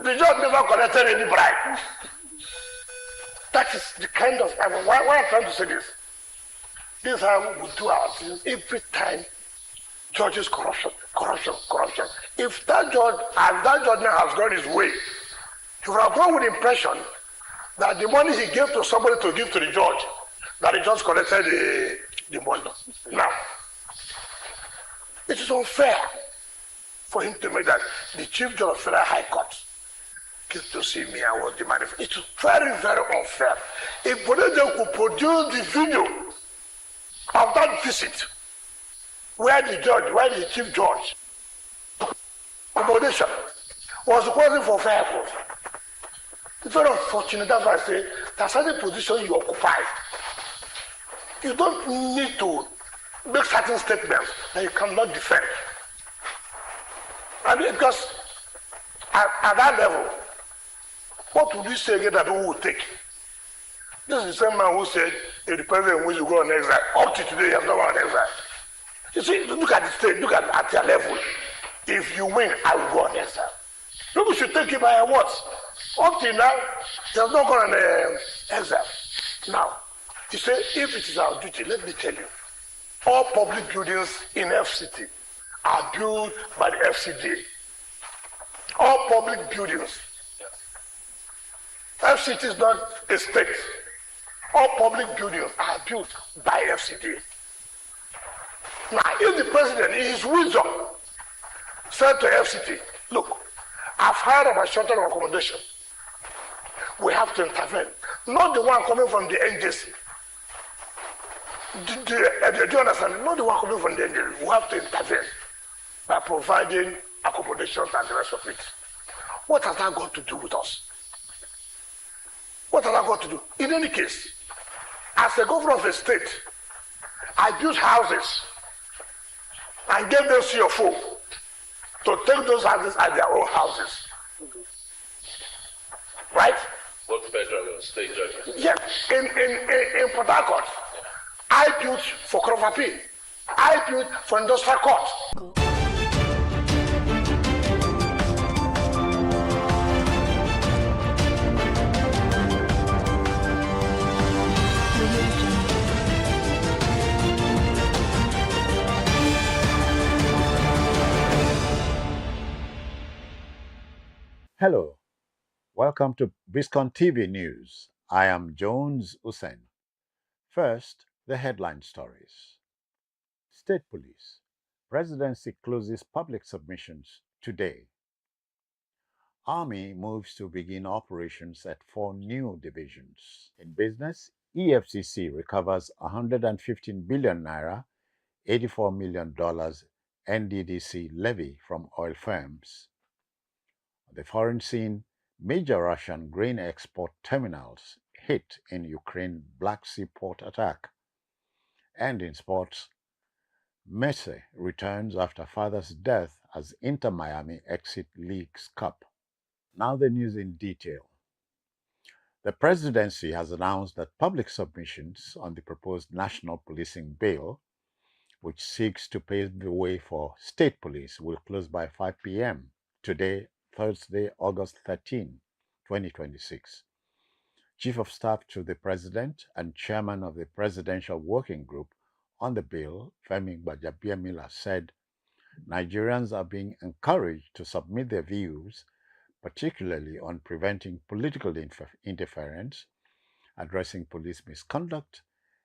The judge never collected any bribe. That is the kind of, why I'm trying to say this. This is how we do our things every time judges corruption. If that judge, and that judgment has gone his way, he would have gone with the impression that the money he gave to somebody to give to the judge, that the judge collected the money. Now, it is unfair for him to make that. The Chief Judge of Federal High Court came to see me and was demanding. It's very, very unfair. If Bodejo could produce the video of that visit, where the Chief Judge, accommodation, was requesting for vehicles. It's very unfortunate. That's why I say that's the position you occupy. You don't need to make certain statements that you cannot defend. I mean, because at that level, what would you say again that people would take? This is the same man who said, if the president wins, you go on exile. Up to today, you have not gone on exile. You see, look at the state, look at their level. If you win, I will go on exile. People should take it by your words. Up till now, they have not gone on exile. Now, you say, if it is our duty, let me tell you, all public buildings in FCT are built by the FCD. All public buildings. FCT is not a state. All public buildings are built by FCD. Now, if the president, in his wisdom, said to FCT, look, I've heard about shelter of accommodation. We have to intervene. Not the one coming from the NJC. Do you understand? Not the one coming from the NJC. We have to intervene by providing accommodations and the rest of it. What has that got to do with us? What has that got to do? In any case, as a governor of a state, I built houses and gave them CFO to take those houses as their own houses. Right?
Both federal and state judges.
Yes, in Port Harcourt, I built for Krovapi. I built for Industrial Court.
Hello, welcome to Biscon TV News. I am Jones Hussein. First, the headline stories. State Police. Presidency closes public submissions today. Army moves to begin operations at 4 new divisions. In business, EFCC recovers 115 billion naira, $84 million NDDC levy from oil firms. The foreign scene, major Russian grain export terminals hit in Ukraine Black Sea port attack. And in sports, Messi returns after father's death as Inter Miami exit League's Cup. Now the news in detail. The presidency has announced that public submissions on the proposed national policing bill, which seeks to pave the way for state police, will close by 5 p.m. today, Thursday, August 13, 2026. Chief of Staff to the President and Chairman of the Presidential Working Group on the bill, Femi Gbajabiamila, said Nigerians are being encouraged to submit their views, particularly on preventing political interference, addressing police misconduct,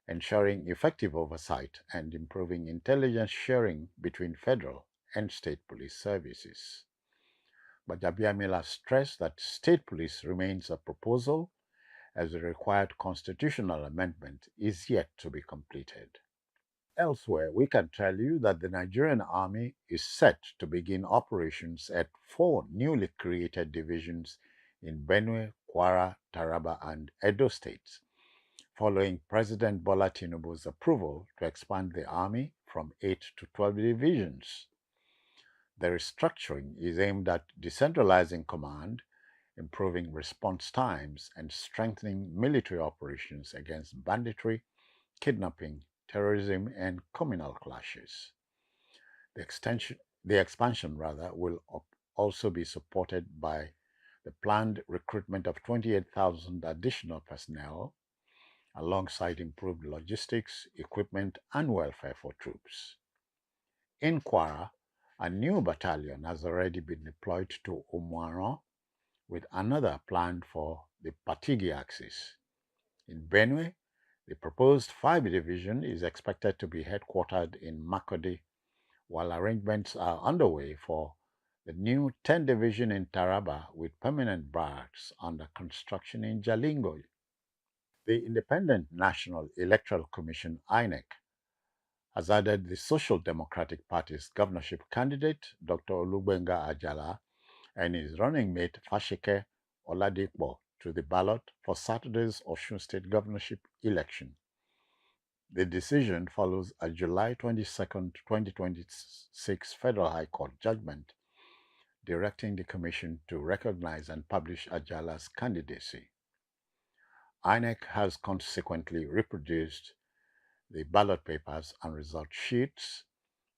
ensuring effective oversight, and improving intelligence sharing between federal and state police services. But Gbajabiamila stressed that state police remains a proposal, as the required constitutional amendment is yet to be completed. Elsewhere, we can tell you that the Nigerian Army is set to begin operations at 4 newly created divisions in Benue, Kwara, Taraba, and Edo states, following President Bola Tinubu's approval to expand the Army from 8 to 12 divisions. The restructuring is aimed at decentralizing command, improving response times, and strengthening military operations against banditry, kidnapping, terrorism, and communal clashes. The expansion will also be supported by the planned recruitment of 28,000 additional personnel, alongside improved logistics, equipment, and welfare for troops. In Kwara, a new battalion has already been deployed to Umuaran, with another planned for the Patigi axis. In Benue, the proposed 5 division is expected to be headquartered in Makurdi, while arrangements are underway for The new 10th division in Taraba with permanent barracks under construction in Jalingo. The Independent National Electoral Commission, INEC, has added the Social Democratic Party's governorship candidate, Dr. Olubenga Ajala, and his running mate, Fashike Oladipo, to the ballot for Saturday's Osun State governorship election. The decision follows a July 22, 2026 Federal High Court judgment directing the Commission to recognize and publish Ajala's candidacy. INEC has consequently reproduced the ballot papers and result sheets,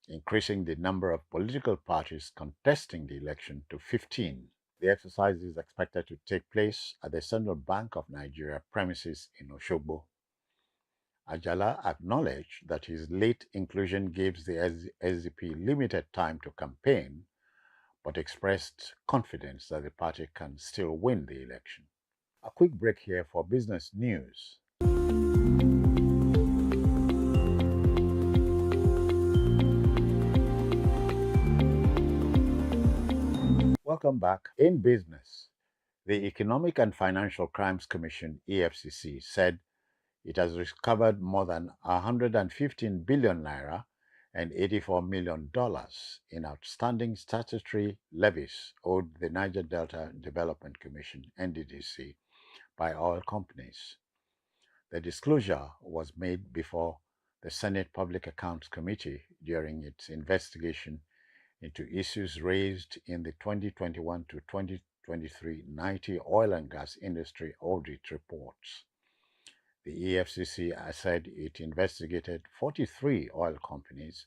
increasing the number of political parties contesting the election to 15. The exercise is expected to take place at the Central Bank of Nigeria premises in Oshogbo. Ajala acknowledged that his late inclusion gives the SDP limited time to campaign, but expressed confidence that the party can still win the election. A quick break here for business news. Welcome back. In business, the Economic and Financial Crimes Commission, EFCC, said it has recovered more than 115 billion naira and $84 million in outstanding statutory levies owed the Niger Delta Development Commission, NDDC, by oil companies. The disclosure was made before the Senate Public Accounts Committee during its investigation into issues raised in the 2021 to 2023 90 oil and gas industry audit reports. The EFCC said it investigated 43 oil companies,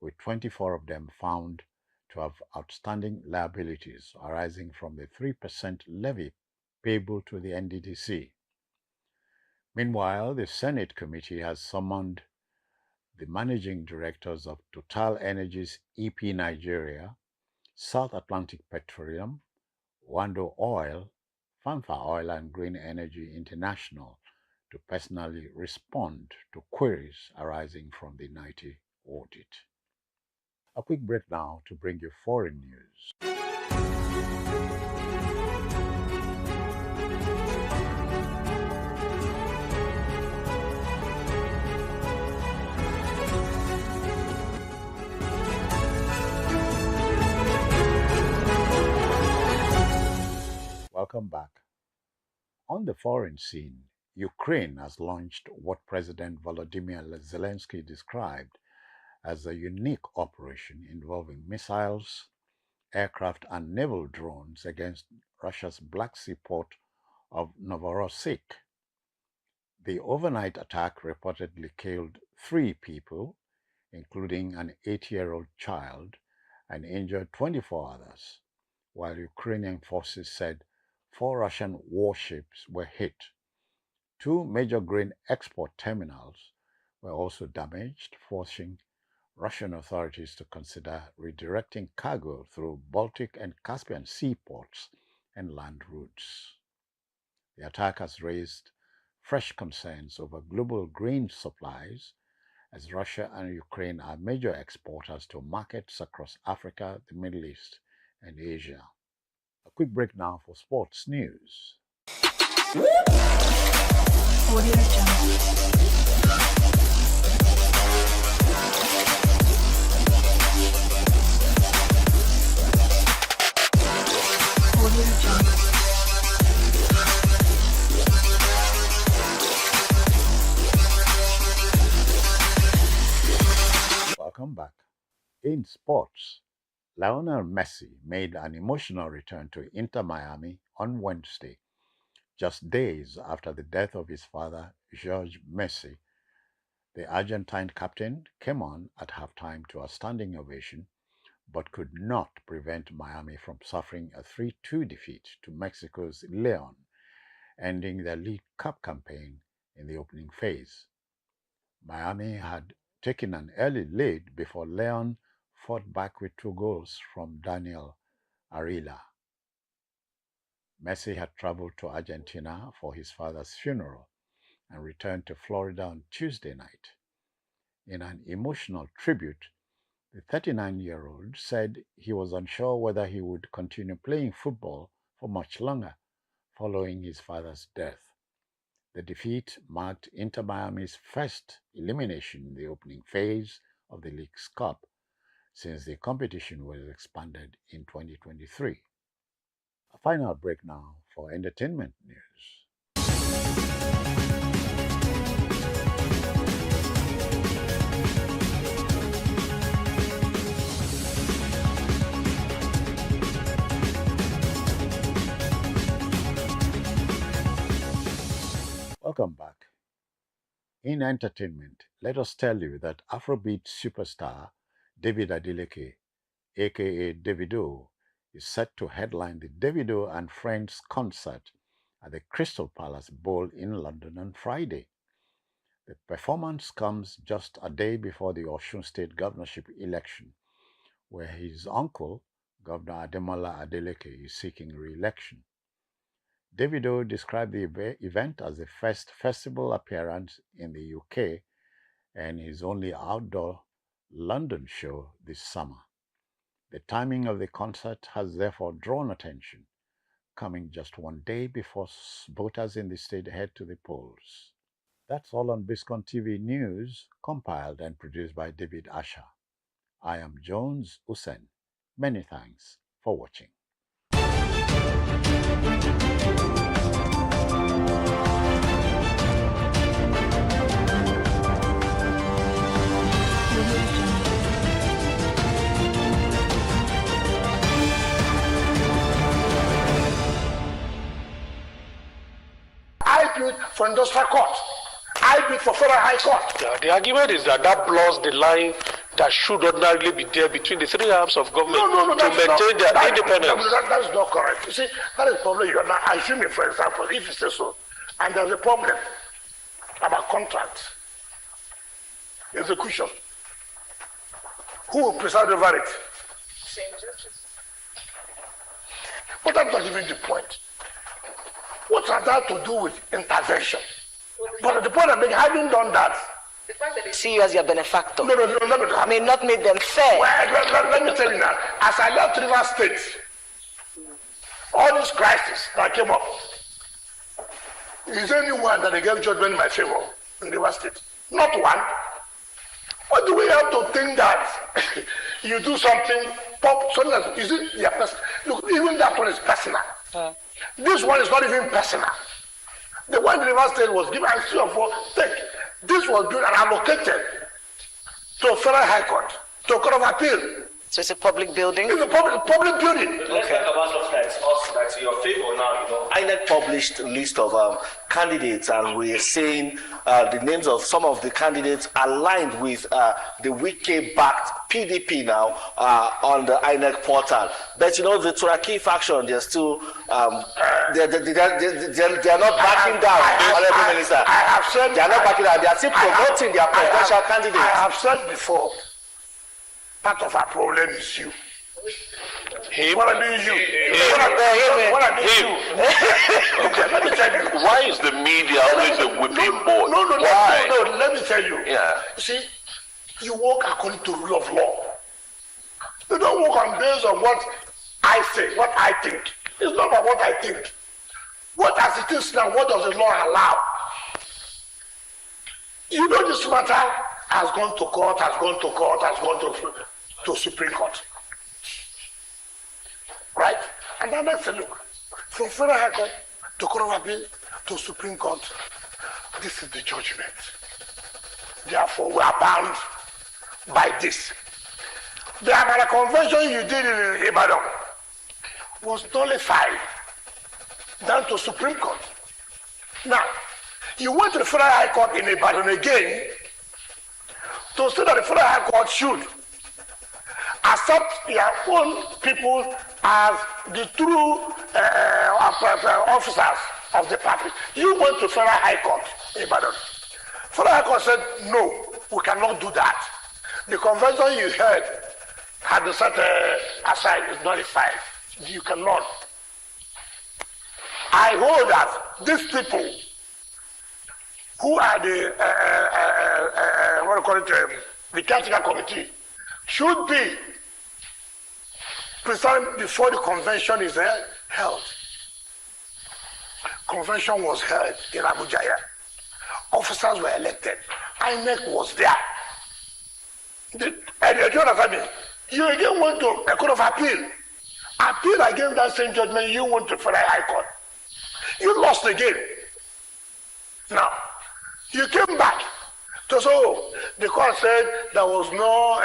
with 24 of them found to have outstanding liabilities arising from the 3% levy payable to the NDDC. Meanwhile, the Senate committee has summoned the managing directors of Total Energies EP Nigeria, South Atlantic Petroleum, Wando Oil, Fanfa Oil and Green Energy International to personally respond to queries arising from the 90 audit. A quick break now to bring you foreign news. Welcome back. On the foreign scene, Ukraine has launched what President Volodymyr Zelensky described as a unique operation involving missiles, aircraft, and naval drones against Russia's Black Sea port of Novorossiysk. The overnight attack reportedly killed 3 people, including an 8-year-old child, and injured 24 others, while Ukrainian forces said 4 Russian warships were hit. 2 major grain export terminals were also damaged, forcing Russian authorities to consider redirecting cargo through Baltic and Caspian seaports and land routes. The attack has raised fresh concerns over global grain supplies, as Russia and Ukraine are major exporters to markets across Africa, the Middle East, and Asia. A quick break now for sports news. Welcome back. In sports, Lionel Messi made an emotional return to Inter Miami on Wednesday, just days after the death of his father, Jorge Messi. The Argentine captain came on at halftime to a standing ovation, but could not prevent Miami from suffering a 3-2 defeat to Mexico's León, ending their League Cup campaign in the opening phase. Miami had taken an early lead before León fought back with 2 goals from Daniel Arilla. Messi had traveled to Argentina for his father's funeral and returned to Florida on Tuesday night. In an emotional tribute, The 39-year-old said he was unsure whether he would continue playing football for much longer following his father's death. The defeat marked Inter Miami's first elimination in the opening phase of the League's Cup since the competition was expanded in 2023. A final break now for entertainment news. Welcome back. In entertainment, let us tell you that Afrobeat superstar David Adeleke, aka Davido, is set to headline the Davido and Friends concert at the Crystal Palace Bowl in London on Friday. The performance comes just a day before the Osun State governorship election, where his uncle, Governor Ademola Adeleke, is seeking re-election. Davido described the event as the first festival appearance in the UK and his only outdoor London show this summer. The timing of the concert has therefore drawn attention, coming just one day before voters in the state head to the polls. That's all on Biscon TV News, compiled and produced by David Asher. I am Jones Usen. Many thanks for watching.
I bid for industrial court. I bid for federal high court.
Yeah, the argument is that blurs the line that should ordinarily be there between the three arms of government to maintain their independence.
That's not correct. You see, that is the problem. I assume, for example, if you say so, and there's a problem about contracts, execution, who will preside over it?
Same judges.
But that's not even the point. What has that to do with intervention? But the point of being, having done that,
the fact that they see you as your benefactor
no,
may not make them fair.
Well, let me tell you now. As I left River State, all this crisis that came up, is anyone that they gave judgment in my favor in River State? Not one. What do we have to think that you do something, something that is it your personal? Look, even that one is personal. This one is not even personal. The one in River State was given and 3 or 4. Take. This was built and allocated to Federal High Court, to Court of Appeal.
So it's a public building?
It's a public building.
Let's talk about something that's in your favor now. INEC published a list of candidates, and we're saying the names of some of the candidates aligned with the Wike-backed PDP now on the INEC portal. But the Turaki faction, they're still they're not backing down. Honorable Minister,
I have said
they're not backing down. They are still promoting their presidential candidates.
I have said before. Part of our problem is you. What I mean you. Okay, let me tell you.
Why is the media always a whipping boy?
No, let me tell you.
Yeah.
You see, you work according to rule of law. You don't work on based on what I say, what I think. It's not about what I think. What as it is now, what does the law allow? You know this matter has gone to court, has gone to Supreme Court. Right? And then let's look. From Federal High Court to Court of Appeal to Supreme Court, this is the judgment. Therefore, we are bound by this. The Amara Convention you did in Ibadan was nullified down to Supreme Court. Now, you went to the Federal High Court in Ibadan again to say that the Federal High Court should accept their own people as the true officers of the party. You went to Federal High Court in Ibadan. Federal High Court said, no, we cannot do that. The convention you heard had been set aside, is nullified. You cannot. I hold that these people who are the, what do you call it, the caretaker committee should be presented before the convention is held. Convention was held in Abuja. Officers were elected. INEC was there. You again went to a court of appeal. Appeal against that same judgment, you went to Federal High Court. You lost again. Now, you came back. So the court said there was no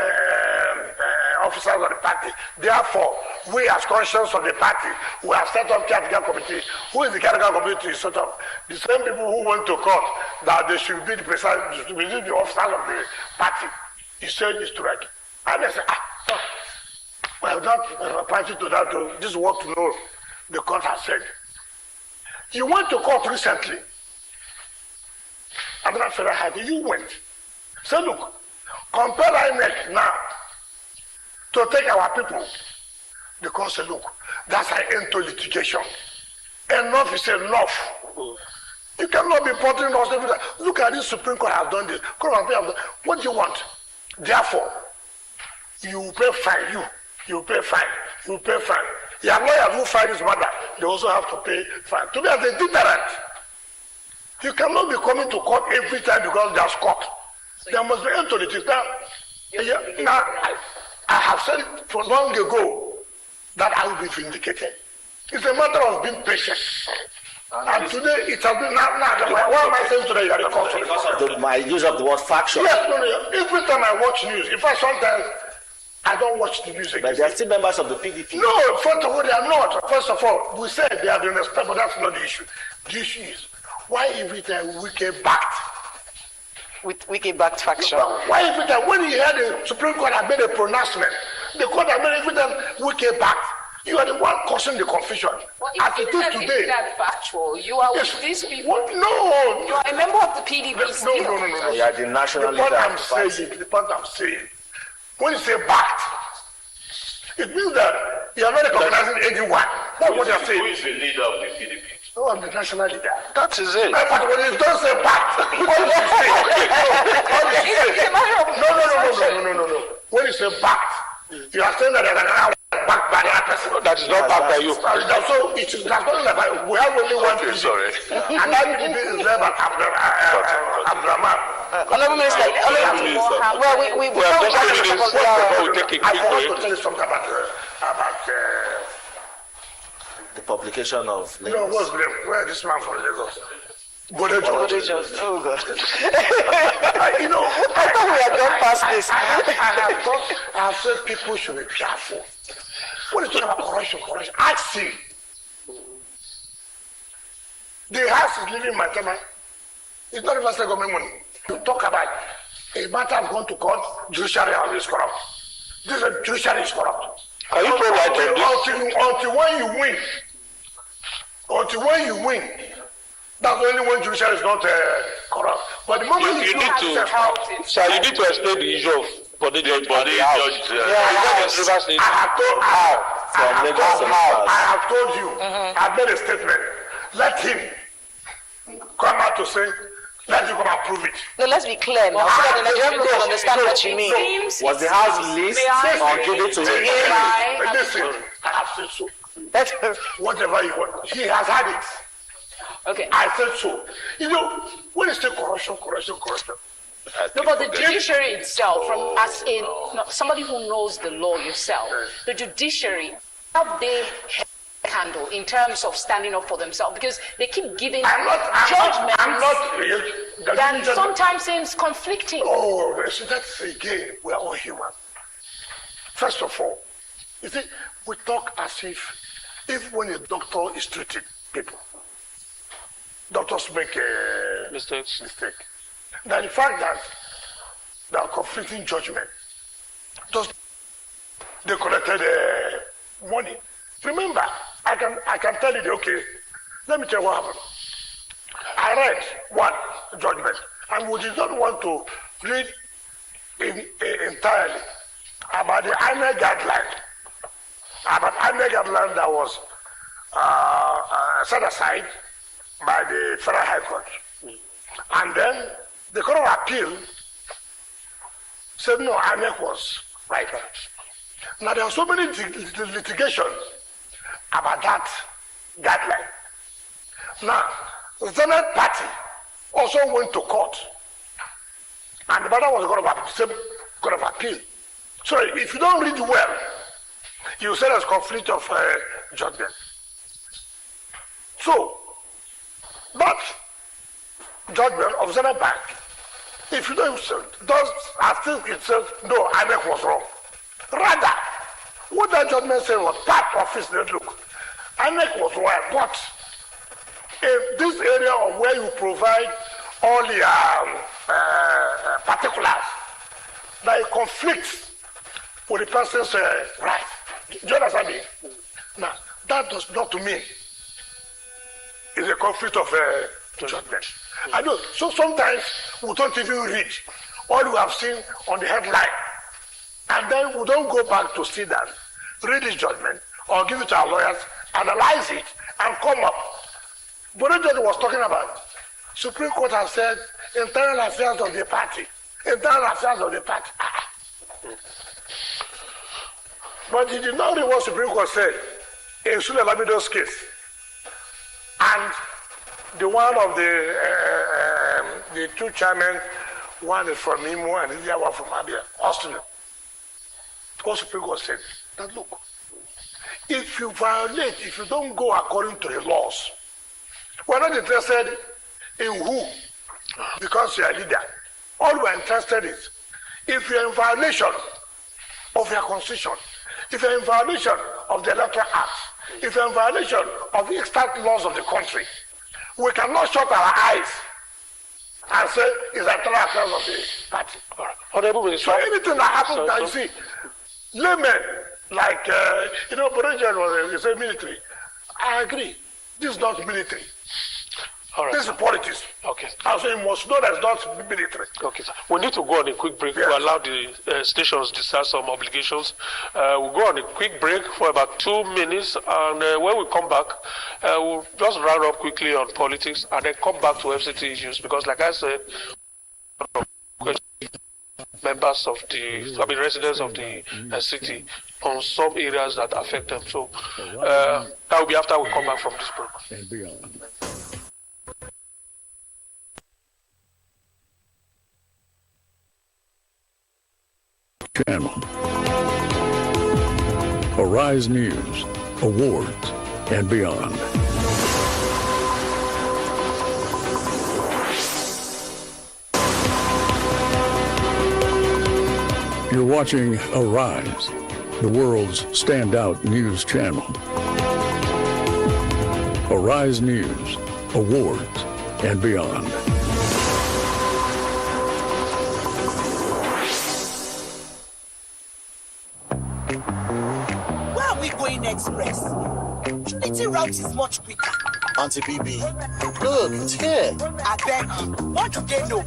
officers of the party. Therefore, we as conscience of the party, we have set up category committee. Who is the category committee? Set up the same people who went to court that they should be the officers of the party. He said it's correct. And they said, we have not pointed to that. This is what to know. The court has said. You went to court recently. I'm not sure how you went. So look, compare INEC now to take our people. The court said, look, that's an end to litigation. Enough is enough. You cannot be putting us every time. Look at this Supreme Court has done this. What do you want? Therefore, you pay fine. You pay fine. You pay fine. Your lawyers who fight this matter, they also have to pay fine. To be as a deterrent. You cannot be coming to court every time because there's court. So there must be end to it. Now, I have said it for long ago that I will be vindicated. It's a matter of being patient. And today it has been now. What am I saying today?
Because of my use of the word faction.
Yes, no. Every time I watch news, in fact, sometimes I don't watch the music.
But they are still members of the PDP.
No, first of all, they are not. First of all, we said they are doing respect, but that's not the issue. The issue is why every time we get backed?
With Wiki-backed faction.
Why every time when you hear the Supreme Court had made a pronouncement, the court had made every time Wiki-backed? You are the one causing the confusion.
Well,
as it is today.
That factual. You are with these people.
What? No.
You are a member of the PDP still.
No.
You are the national
leader. The point I'm saying, when you say backed, it means that you are not recognizing anyone. That's what you are saying.
Who is the leader of the PDP?
No, I'm the national leader.
That is it.
But when you don't say backed, what do you say? No. When you say backed, you are saying that they are backed by the other person.
That is not backed by you.
So it is not like we have only one PDP.
Sorry.
And that PDP is led by Abdurrahman.
Honorable Minister, well, we
have just 2 minutes before we take a quick break.
I want to tell you something about
the publication of
Lagos. You know what's blamed? Where this man from Lagos?
Gotv. Oh God.
I
thought we had gone past this.
I have said people should be careful. When you talk about corruption, ask him. The house is living in my time. It's not even state government money. You talk about a matter of going to court, judiciary is corrupt. This judiciary is corrupt.
Are you
until when you win, that's only when judiciary is not corrupt. But the moment you need to,
sir, you need to explain the issue of body judge.
I have told you. I've made a statement. Let him come out to say. Let you come and prove it.
No, let's be clear now, so that the Nigerian people understand what you mean.
Was the house released or give it to him?
Listen, I have said so. Whatever you want, he has had it.
Okay.
I said so. When you say corruption.
No, but the judiciary itself, somebody who knows the law yourself, the judiciary, how they handle in terms of standing up for themselves, because they keep giving judgments that sometimes seems conflicting.
Oh, so that's again, we're all human. First of all, you see, we talk as if when a doctor is treating people, doctors make a mistake. Now the fact that there are conflicting judgment, just they collected money. Remember, I can tell you, okay, let me tell you what happened. I read one judgment, and we did not want to read entirely about the INEC guideline. That was set aside by the Federal High Court. And then the Court of Appeal said no, INEC was Right. Now there are so many litigation about that guideline. Now, the Senate party also went to court, and the matter was going to appeal. So if you don't read well, you say there's conflict of judgment. So that judgment of Senate Bank, if you don't does think it says no, INEC was wrong. Rather, what that judgment said was part of his look. INEC was wrong, but in this area of where you provide all the particulars, that it conflicts with the person's right. Do you understand me? Now, that does not to me is a conflict of judgment. I know. So sometimes we don't even read all we have seen on the headline, and then we don't go back to see that, read his judgment, or give it to our lawyers, analyze it, and come up. But the judge was talking about Supreme Court has said internal affairs of the party, internal affairs of the party. But he did not read what Supreme Court said in Sule Lamido's case, and the one of the two chairmen, one is from Imo and the other one from Abia, Austin. What Supreme Court said that look, if you violate, if you don't go according to the laws, we're not interested in who, because you're a leader. All we're interested is if you're in violation of your constitution, if you're in violation of the Electoral Act, if you're in violation of the extant laws of the country, we cannot shut our eyes and say it's internal affairs of the party. So anything that happens that you see, laymen like Borejan was a military. I agree. This is not military.
All right.
This is politics.
Okay.
And so you must know that it's not military.
Okay, sir. We need to go on a quick break to allow the stations to discharge some obligations. We'll go on a quick break for about 2 minutes, and when we come back, we'll just round up quickly on politics and then come back to FCT issues, because like I said, members of residents of the city on some areas that affect them. So that will be after we come back from this program.
And beyond. Channel. Arise News, awards, and beyond. You're watching Arise, the world's standout news channel. Arise News, awards, and beyond.
Where are we going express? Trinity route is much quicker.
Auntie BB, look, it's here.
I beg you, what do they know?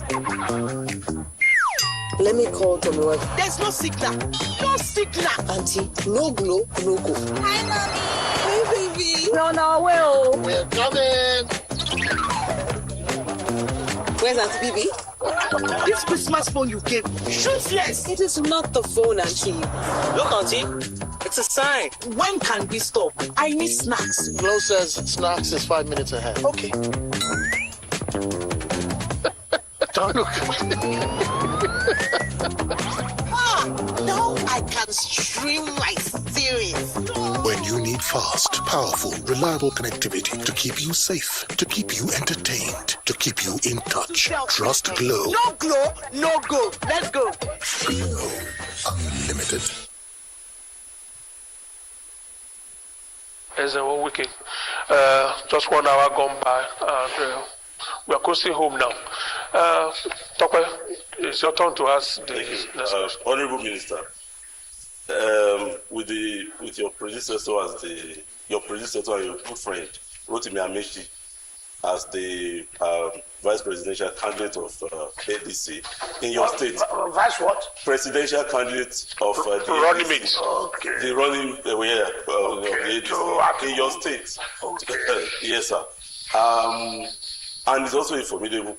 Let me call Tommy.
There's no signal. No signal.
Auntie, no glow, no go.
Hi, Mommy. Hey, baby.
We're on our way. We're coming. Where's Auntie BB?
This Christmas phone you gave, useless.
It is not the phone, Auntie. Look, Auntie, it's a sign.
When can we stop? I need snacks.
Glow says snacks is 5 minutes ahead.
Okay.
Don't look.
Now I can stream my series.
When you need fast, powerful, reliable connectivity to keep you safe, to keep you entertained, to keep you in touch, trust Glow.
No glow, no go. Let's go.
Glow Unlimited.
As a 1 weekend, just 1 hour gone by, and we are closing home now. Tope, it's your turn to ask the
Honorable Minister. With your predecessor your predecessor and your good friend Rotimi Amechi as the vice presidential candidate of ADC in your state.
Vice what?
Presidential candidate of the
running mate.
Okay.
The running of the ADC in your state.
Okay.
Yes, sir. And it's also a formidable,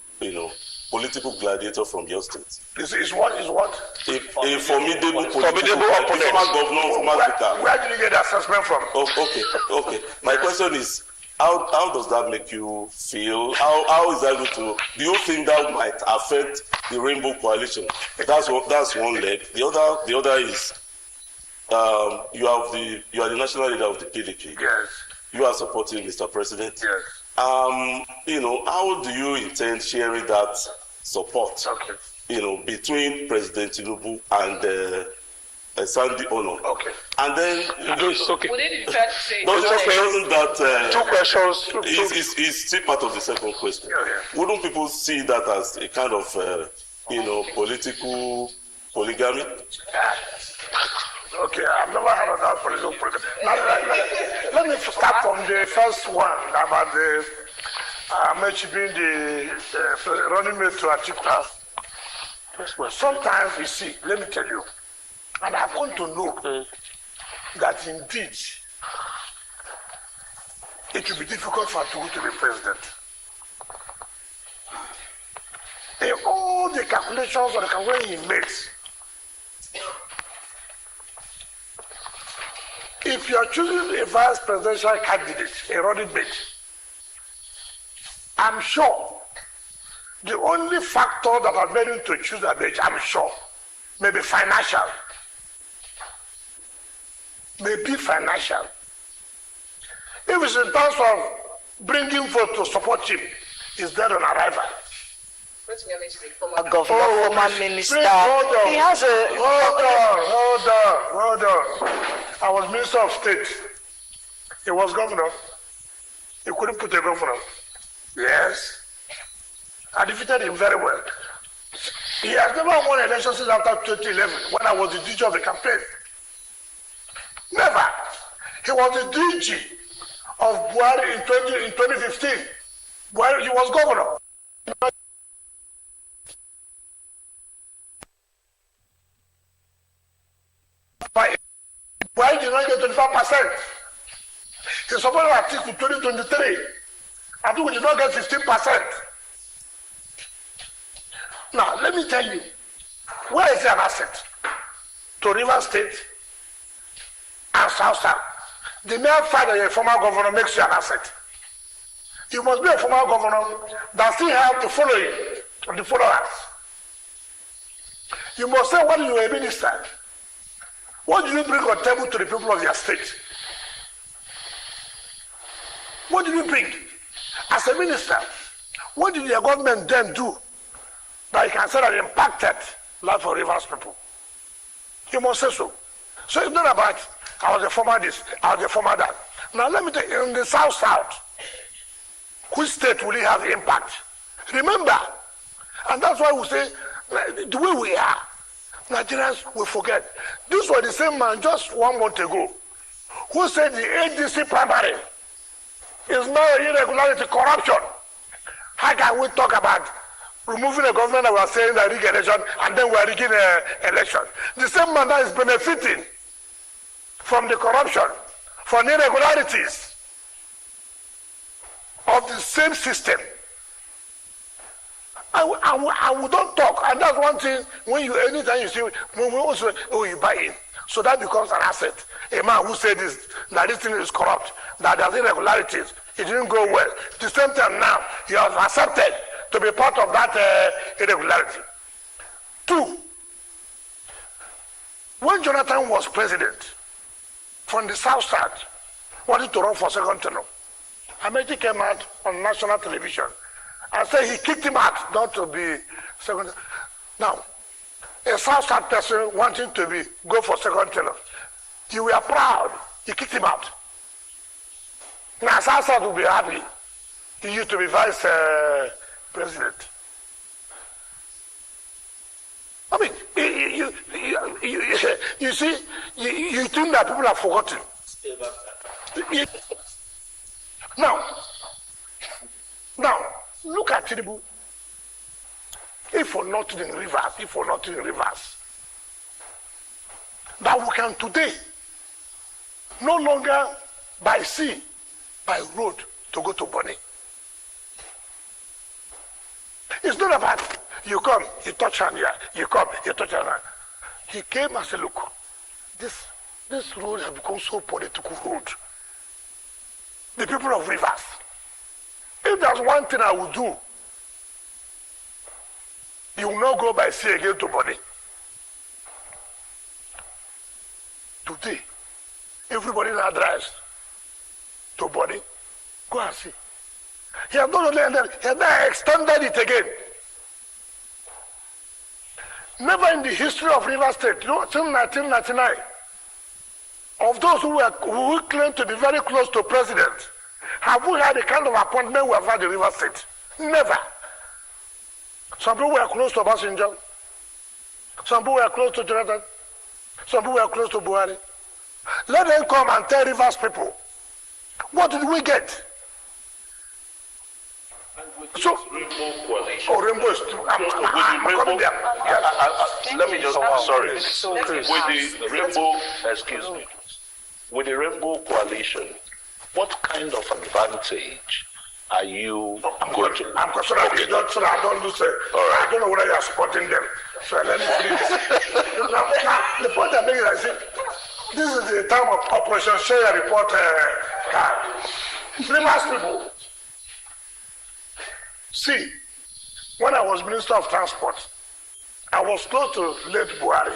political gladiator from your state.
Is what?
A formidable political
opponent.
former governor, former speaker.
Where did you get the assessment from?
Oh, okay. My question is, how does that make you feel? How is that going to? Do you think that might affect the Rainbow Coalition? That's one leg. The other is you are the national leader of the PDP.
Yes.
You are supporting Mr. President.
Yes.
How do you intend sharing that support?
Okay.
Between President Tinubu and Sandy Ono.
Okay.
And then
okay.
Would it be fair to say?
Two
questions.
Is still part of the second question.
Yeah.
Wouldn't people see that as a kind of political polygamy?
Okay, I've never heard of that political polygamy. Let me start from the first one about the Amechi being the running mate to Atiku. Sometimes you see, let me tell you, and I've come to know that indeed it will be difficult for Atiku to be president. In all the calculations or the calculation he makes, if you are choosing a vice presidential candidate, a running mate, I'm sure the only factor that has made him to choose that mate, I'm sure, may be financial. Maybe financial. If it's in terms of bringing vote to support him, he's dead on arrival.
A governor, former minister. He has a.
Hold on. I was Minister of State. He was governor. He couldn't put a governor. Yes. I defeated him very well. He has never won elections since after 2011 when I was the DG of the campaign. Never. He was the DG of Buhari in 2015. Buhari, he was governor. Why did not get 25%? He supported Atiku 2023. Atiku did not get 15%. Now, let me tell you, where is an asset? To Rivers State and South. The mere fact that you're a former governor makes you an asset. You must be a former governor that still have the following, the followers. You must say, what are you a minister? What do you bring on table to the people of your state? What do you bring? As a minister, what did your government then do that you can say that impacted life of Rivers people? You must say so. So it's not about, I was a former this, I was a former that. Now let me tell you, in the South, which state will it have impact? Remember, and that's why we say, the way we are, Nigerians will forget. This was the same man just 1 month ago who said the ADC primary is now irregularity, corruption. How can we talk about removing a government that was saying that rig election and then we're rigging an election? The same man that is benefiting from the corruption, from the irregularities of the same system. And we don't talk, and that's one thing. Anytime you see, when we also, you buy in, so that becomes an asset. A man who said this, that this thing is corrupt, that there's irregularities, it didn't go well. At the same time now, he has accepted to be part of that irregularity. 2, when Jonathan was president, from the South Side, wanted to run for second term, Amechi came out on national television and said he kicked him out not to be second. Now, a South-South person wanting to go for second term, you were proud, he kicked him out. Now, South-South will be happy. He used to be vice president. I mean, you see, you think that people have forgotten. Now, look at Tinubu. If for nothing in Rivers, that we can today no longer by sea, by road to go to Bonny. It's not about you come, you touch hand here, you come, you touch hand. He came and said, look, this road has become so political road. The people of Rivers, if there's one thing I will do, you will not go by sea again to Body. Today, everybody now drives to Body. Go and see. He has not only ended, he has now extended it again. Never in the history of Rivers State, till 1999, of those who claim to be very close to president, have we had the kind of appointment we have had in Rivers State? Never. Some people were close to Obasanjo. Some people were close to Jonathan. Some people were close to Buhari. Let them come and tell Rivers people, what did we get? So, Rainbow is true. I'm coming there.
Let me just, sorry. With the Rainbow, excuse me, with the Rainbow Coalition, what kind of advantage are you going to?
I'm concerned so I don't lose. I don't know whether you are supporting them. So let me finish. Now, the point I'm making is this is the time of Operation Share Report Rivers people. See, when I was Minister of Transport, I was close to late Buhari.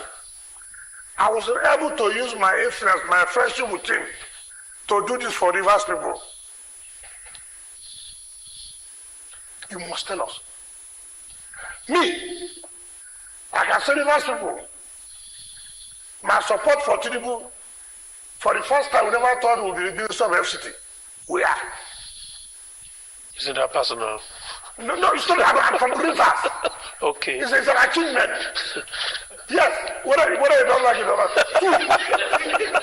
I was able to use my influence, my friendship with him, to do this for Rivers people. You must tell us. Me, I can say Rivers people, my support for Tinubu, for the first time, we never thought we would be the minister of FCT. We are.
Is it that personal?
No, it's not. I'm from Rivers.
Okay.
It's an achievement. Yes, whether you don't like it or not.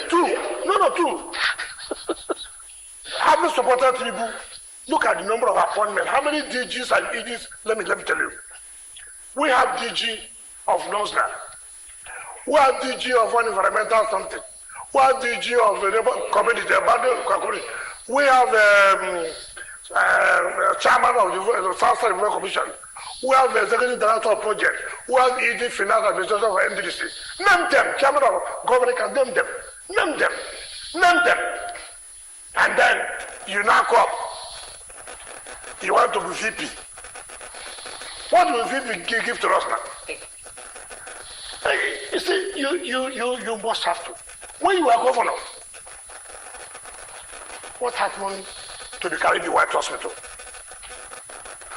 Two. Having supported Tinubu, look at the number of appointments. How many DGs and EDs? Let me tell you. We have DG of NOSNA. We have DG of one environmental something. We have DG of the community, abandoned community. We have chairman of the South Side Development Commission. We have the executive director of project. We have ED Finance Administrator of NDDC. Name them. Chairman of government can name them. Name them. And then you now come. You want to be VP. What will VP give to us now? You see, you must have to. When you are governor, what happened to the Caribbean White Hospital?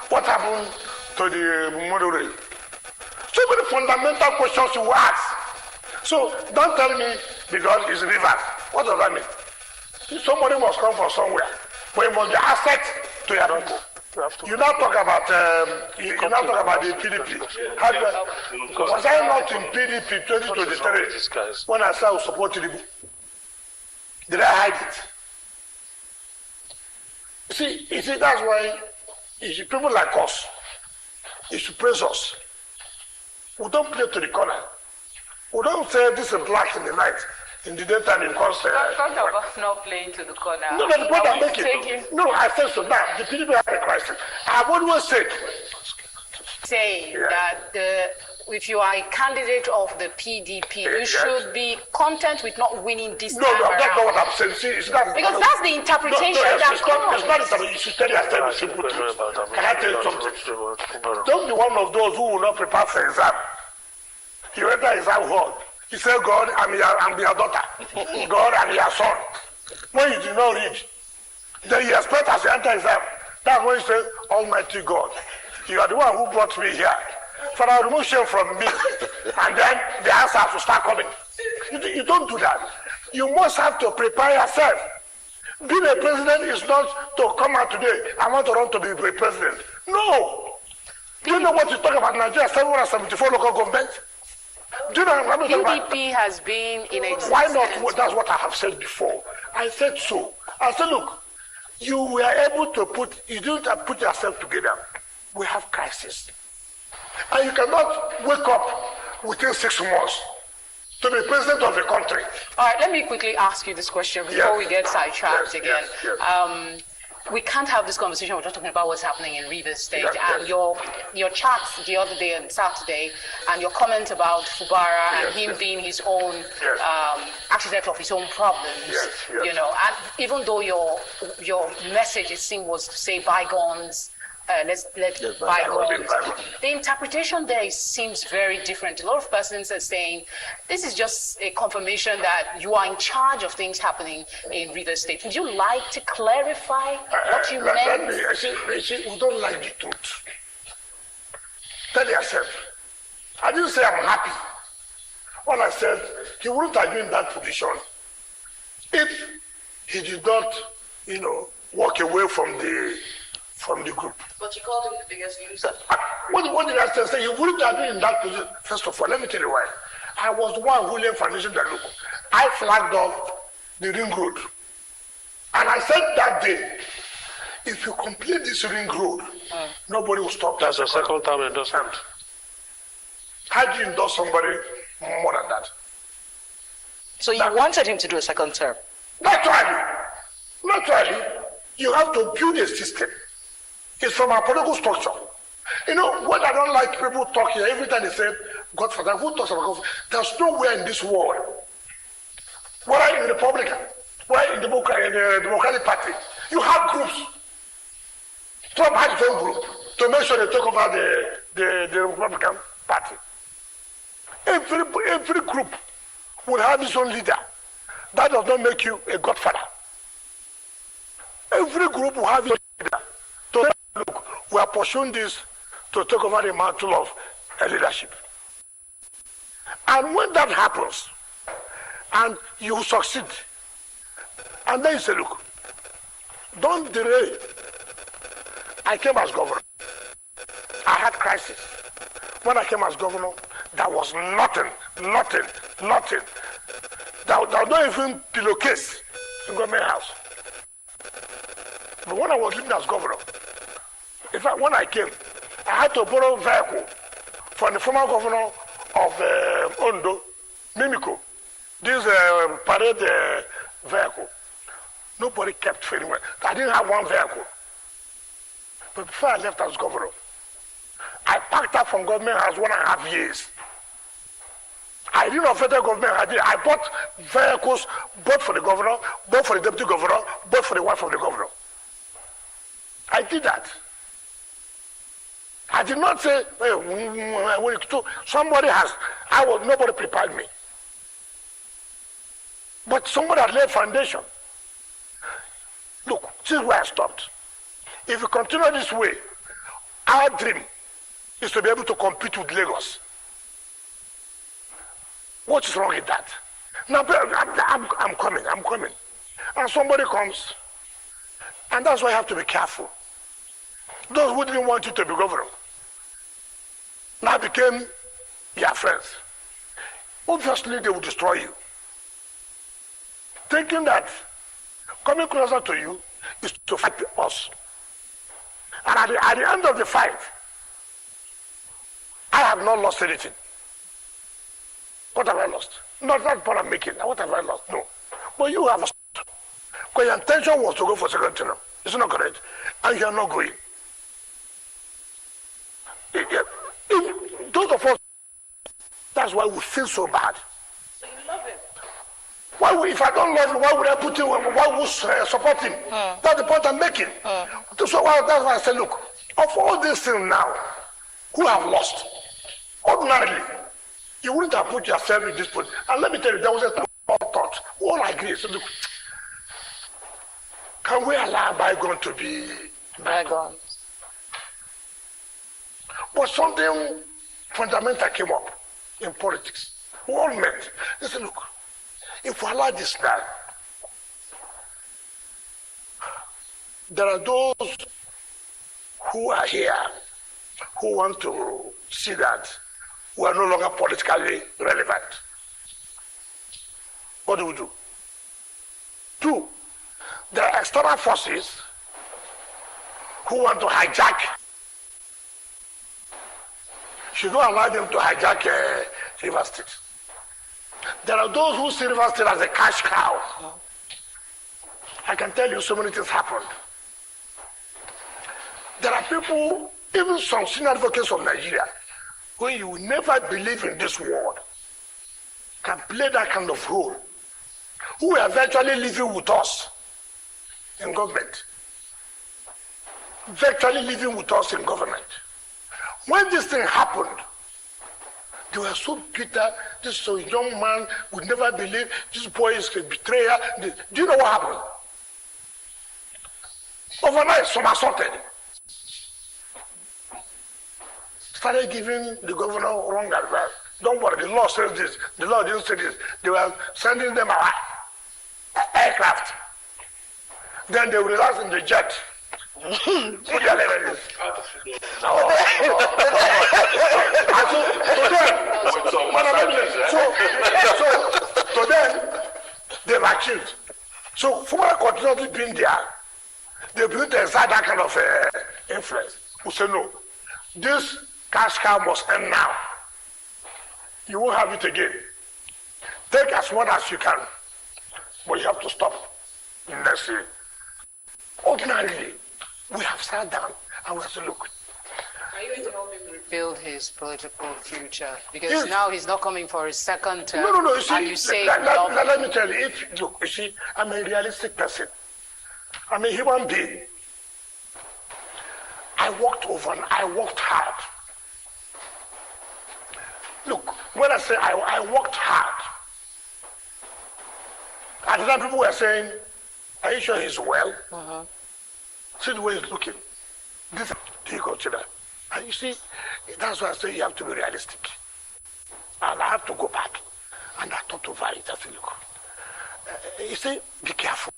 What happened to the monorail? So many fundamental questions you ask. So don't tell me because it's rivers. What does that mean? Somebody must come from somewhere. But it must be asset to your people. You now talk about the PDP. Was I not in PDP 2023 when I said I was supporting Tinubu? Did I hide it? You see, that's why people like us, you should praise us. We don't play to the corner. We don't say this is black in the night, in the daytime in concert.
Talk about not playing to the corner.
No, the point I'm making. No, I said so now. The PDP have a crisis. I've always said.
Saying that if you are a candidate of the PDP, you should be content with not winning this time around.
That's not what I'm saying. See, it's not,
because that's the interpretation that comes.
It's not interpretation. You should tell yourself simple truth. Can I tell you something? Don't be one of those who will not prepare for exam. You enter exam hall. You say, God, I'm your daughter. God, I'm your son. When you do not read, then you expect as you enter exam. That's when you say, Almighty God, you are the one who brought me here. Father, remove shame from me. And then the answer has to start coming. You don't do that. You must have to prepare yourself. Being a president is not to come out today, I want to run to be a president. No. Do you know what you talk about Nigeria, 774 local governments? Do you know what I'm talking about?
PDP has been in existence.
Why not? That's what I have said before. I said so. I said, look, you were able to you didn't put yourself together. We have crisis. And you cannot wake up within 6 months to be president of the country.
All right, let me quickly ask you this question before we get sidetracked again. we can't have this conversation without talking about what's happening in Rivers State.
Yes,
And your chats the other day on Saturday, and your comment about Fubara and him being his own architect of his own problems. You know, and even though your message, it seemed, was to say bygones. Let's bygones. The interpretation there seems very different. A lot of persons are saying this is just a confirmation that you are in charge of things happening in Rivers State. Would you like to clarify what you meant?
We don't like the truth. Tell yourself. I didn't say I'm happy. All I said, he wouldn't have been in that position if he did not, walk away from the group.
But you called him the biggest loser.
What did I say? He wouldn't have been in that position. First of all, let me tell you why. I was the one who laid foundation that look. I flagged off the ring road. And I said that day, if you complete this ring road, nobody will stop.
That's the second time endorsement.
How do you endorse somebody more than that?
So you wanted him to do a second term?
Naturally, you have to build a system. It's from our political structure. What I don't like people talk here, every time they say, Godfather, who talks about God? There's nowhere in this world, whether in Republican, whether in the Democratic Party, you have groups. Trump had his own group to make sure they take over the Republican Party. Every group will have its own leader. That does not make you a godfather. Every group will have its own leader. So look, we are pursuing this to take over the mantle of leadership. And when that happens, and you succeed, and then you say, look, don't delay. I came as governor. I had crisis. When I came as governor, there was nothing. There was not even pillowcase in government house. But when I was living as governor, in fact, when I came, I had to borrow a vehicle from the former governor of Ondo, Mimiko. This parade vehicle. Nobody kept feeling well. I didn't have one vehicle. But before I left as governor, I packed up from government house 1.5 years. I didn't know federal government. I bought vehicles both for the governor, both for the deputy governor, both for the wife of the governor. I did that. I did not say, somebody has, nobody prepared me. But somebody had laid foundation. Look, this is where I stopped. If we continue this way, our dream is to be able to compete with Lagos. What is wrong with that? Now, I'm coming. And somebody comes, and that's why you have to be careful. Those who didn't want you to be governor now became your friends. Obviously, they will destroy you. Thinking that coming closer to you is to fight us. And at the end of the fight, I have not lost anything. What have I lost? Not that what I'm making. What have I lost? No. But you have lost. Because your intention was to go for second term. It's not correct. And you are not going. If those of us, that's why we feel so bad.
So you love him?
If I don't love him, why would I put him, why would I support him? That's the point I'm making. So that's why I say, look, of all these things now, who have lost, ordinarily, you wouldn't have put yourself in this position. And let me tell you, there was a thought. All I agree. So look, can we allow bygone to be
bygone?
But something fundamental came up in politics. We all met. They said, look, if we allow this now, there are those who are here who want to see that we are no longer politically relevant. What do we do? Two, there are external forces who want to hijack. You don't allow them to hijack River State. There are those who see River State as a cash cow. I can tell you so many things happened. There are people, even some senior advocates of Nigeria, who you will never believe in this world, can play that kind of role, who are virtually living with us in government. Virtually living with us in government. When this thing happened, they were so bitter. This so young man would never believe this boy is a betrayer. Do you know what happened? Overnight, somersaulted. Started giving the governor wrong advice. Don't worry, the law says this. The law didn't say this. They were sending them aircraft. Then they relaxed in the jet. Put their level So then they've achieved. So former continuously being there, they bring to inside that kind of influence. Who say no, this cash cow must end now. You won't have it again. Take as much as you can, but you have to stop next year. Ordinarily, we have sat down and we have to look.
Are you going to help him rebuild his political future? Because now he's not coming for his second term.
No. You see,
and you say
let me tell you. Look, you see, I'm a realistic person. I'm a human being. I worked hard. Look, when I say I worked hard, at the time people were saying, "Are you sure he's well?" See the way he's looking. This do you consider? And you see, that's why I say you have to be realistic. And I have to go back. And I thought over it. I said, look, you see, be careful.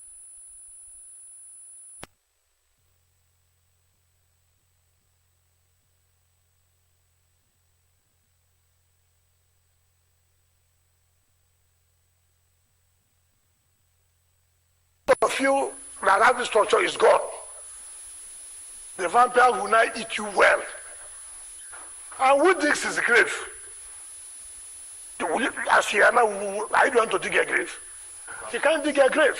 A few that have this structure is gone. The vampire will not eat you well. And who digs his grave? As you are now, are you going to dig a grave? You can't dig a grave.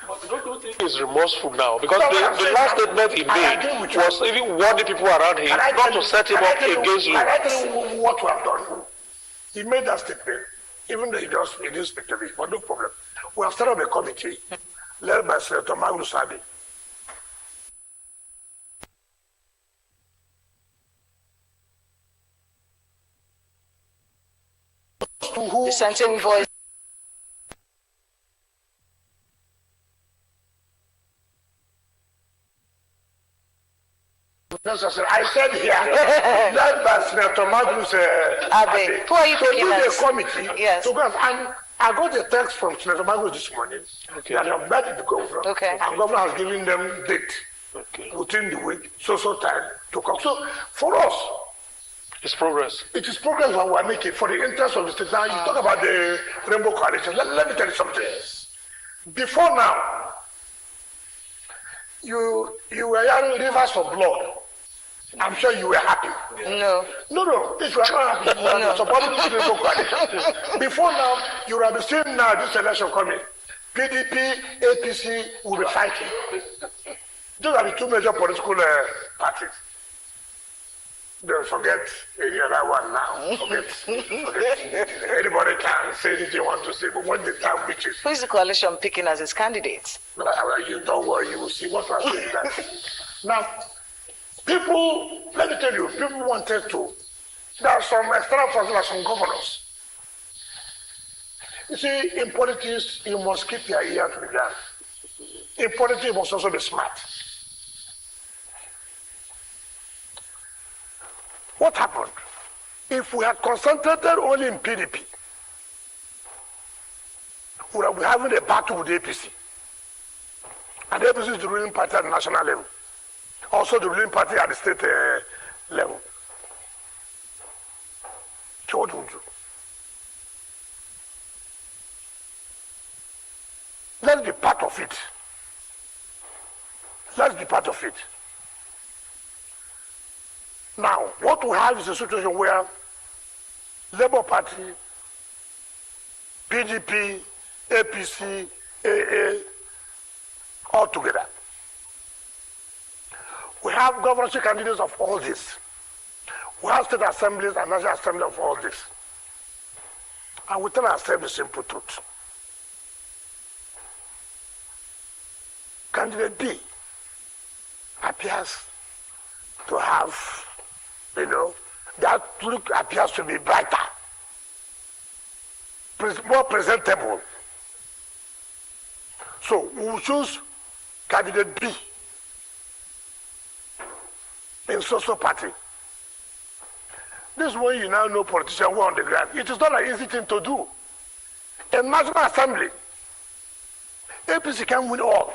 But don't you think he's remorseful now? Because the last statement he made was even warning people around him not to set him up against you.
I tell you what we have done. He made that statement, even though he didn't speak to me, but no problem. We have set up a committee led by Senator Magnus Abi.
Dissenting voice.
I said here, led by Senator Magnus Abi.
Who are you picking
as?
as?
To do the committee.
Yes.
To go and I got a text from Senator Magnus this morning that they have met the governor.
Okay.
And the governor has given them date within the week, so time to come. So for us,
it's progress.
It is progress that we are making for the interest of the state. Now you talk about the Rainbow Coalition. Let me tell you something. Before now, you were hearing rivers of blood. I'm sure you were happy.
No.
No. If you are not happy, you are supporting the Rainbow Coalition. Before now, you will be seeing now this election coming. PDP, APC will be fighting. Those are the two major political parties. Don't forget any other one now. Forget. Anybody can say anything you want to say, but when the time reaches.
Who is the coalition picking as its candidates?
You don't worry, you will see what I'm saying. Now, people, let me tell you, people wanted to. There are some external forces, like some governors. You see, in politics, you must keep your ear to the ground. In politics, you must also be smart. What happened? If we had concentrated only in PDP, we would be having a battle with the APC. And the APC is the ruling party at the national level. Also the ruling party at the state level. So what would you do? Let's be part of it. Let's be part of it. Now, what we have is a situation where Labour Party, PDP, APC, AA, all together. We have have governorship candidates of all this. We have state assemblies and national assembly of all this. And we tell ourselves the simple truth. Candidate B appears to have, that look appears to be brighter, more presentable. So we will choose candidate B in social party. This way you now know politicians who are on the ground. It is not an easy thing to do. In National Assembly, APC can win all.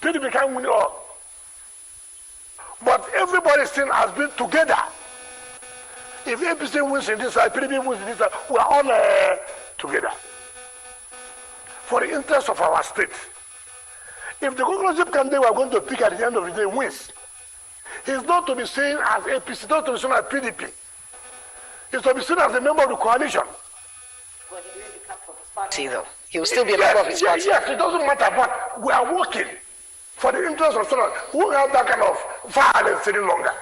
PDP can win all. But everybody still has been together. If APC wins in this side, PDP wins in this side, we are all together. For the interest of our state. If the governorship candidate we are going to pick at the end of the day wins, he's not to be seen as APC, not to be seen as PDP. He's to be seen as a member of the coalition.
But he will become from his party, though. He will still be a member of his party.
Yes, it doesn't matter, but we are working for the interest of someone who have that kind of violence any longer.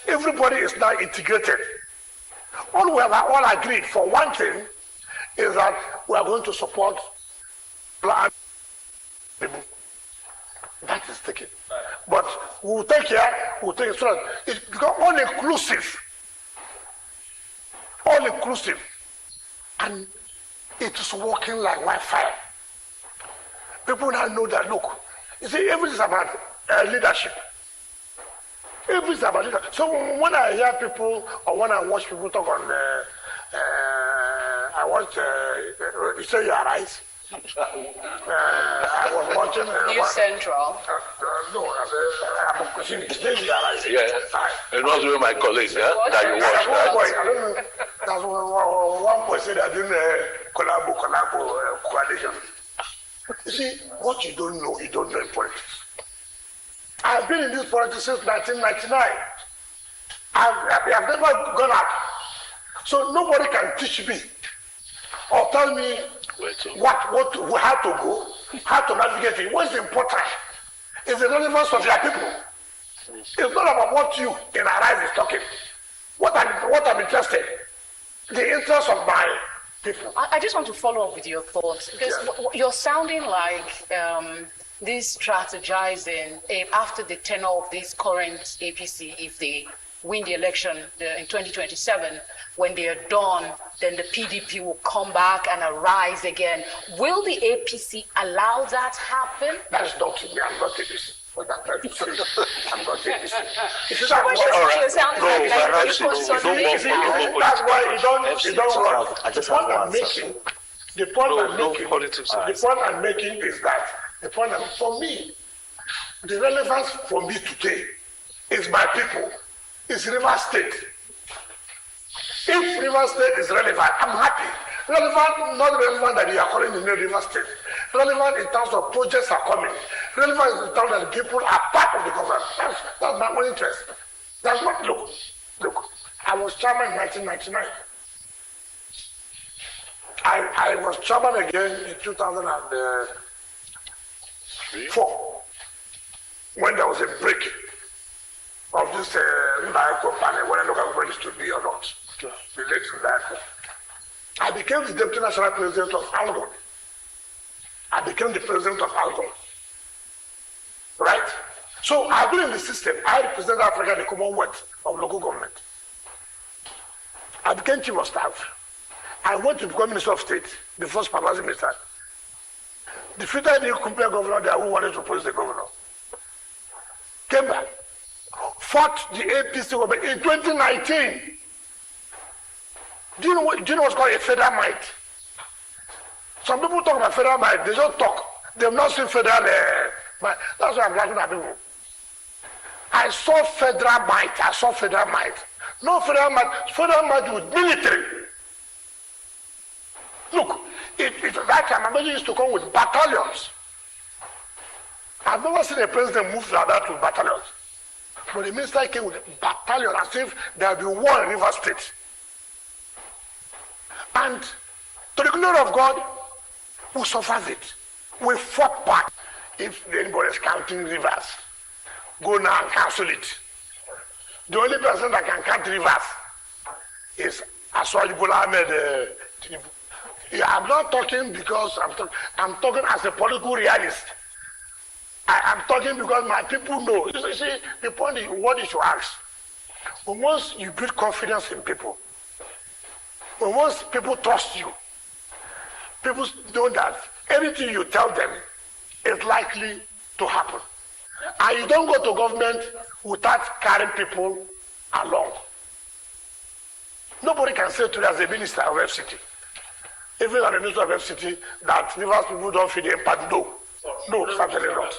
Everybody is now integrated. All we have all agreed for one thing is that we are going to support plan people. That is taken. But we will take care, we will take it so that it becomes all inclusive. All inclusive. And it is working like Wi-Fi. People now know that, look, you see, everything is about leadership. Everything is about leadership. So when I hear people, or when I watch people talk on, I watch, you say you are right. I was watching.
News Central.
No, I'm questioning. You are right.
Yeah, it was with my colleagues, yeah, that you watched that.
I don't know. That's one boy said I didn't collabo coalition. You see, what you don't know in politics. I've been in this politics since 1999. I've never gone out. So nobody can teach me or tell me how to go, how to navigate it. What's important is the relevance of your people. It's not about what you in our eyes is talking. What I'm interested in, the interest of my people.
I just want to follow up with your thoughts because you're sounding like this strategizing after the tenure of this current APC, if they win the election in 2027, when they are done, then the PDP will come back and arise again. Will the APC allow that happen?
That's not me. I'm not APC. What I'm trying to say. I'm not APC.
That's
why it don't work. The point I'm making is that for me, the relevance for me today is my people. It's River State. If River State is relevant, I'm happy. Relevant, not relevant that you are calling the name River State. Relevant in terms of projects are coming. Relevant in terms that the people are part of the government. That's my own interest. That's what, look, I was chairman in 1999. I was chairman again in 2004 when there was a break of this company, whether local government is to be or not. Related to that. I became the deputy national president of Algon. I became the president of Algon. Right? So I've been in the system. I represent Africa in the Commonwealth of local government. I became chief of staff. I went to become Minister of State, the first permanent minister. Defeated the Kumpia governor there who wanted to oppose the governor. Came back. Fought the APC government in 2019. Do you know what's called a federal might? Some people talk about federal might, they don't talk. They've not seen federal might. That's why I'm laughing at people. I saw federal might. No federal might with military. Look, that time, I used to come with battalions. I've never seen a president move like that with battalions. But the minister came with a battalion as if there had been war in River State. And to the glory of God, we survived it. We fought back. if anybody is counting rivers, go now and cancel it. The only person that can count rivers is Aswaju Bola Ahmed Tinubu. I'm not talking because I'm talking as a political realist. I'm talking because my people know. You see, the point is what you should ask. But once you build confidence in people, but once people trust you, people know that anything you tell them is likely to happen. And you don't go to government without carrying people along. Nobody can say to you as a minister of FCT, even as a minister of FCT, that Rivers people don't feel the impact. No, certainly not.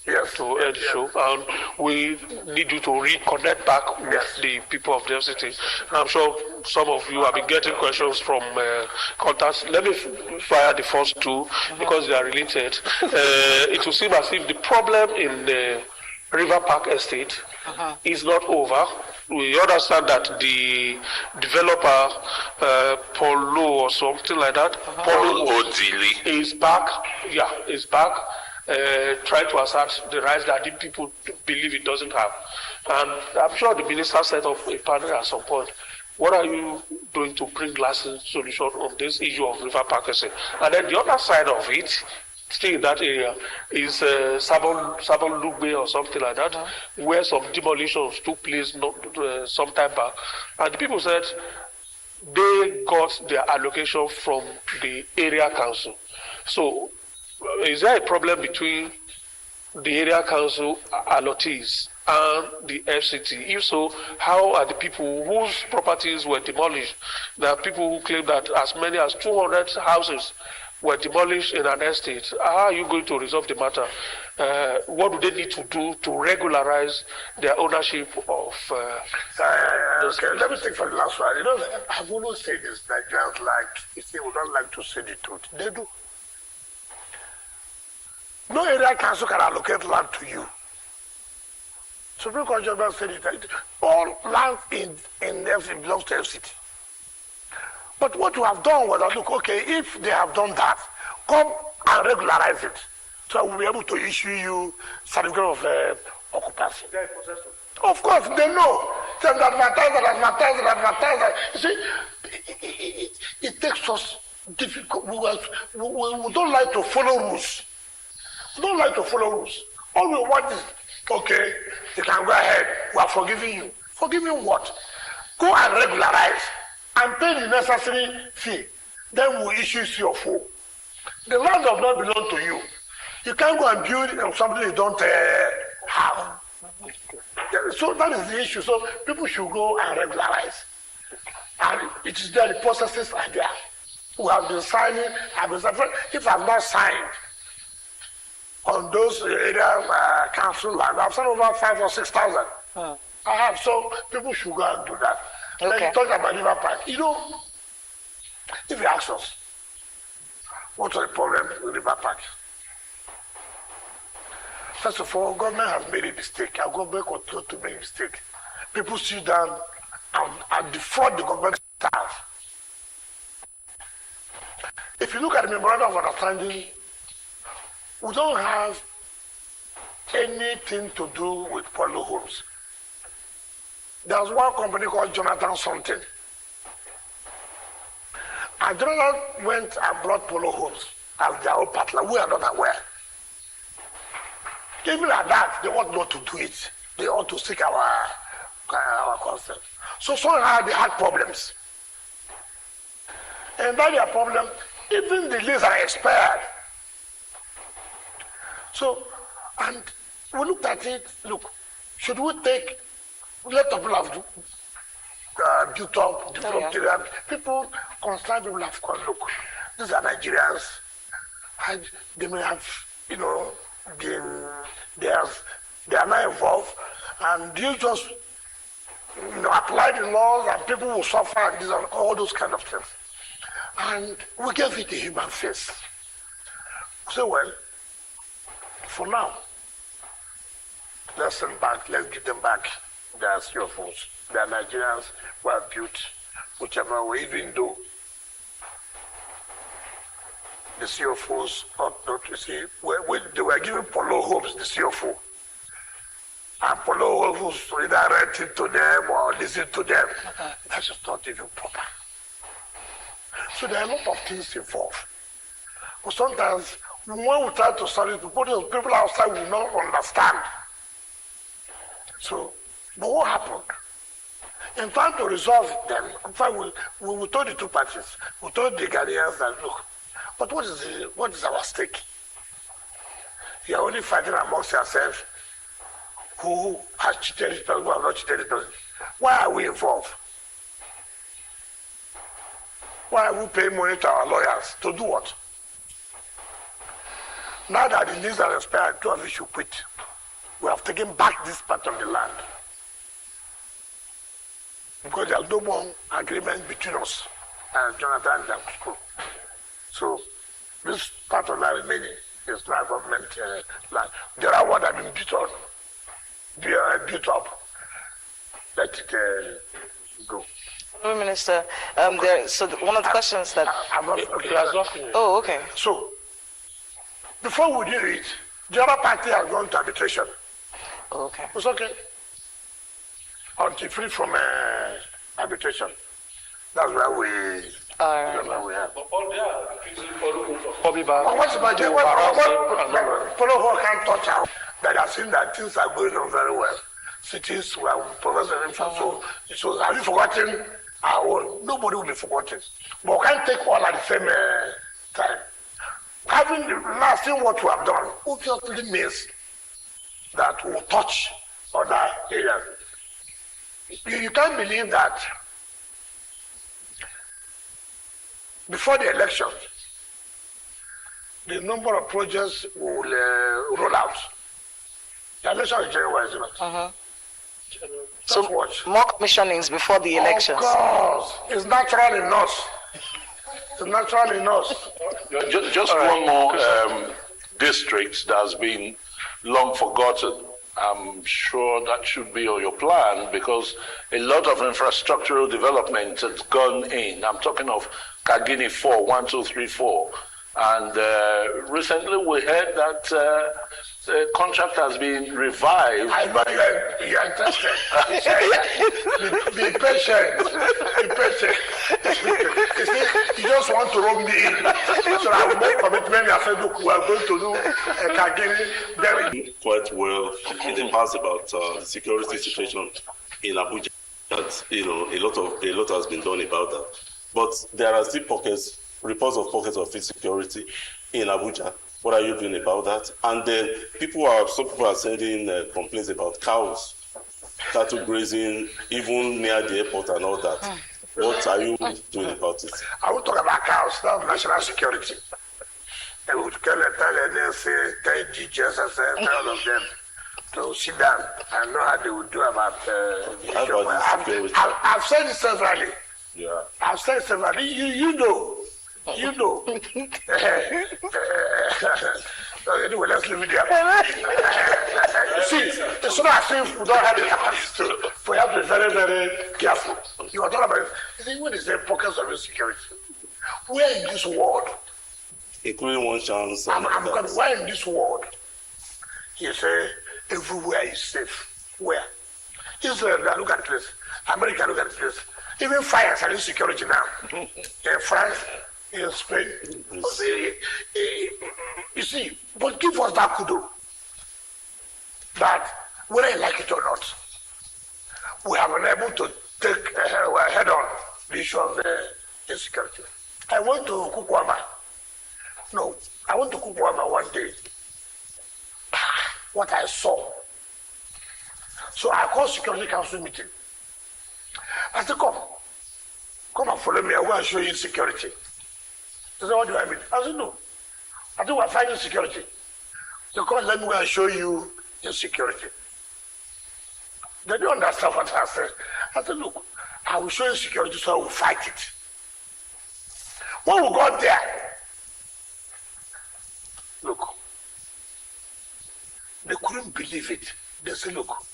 Yes.
To end the show, and we need you to reconnect back with the people of the FCT. I'm sure some of you have been getting questions from contacts. Let me fire the first two because they are related. It will seem as if the problem in the River Park Estate is not over. We understand that the developer, Paulo or something like that, Paulo Odili, is back. Yeah, is back. Trying to assert the rights that the people believe it doesn't have. And I'm sure the minister set up a panel at some point. What are you doing to bring lasting solution on this issue of River Park Estate? And then the other side of it, still in that area, is Sabon Lugbe or something like that, where some demolitions took place some time back. And the people said they got their allocation from the area council. So is there a problem between the area council allottees and the FCT? If so, how are the people whose properties were demolished? There are people who claim that as many as 200 houses were demolished in an estate. How are you going to resolve the matter? What do they need to do to regularize their ownership of
okay, let me take for the last one. You know, I've always said this, Nigerians if they would not like to say the truth, they do. No area council can allocate land to you. Supreme Court judgment said it. All land in FCT belongs to FCT. But what you have done was that, look, okay, if they have done that, come and regularize it. So we'll be able to issue you certificate of occupancy. Of course, they know. They advertise. You see, it takes us difficult. We don't like to follow rules. We don't like to follow rules. All we want is, okay, you can go ahead. We are forgiving you. Forgiving what? Go and regularize and pay the necessary fee. Then we'll issue CFO. The land does not belong to you. You can't go and build something you don't have. So that is the issue. So people should go and regularize. And it is there, the processes are there. We have been signing, if I've not signed on those area council land, I've signed over 5,000 or 6,000. I have, so people should go and do that. Okay. Talk about River Park. You know, if you ask us, what's the problem with River Park? First of all, government has made a mistake. Our government continues to make a mistake. People sit down and defraud the government staff. If you look at the memorandum of understanding, we don't have anything to do with Polo Homes. There's one company called Jonathan something. And Jonathan went and brought Polo Homes as their own partner. We are not aware. Even at that, they want not to do it. They ought to seek our consent. So somehow they had problems. And by their problem, even the leases are expired. So, and we looked at it, look, should we take, let the people have built up, developed it, people, concerned people have gone, look, these are Nigerians, and they may have, been, they are not involved, and you just, apply the laws and people will suffer and these are all those kind of things. And we gave it a human face. So, well, for now, let's send back, let's give them back their CFOs. They are Nigerians who have built whichever way, even though the CFOs not to see, they were giving Polo Homes the CFO. And Polo Homes either rent it to them or listen to them. That's just not even proper. So there are a lot of things involved. But sometimes when we try to solve it, people outside will not understand. So, but what happened? In trying to resolve them, in fact, we told the two parties, we told the Ghanaians that, look, but what is our stake? You are only fighting amongst yourselves who has cheated this person, who has not cheated this person. Why are we involved? Why are we paying money to our lawyers? To do what? Now that the lease are expired, two of you should quit. We have taken back this part of the land. Because there's no more agreement between us and Jonathan and Biscon. So this part of land remaining is not government land. The other one that have been built up. Let it go.
Prime Minister, so one of the questions that... Oh, okay.
So, before we did it, the other party has gone to arbitration.
Okay.
It's okay. Until free from arbitration. That's where we... That's where we are. What's about Polo can't touch out. That I've seen that things are going on very well. Cities were progressing. So have you forgotten our own? Nobody will be forgotten. But we can't take all at the same time. Having last thing what we have done obviously means that we'll touch other areas. You can't believe that before the election, the number of projects will roll out. The election is January, isn't it?
So more commissionings before the elections.
Of course, it's natural in us. It's natural in us.
Just one more district that has been long forgotten. I'm sure that should be on your plan because a lot of infrastructural development has gone in. I'm talking of Kagini 4, 1, 2, 3, 4. And recently we heard that the contract has been revived.
I know you're interested. Be patient. Be patient. You see, you just want to rope me in. So I will make commitment and say, look, we are going to do a Kagini.
Quite well in the past about the security situation in Abuja. That a lot has been done about that. But there are still reports of pockets of insecurity in Abuja. What are you doing about that? And then some people are sending complaints about cows, cattle grazing, even near the airport and all that. What are you doing about it?
I will talk about cows, that's national security. I would tell NSA, tell DGS, tell all of them to sit down and know how they would do about I've said it severally.
Yeah.
I've said it severally. You know. You know. Anyway, let's leave it there. See, it's not as if we don't have the capacity to. We have to be very, very careful. You are talking about it. You see, when is the pockets of insecurity? Where in this world?
Including one chance.
Where in this world? You say everywhere is safe. Where? Israel, look at the place. America, look at the place. Even fires are insecurity now. In France, in Spain. You see, but give us that kudo. That whether you like it or not, we have been able to take head on the issue of insecurity. I went to Kukwama. No, I went to Kukwama one day. What I saw. So I called Security Council meeting. I said, come and follow me. I want to show you security. They said, what do I mean? I said, no. I think we're fighting security. They come, let me go and show you insecurity. They don't understand what I said. I said, look, I will show you security so I will fight it. When we got there, look, they couldn't believe it. They said, look,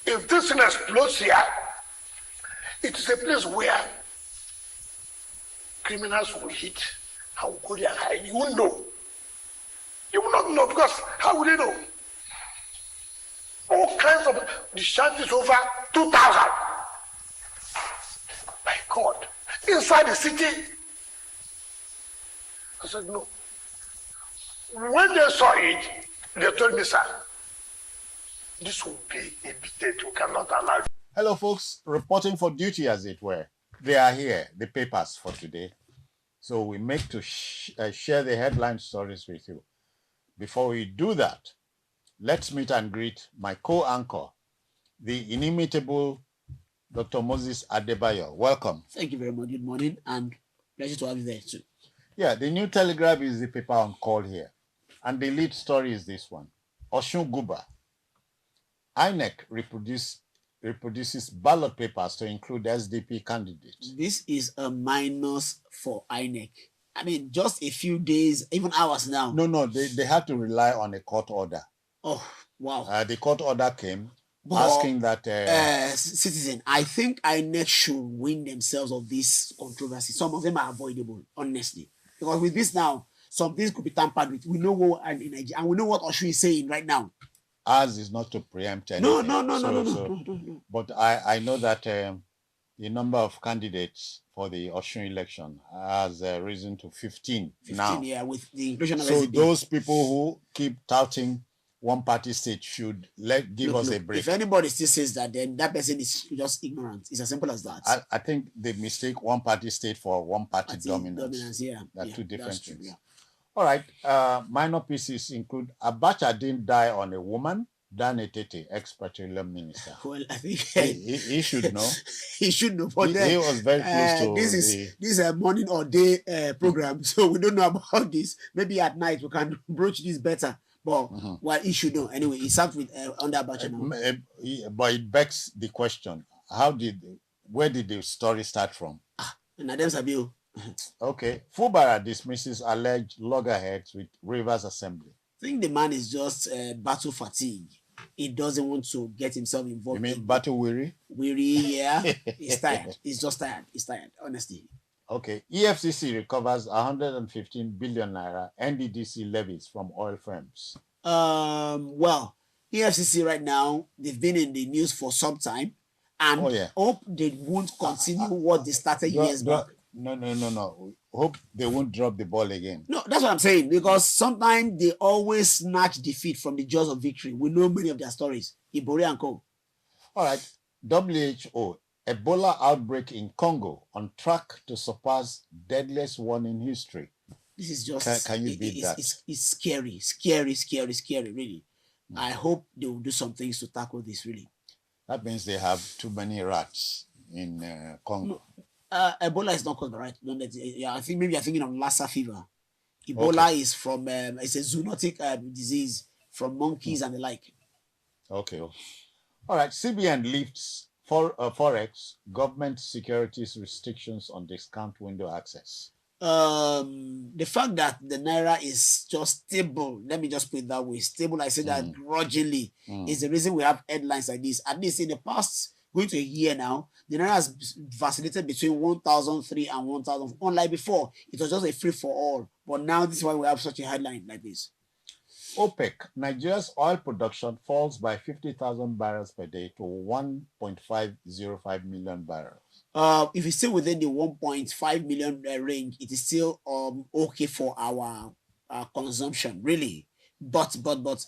if this thing explodes here, it is a place where criminals will hit How could you won't know? You will not know because how will you know? All kinds of the chances over 2,000. My God, inside the city. I said no. When they saw it, they told me, sir, this will be a dictate. We cannot allow it.
Hello, folks. Reporting for duty, as it were. They are here, the papers for today. So we make to share the headline stories with you. Before we do that, let's meet and greet my co-anchor, the inimitable Dr. Moses Adebayo. Welcome.
Thank you very much. Good morning, and pleasure to have you there too.
Yeah, the New Telegraph is the paper on call here. And the lead story is this one. Osun Guba. INEC reproduces ballot papers to include SDP candidates.
This is a minus for INEC. I mean, just a few days, even hours now.
No, they had to rely on a court order.
Oh, wow.
The court order came asking that...
citizen, I think INEC should win themselves of this controversy. Some of them are avoidable, honestly. Because with this now, some things could be tampered with. We know what in Nigeria, and we know what Osun is saying right now.
Ours is not to preempt anything.
No.
But I know that the number of candidates for the Osun election has risen to 15 now.
Yeah, with the inclusion of
So
SDP.
those people who keep touting one party state should give us a break.
If anybody still says that, then that person is just ignorant. It's as simple as that.
I think they mistake one party state for one party dominance.
Yeah,
They're two different
true,
things.
yeah.
All right. Minor pieces include Abacha didn't die on a woman. Dan Etete, ex-petroleum minister.
Well, I think
he should know.
He should know. But
he was very close to
this is a morning or day program, so we don't know about this. Maybe at night we can broach this better. But well, he should know. Anyway, he served with under Abacha now.
But it begs the question: where did the story start from?
Nadem Sabio.
Okay, Fubara dismisses alleged loggerheads with Rivers Assembly.
I think the man is just battle fatigue. He doesn't want to get himself involved.
You mean battle weary?
Weary, yeah. He's tired. He's just tired. He's tired, honestly.
Okay. EFCC recovers 115 billion naira NDDC levies from oil firms.
Well, EFCC right now, they've been in the news for some time, and hope they won't continue what they started years back.
No. Hope they won't drop the ball again.
No, that's what I'm saying, because sometimes they always snatch defeat from the jaws of victory. We know many of their stories. Ibori and Co.
All right. WHO, Ebola outbreak in Congo on track to surpass deadliest one in history.
This is just...
Can you beat that?
It's scary, really. I hope they will do some things to tackle this, really.
That means they have too many rats in Congo.
No. Ebola is not called the right. Yeah, I think maybe you're thinking of Lassa fever. Ebola is from it's a zoonotic disease from monkeys and the like.
Okay. All right. CBN lifts forex government securities restrictions on discount window access.
The fact that the naira is just stable, let me just put it that way, stable. I say that grudgingly is the reason we have headlines like this. At least in the past, going to a year now, the naira has vacillated between 1,003 and 1,000. Unlike before, it was just a free for all. But now this is why we have such a headline like this.
OPEC, Nigeria's oil production falls by 50,000 barrels per day to 1.505 million barrels.
If it's still within the 1.5 million range, it is still okay for our consumption, really. But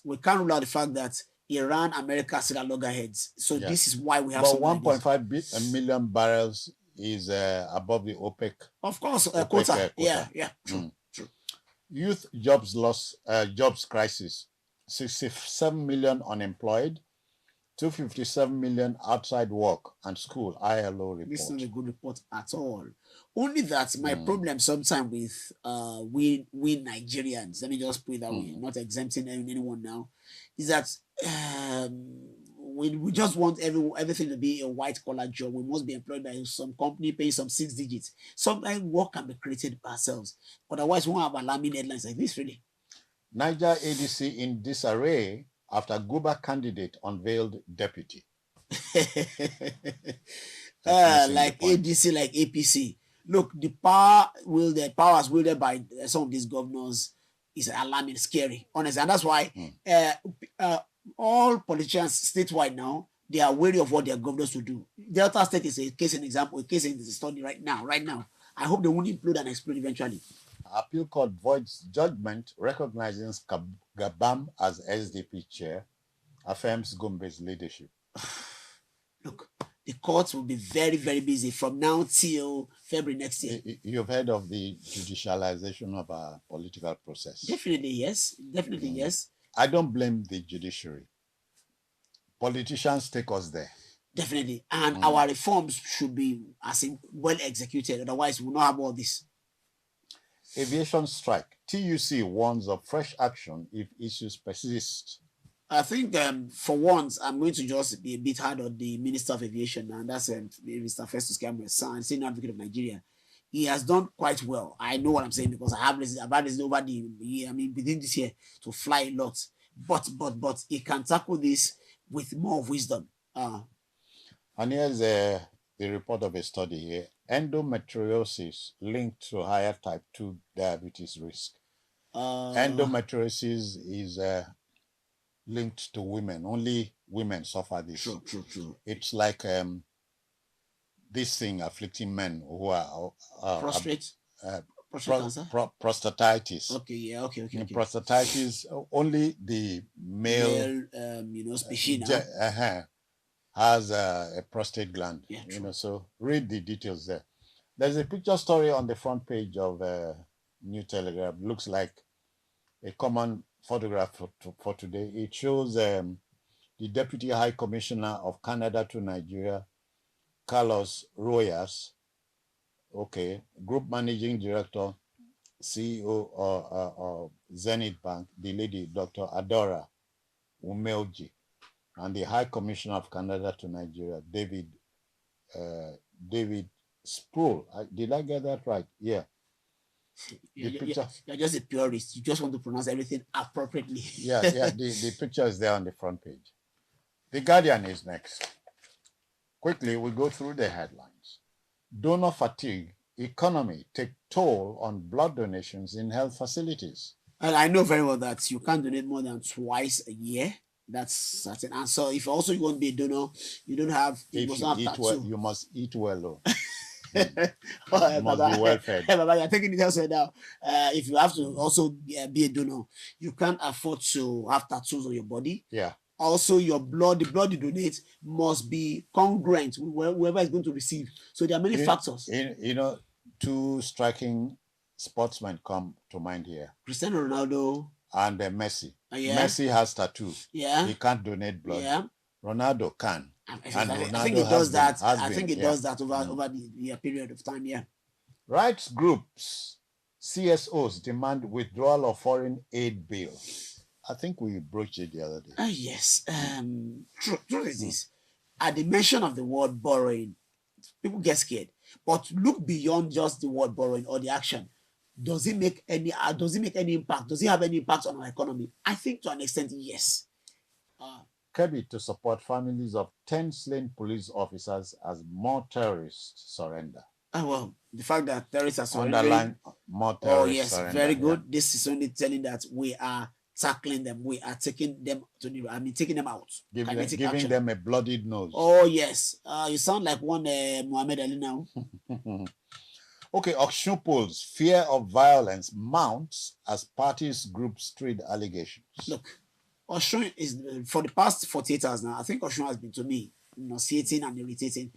we can't rule out the fact that Iran, America still are loggerheads. So this is why we have.
But 1.5 million barrels is above the OPEC.
Of course, quota. Yeah. True.
Youth jobs crisis. 67 million unemployed, 257 million outside work and school. ILO report.
This is not a good report at all. Only that my problem sometimes with we Nigerians, let me just put it that way, not exempting anyone now, is that we just want everything to be a white collar job. We must be employed by some company paying some 6 digits. Sometimes work can be created by ourselves. Otherwise, we won't have alarming headlines like this, really.
Niger ADC in disarray after Guba candidate unveiled deputy.
Like ADC, like APC. Look, the powers wielded by some of these governors is alarming, scary, honestly, and that's why all politicians statewide now, they are wary of what their governors will do. Delta State is a case in example, a case in the study right now. I hope they won't implode and explode eventually.
Appeal Court voids judgment recognizing Gabam as SDP chair, affirms Gombe's leadership.
Look, the courts will be very, very busy from now till February next year.
You've heard of the judicialization of our political process?
Definitely, yes. Definitely, yes.
I don't blame the judiciary. Politicians take us there.
Definitely. And our reforms should be well executed. Otherwise, we'll not have all this.
Aviation strike. TUC warns of fresh action if issues persist.
I think for once, I'm going to just be a bit hard on the Minister of Aviation, and that's Mr. Festus Keyamo, senior advocate of Nigeria. He has done quite well. I know what I'm saying because I've had this over the year. I mean, within this year to fly a lot, but he can tackle this with more wisdom.
And here's the report of a study here. Endometriosis linked to higher type 2 diabetes risk. Endometriosis is linked to women. Only women suffer this.
True.
It's like this thing afflicting men who are
prostate cancer?
Prostatitis.
Okay.
Prostatitis, only the male
species
has a prostate gland.
Yeah,
so read the details there. There's a picture story on the front page of New Telegraph. Looks like a common photograph for today. It shows the Deputy High Commissioner of Canada to Nigeria, Carlos Royas, Group Managing Director, CEO of Zenith Bank, the lady, Dr. Adora Umeoji, and the High Commissioner of Canada to Nigeria, David Sproul. Did I get that right? Yeah.
You're just a purist. You just want to pronounce everything appropriately.
Yeah. The picture is there on the front page. The Guardian is next. Quickly, we go through the headlines. Donor fatigue, economy take toll on blood donations in health facilities.
And I know very well that you can't donate more than twice a year. That's certain. And so if also you want to be a donor, you don't have...
If you eat well, you must eat well, though.
You
must be well fed.
Hey, Baba, you're taking it elsewhere now. If you have to also be a donor, you can't afford to have tattoos on your body.
Yeah.
Also, the blood you donate must be congruent with whoever is going to receive. So there are many factors.
Two striking sportsmen come to mind here.
Cristiano Ronaldo.
And Messi.
Yeah.
Messi has tattoo.
Yeah.
He can't donate blood.
Yeah.
Ronaldo can.
I think it does that. I think it does that over the period of time. Yeah.
Rights groups, CSOs demand withdrawal of foreign aid bill. I think we broached it the other day.
Yes. Truth is this. At the mention of the word borrowing, people get scared. But look beyond just the word borrowing or the action. Does it make any impact? Does it have any impact on our economy? I think to an extent, yes.
Kebbi to support families of 10 slain police officers as more terrorists surrender.
Well, the fact that terrorists are surrendering.
Underline more terrorists.
Oh, yes,
surrender.
very good. Yeah. This is only telling that we are tackling them. We are taking them taking them out.
Giving them a bloodied nose.
Oh, yes. You sound like one Muhammad Ali now.
Okay, auction polls. Fear of violence mounts as parties groups trade allegations.
Look, Oshun is, for the past 48 hours now, I think Oshun has been, to me, nauseating and irritating.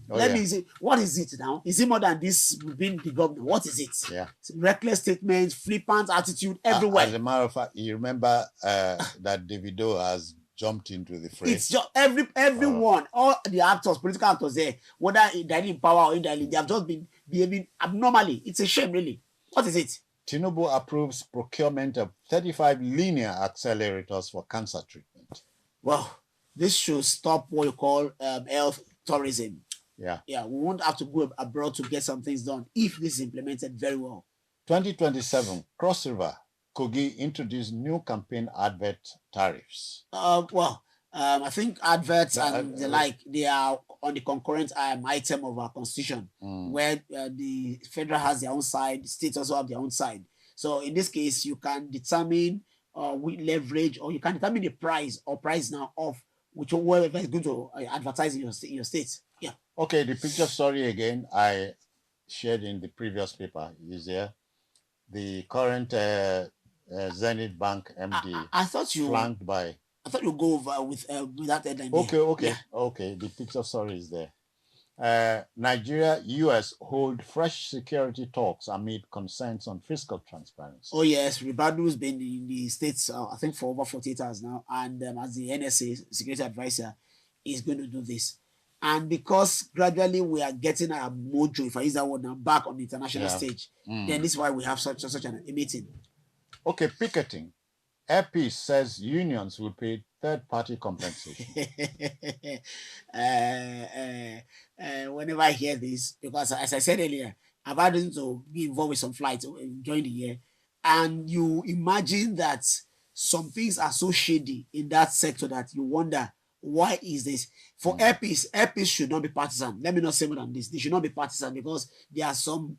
Let me see, what is it now? Is it more than this being the governor? What is it?
Yeah.
Reckless statements, flippant attitude everywhere.
As a matter of fact, you remember that Davido has jumped into the fray.
It's just everyone, all the actors, political actors there, whether they're in power or indirectly, they have just been behaving abnormally. It's a shame, really. What is it?
Tinubu approves procurement of 35 linear accelerators for cancer treatment.
Well, this should stop what you call health tourism.
Yeah.
Yeah, we won't have to go abroad to get some things done if this is implemented very well.
2027, Cross River, Kogi introduced new campaign advert tariffs.
I think adverts and the like, they are on the concurrent item of our constitution, where the federal has their own side, states also have their own side. So in this case, you can determine with leverage, or you can determine the price or price now of whoever is going to advertise in your state. Yeah.
Okay, the picture story again I shared in the previous paper is there. The current Zenith Bank MD
I thought you
flanked by.
I thought you go over with that headline.
Okay.
Yeah.
Okay. The picture story is there. Nigeria, US hold fresh security talks amid concerns on fiscal transparency.
Oh yes, Ribadu's been in the States, I think, for over 48 hours now, and as the NSA security advisor, is going to do this. And because gradually we are getting our mojo, if I use that word now, back on the international stage, then this is why we have such a meeting.
Okay, picketing. Airpeace says unions will pay third-party compensation.
Whenever I hear this, because as I said earlier, I've had to be involved with some flights during the year, and you imagine that some things are so shady in that sector that you wonder, why is this? For Airpeace should not be partisan. Let me not say more than this. They should not be partisan because there are some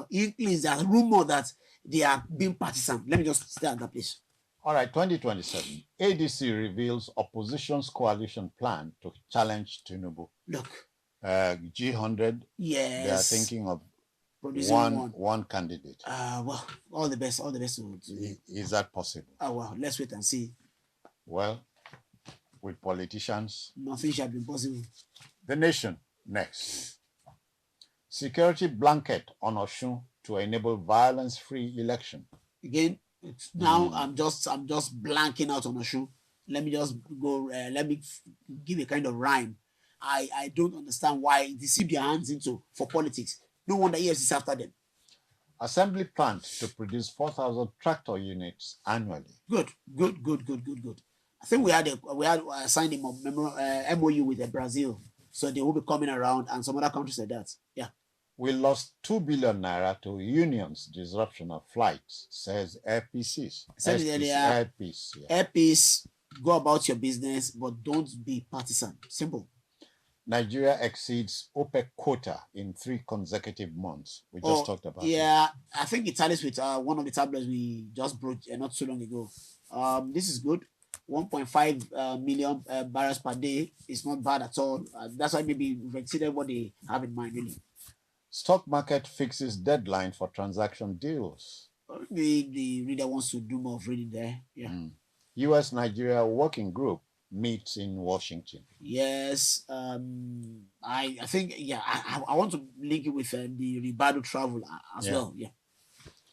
inklings, there are rumors that they are being partisan. Let me just stay at that place.
All right, 2027. ADC reveals opposition's coalition plan to challenge Tinubu.
Look.
G100.
Yes.
They are thinking of one candidate.
Well, all the best.
Is that possible?
Well, let's wait and see.
Well, with politicians,
nothing shall be possible.
The Nation next. Security blanket on Osun to enable violence-free election.
Again, now I'm just blanking out on Osun. Let me just go. Let me give a kind of rhyme. I don't understand why they see their hands into for politics. No wonder EFCC is after them.
Assembly plant to produce 4,000 tractor units annually.
Good. I think we had signed a MOU with Brazil, so they will be coming around, and some other countries like that. Yeah.
We lost 2 billion naira to unions' disruption of flights, says Airpeace.
Airpeace, go about your business, but don't be partisan. Simple.
Nigeria exceeds OPEC quota in 3 consecutive months. We just talked about it.
Yeah, I think it tallies with one of the tablets we just brought not so long ago. This is good. 1.5 million barrels per day is not bad at all. That's why maybe we've exceeded what they have in mind, really.
Stock market fixes deadline for transaction deals.
The reader wants to do more of reading there. Yeah.
US-Nigeria working group meets in Washington.
Yes. I think, I want to link it with the Ribadu travel as well. Yeah.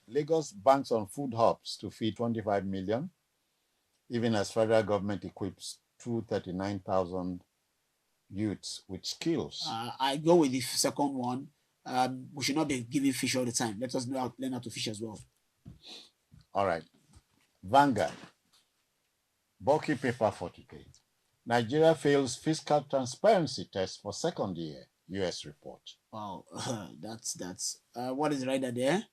Lagos banks on food hubs to feed 25 million, even as federal government equips 239,000 youths with skills.
I go with the second one. We should not be giving fish all the time. Let us learn how to fish as well.
All right. Vanguard. Bulky paper for today. Nigeria fails fiscal transparency test for second year, US report.
Wow, that's what is right there?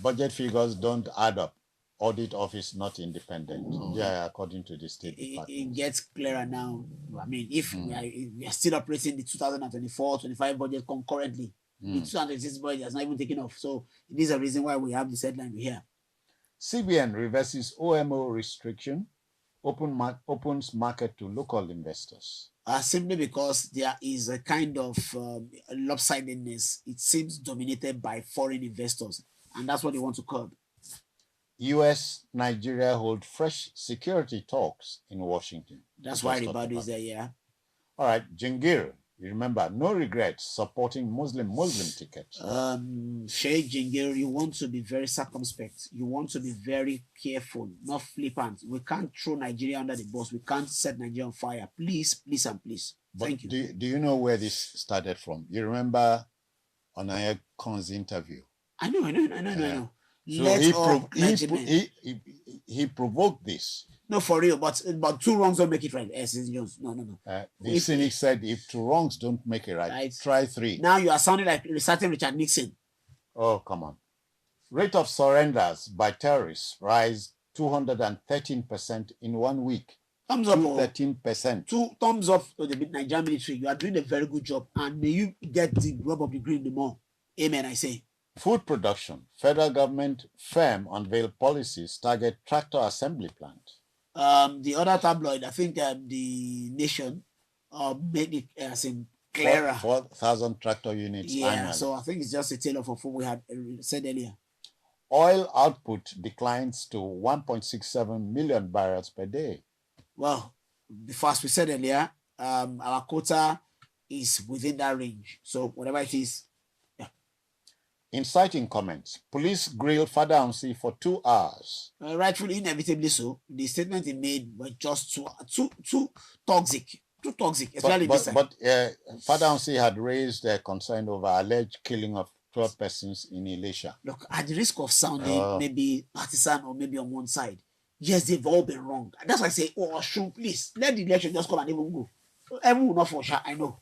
Budget figures don't add up. Audit office not independent. Yeah, according to the State Department.
It gets clearer now. I mean, if we are still operating the 2024-25 budget concurrently, the 2026 budget has not even taken off. So it is a reason why we have this headline here.
CBN reverses OMO restriction, opens market to local investors.
Simply because there is a kind of lopsidedness. It seems dominated by foreign investors, and that's what they want to curb.
US, Nigeria hold fresh security talks in Washington.
That's why Ribadu is there, yeah.
All right, Jingir, you remember, no regrets supporting Muslim tickets.
Sheikh Jingir, you want to be very circumspect. You want to be very careful, not flippant. We can't throw Nigeria under the bus. We can't set Nigeria on fire. Please, please, and please. Thank you.
Do you know where this started from? You remember Onaya Khan's interview?
I know.
So he provoked this.
No, for real, but 2 wrongs don't make it right. No.
The cynic said, if 2 wrongs don't make it right, try 3.
Now you are sounding like reciting Richard Nixon.
Oh, come on. Rate of surrenders by terrorists rise 213% in 1 week.
Thumbs up.
13%.
2 thumbs up to the Nigerian military. You are doing a very good job, and may you get the rub of the green the more. Amen, I say.
Food production. Federal government firm unveil policies target tractor assembly plant.
The other tabloid, I think the Nation made it as in clearer.
4,000 tractor units annually.
So I think it's just a tale of what we had said earlier.
Oil output declines to 1.67 million barrels per day.
Well, as we said earlier, our quota is within that range. So whatever it is.
Inciting comments. Police grilled Father Ansi for 2 hours.
Rightfully, inevitably so. The statement he made was just too toxic. Too toxic, especially this time.
But Father Ansi had raised a concern over alleged killing of 12 persons in Elisha.
Look, at the risk of sounding maybe partisan or maybe on one side, yes, they've all been wrong. That's why I say, oh, shoot, please, let the election just come and even go. Everyone will not for sure, I know.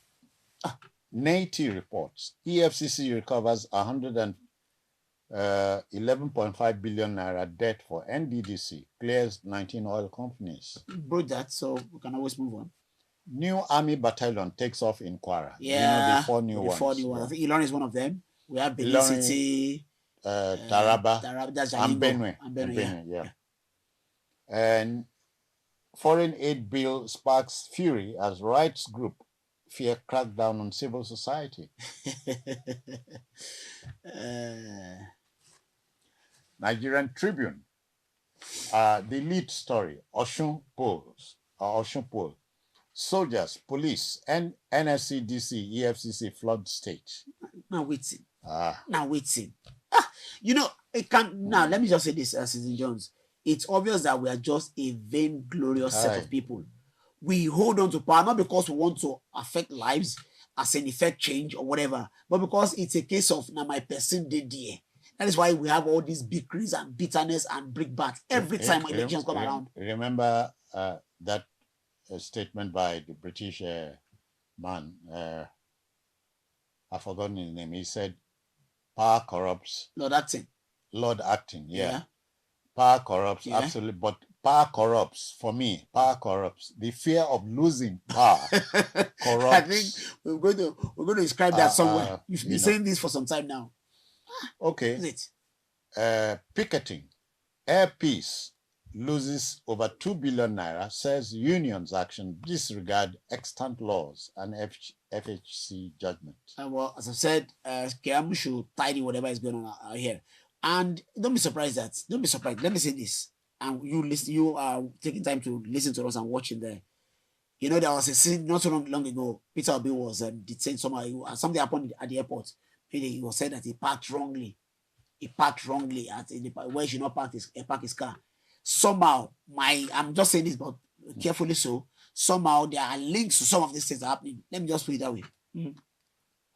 NATI reports EFCC recovers 111.5 billion naira debt for NDDC, clears 19 oil companies.
Broke that, so we can always move on.
New army battalion takes off in Kwara.
Yeah,
you know, the 4 new ones.
4 new ones. I think Ilorin is one of them. We have Benin
Ilorin,
City,
Taraba,
that's
and Benue.
Yeah.
And foreign aid bill sparks fury as rights group fear crackdown on civil society. Nigerian Tribune, the lead story, Osun Pool. Soldiers, police, and NSCDC, EFCC flood state.
Now waiting. Now waiting. You know, it can now. Let me just say this, Citizen Jones. It's obvious that we are just a vainglorious set of people. We hold on to power not because we want to affect lives, as an effect change or whatever, but because it's a case of now my person did there. That is why we have all these bickeries and bitterness and brickbats every time elections come around.
Remember that statement by the British man, I've forgotten his name. He said, power corrupts.
Lord Acton,
yeah. Power corrupts, absolutely. But power corrupts, for me, power corrupts. The fear of losing power corrupts.
I think we're going to describe that somewhere. You've been saying this for some time now.
Okay.
Is it?
Picketing. Air Peace loses over 2 billion naira, says unions action disregard extant laws and FHC judgment.
Well, as I said, Kiamu should tidy whatever is going on out here. And don't be surprised. Let me say this. And you are taking time to listen to us and watching there. You know, there was a scene not so long ago. Peter Obi was detained somehow. Something happened at the airport. He was said that he parked wrongly. At where he should not park his car. Somehow, I'm just saying this, but carefully so. Somehow there are links to some of these things happening. Let me just put it that way.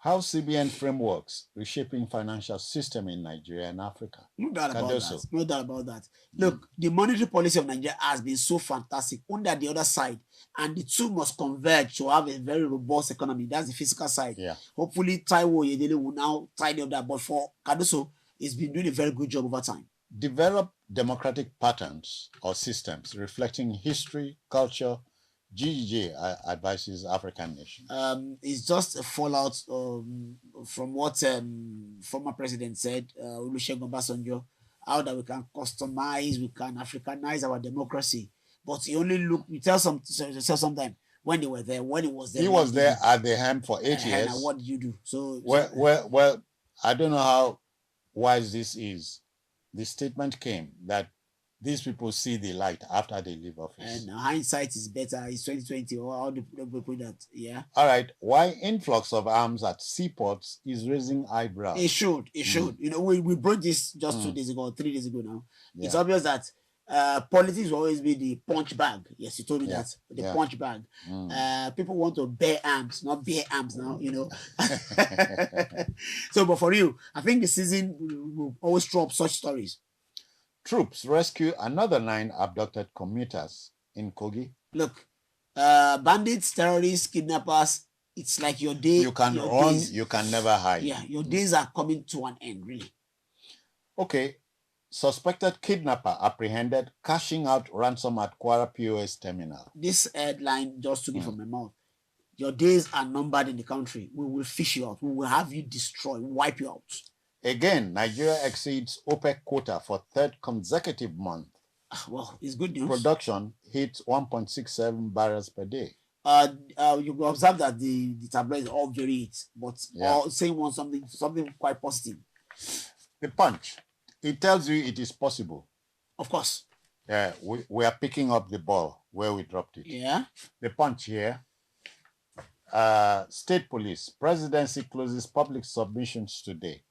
How CBN frameworks reshaping financial system in Nigeria and Africa.
No doubt about that. Look, the monetary policy of Nigeria has been so fantastic under the other side, and the two must converge to have a very robust economy. That's the physical side.
Yeah.
Hopefully, Taiwo Yedele will now tidy up that. But for Cardoso, he's been doing a very good job over time.
Develop democratic patterns or systems reflecting history, culture. GGJ advises African nations.
It's just a fallout from what former president said, Olusegun Obasanjo, how that we can customize, we can Africanize our democracy. But we tell sometime when they were there, when it was there.
He was there at the helm for 8 years.
And what did you do?
Well, I don't know how wise this is. The statement came that these people see the light after they leave office.
And hindsight is better. It's 2020. Or how do people put that? Yeah.
All right. Why influx of arms at seaports is raising eyebrows?
It should. You know, we brought this just 2 days ago, 3 days ago now. Yeah. It's obvious that politics will always be the punch bag. Yes, you told me that. The punch bag. People want to bear arms, not bear arms now, you know. So, but for you, I think the season will always drop such stories.
Troops rescue another 9 abducted commuters in Kogi.
Look, bandits, terrorists, kidnappers, it's like your day.
You can run, you can never hide.
Yeah, your days are coming to an end, really.
Okay. Suspected kidnapper apprehended cashing out ransom at Kwara POS terminal.
This headline just took it from my mouth. Your days are numbered in the country. We will fish you out. We will have you destroyed, wipe you out.
Again, Nigeria exceeds OPEC quota for third consecutive month.
Well, it's good news.
Production hits 1.67 barrels per day.
You will observe that the tabloids all vary it, but all saying something quite positive.
The Punch, it tells you it is possible.
Of course.
Yeah, we are picking up the ball where we dropped it.
Yeah.
The Punch here. State Police, Presidency closes public submissions today.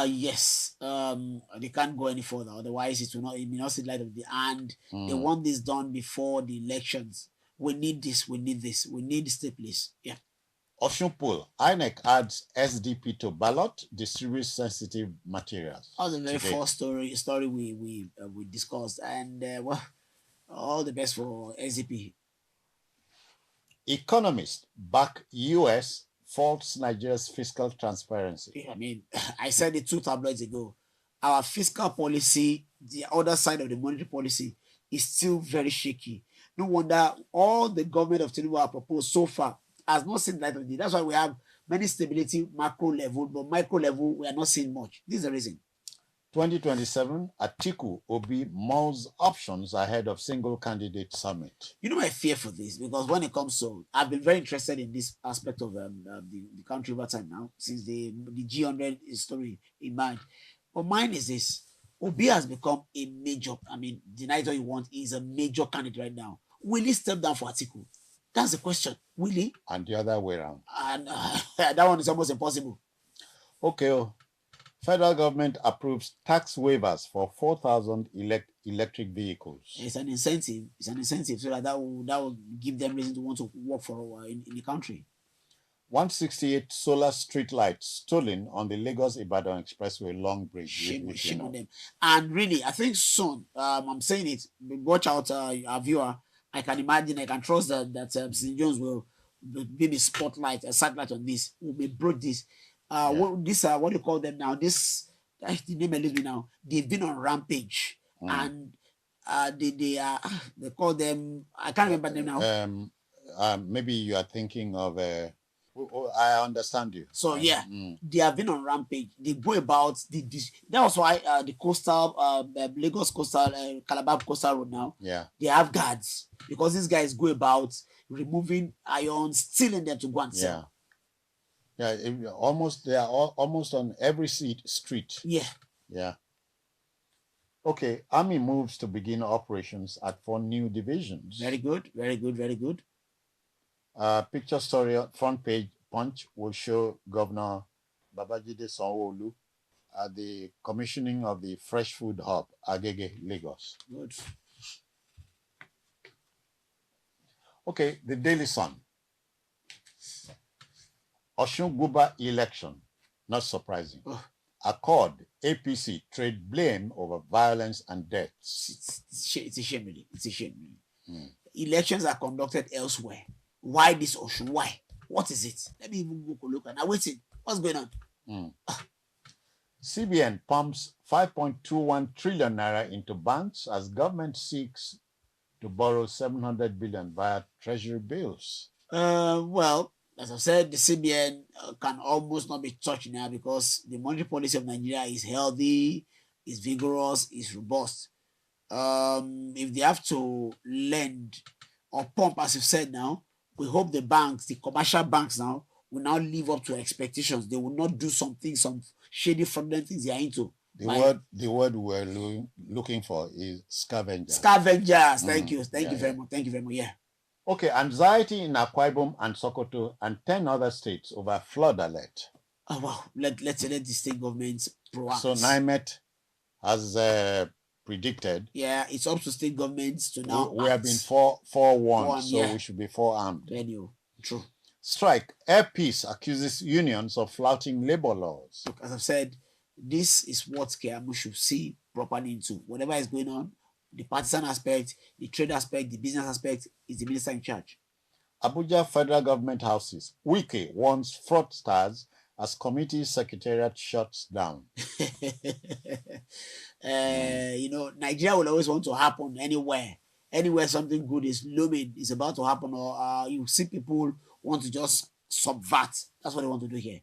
Yes. They can't go any further, otherwise it may not see the light of the end. They want this done before the elections. We need this, we need the State Police. Yeah.
Oshunpul, INEC adds SDP to ballot, distributes sensitive materials.
That was the very first story we discussed, and well, all the best for SDP.
Economist back US faults Nigeria's fiscal transparency.
I mean, I said it 2 tabloids ago. Our fiscal policy, the other side of the monetary policy, is still very shaky. No wonder all the government of Tinubu have proposed so far has not seen light of day. That's why we have many stability macro level, but micro level we are not seeing much. This is the reason.
2027, Atiku Obi mulls options ahead of single candidate summit.
You know my fear for this, because when it comes to, I've been very interested in this aspect of the country over time now, since the G100 story emerged. But mine is this: Obi has become a major. I mean, deny what you want, he's a major candidate right now. Will he step down for Atiku? That's the question. Will he?
And the other way around.
And that one is almost impossible.
Okay. Federal government approves tax waivers for 4,000 electric vehicles.
It's an incentive. It's an incentive, so that will give them reason to want to work for a while in the country.
168 solar street lights stolen on the Lagos-Ibadan Expressway Long Bridge.
Shame on them. And really, I think soon, I'm saying it, watch out, our viewer. I can imagine, I can trust that St. John's will be the spotlight, a satellite on this. Will be brought this. What do you call them now? This, the name eludes me now. They've been on rampage, and they call them. I can't remember them now.
Maybe you are thinking of. I understand you.
So they have been on rampage. They go about that was why the coastal Lagos coastal Calabar coastal road now.
Yeah,
they have guards, because these guys go about removing iron, stealing them to go and sell.
Yeah, they are almost on every street. Yeah. Okay, Army moves to begin operations at 4 new divisions.
Very good.
Picture story on front page Punch will show Governor Babajide Sanwo-Olu at the commissioning of the Fresh Food Hub, Agege, Lagos.
Good.
Okay, the Daily Sun. Osun Guba election, not surprising. Accord, APC trade blame over violence and deaths.
It's a shame, really. It's a shame. Elections are conducted elsewhere. Why this Osun? Why? What is it? Let me even go look and I'm waiting. What's going on?
CBN pumps 5.21 trillion naira into banks as government seeks to borrow 700 billion via treasury bills.
Well, as I said, the CBN can almost not be touched now, because the monetary policy of Nigeria is healthy, is vigorous, is robust. If they have to lend or pump, as you said now, we hope the banks, the commercial banks now, will now live up to expectations. They will not do some shady, fraudulent things they are into.
The word we're looking for is scavengers.
Scavengers. Thank you very much. Thank you very much. Yeah.
Okay, anxiety in Akwa Ibom and Sokoto and 10 other states over flood alert.
Oh, wow. Let's let the state governments proact.
So NIMET has predicted.
Yeah, it's up to state governments to now.
We have been forewarned, so we should be forearmed.
True.
Strike. Air Peace accuses unions of flouting labor laws.
Look, as I've said, this is what Kiamu should see properly into. Whatever is going on, the partisan aspect, the trade aspect, the business aspect, is the minister in charge.
Abuja federal government houses. Wike warns fraudsters as committee secretariat shuts down.
Nigeria will always want to happen anywhere. Anywhere something good is looming, is about to happen, or you see people want to just subvert. That's what they want to do here.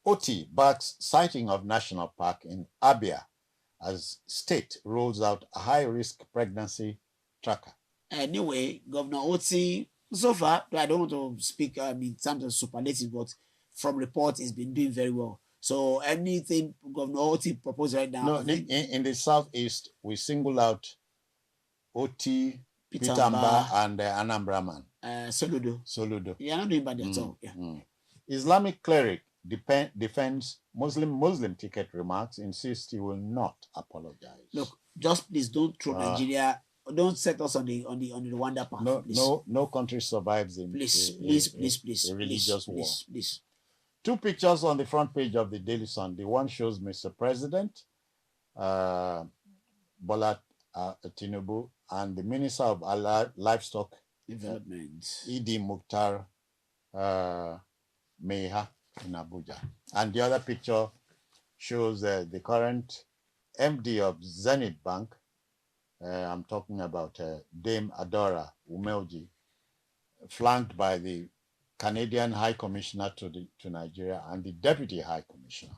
OT backs sighting of national park in Abia as state rolls out a high-risk pregnancy tracker.
Anyway, Governor Oti, so far, I don't want to speak in terms of superlative, but from report, he's been doing very well. So anything Governor Oti proposed right now.
No, in the southeast, we single out Oti, Pitamba, and Anambra man. Soludo.
Yeah, not doing bad at all. Yeah.
Islamic cleric defends Muslim ticket remarks, insists he will not apologize.
Look, just please don't throw Nigeria. Don't set us on the Rwanda path.
No country survives in
please,
a religious war.
Please.
Two pictures on the front page of the Daily Sun. The one shows Mr. President Bola Tinubu and the Minister of Livestock
Development,
Idi Mukhtar Meha in Abuja. And the other picture shows the current MD of Zenith Bank. I'm talking about Dame Adora Umeoji, flanked by the Canadian High Commissioner to Nigeria and the Deputy High Commissioner.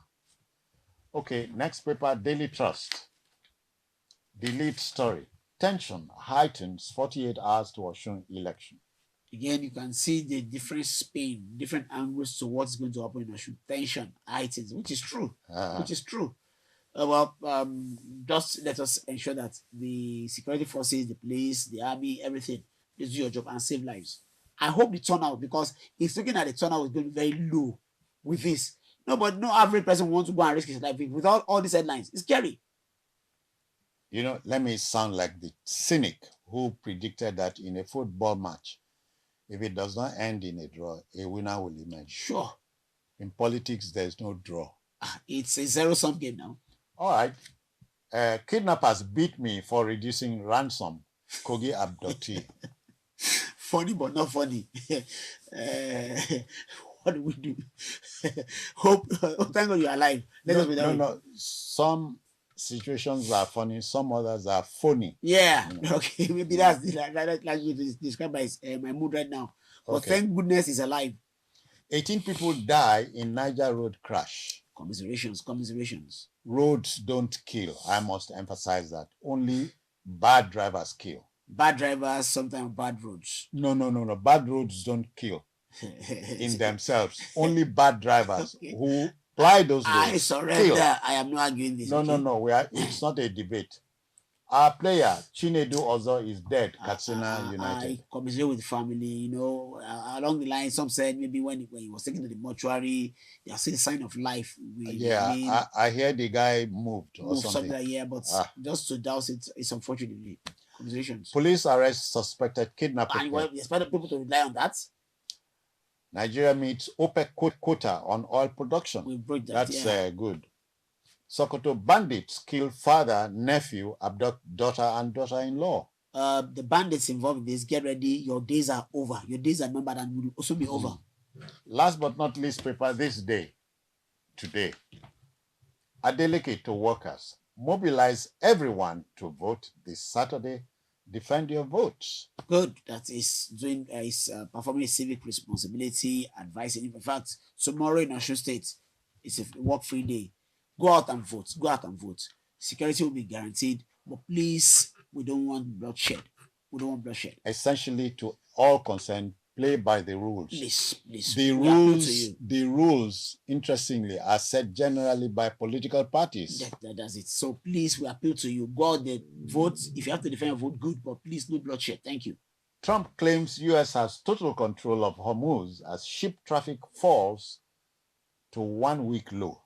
Okay, next paper, Daily Trust. The lead story. Tension heightens 48 hours to Osun election.
Again, you can see the different spin, different angles to what's going to happen in Osun. Tension heightens, which is true. Just let us ensure that the security forces, the police, the army, everything, just do your job and save lives. I hope the turnout, because if looking at the turnout is going to be very low with this. No average person wants to go and risk his life without all these headlines. It's scary.
Let me sound like the cynic who predicted that in a football match, if it does not end in a draw, a winner will emerge.
Sure.
In politics, there's no draw.
It's a zero-sum game now.
All right. Kidnappers beat me for reducing ransom. Kogi abductee.
Funny but not funny. What do we do? Thank God you're alive.
No. Some situations are funny, some others are phony.
Yeah. Okay. Maybe that's like you describe my mood right now. But thank goodness he's alive.
18 people die in Niger road crash.
Commiserations.
Roads don't kill. I must emphasize that. Only bad drivers kill.
Bad drivers, sometimes bad roads.
No. Bad roads don't kill in themselves. Only bad drivers who ply those roads.
I surrender. Kill. I am not arguing this.
No. It's not a debate. Our player, Chinedu Ozo, is dead. Katsina United.
I commiserate with the family. Along the line, some said maybe when he was taken to the mortuary, they are seeing a sign of life.
I hear the guy moved or something.
Like that, but just to douse it, it's unfortunately.
Police arrest suspected kidnapping.
And you expect people to rely on that?
Nigeria meets OPEC quota on oil production.
We broke that.
That's good. Sokoto bandits kill father, nephew, abduct daughter and daughter-in-law.
The bandits involved in this, get ready. Your days are over. Your days are numbered and will also be over.
Last but not least, paper today. Adeleke to workers. Mobilize everyone to vote this Saturday. Defend your votes.
Good. That is doing performing a civic responsibility, advising. In fact, tomorrow in Osun State, it's a work-free day. Go out and vote. Security will be guaranteed, but please, we don't want bloodshed. Essentially,
to all concerned, play by the rules.
Please.
The rules, interestingly, are set generally by political parties.
That's it. So please, we appeal to you. Go out there, vote. If you have to defend your vote, good, but please, no bloodshed. Thank you.
Trump claims U.S. has total control of Hormuz as ship traffic falls to 1 week low.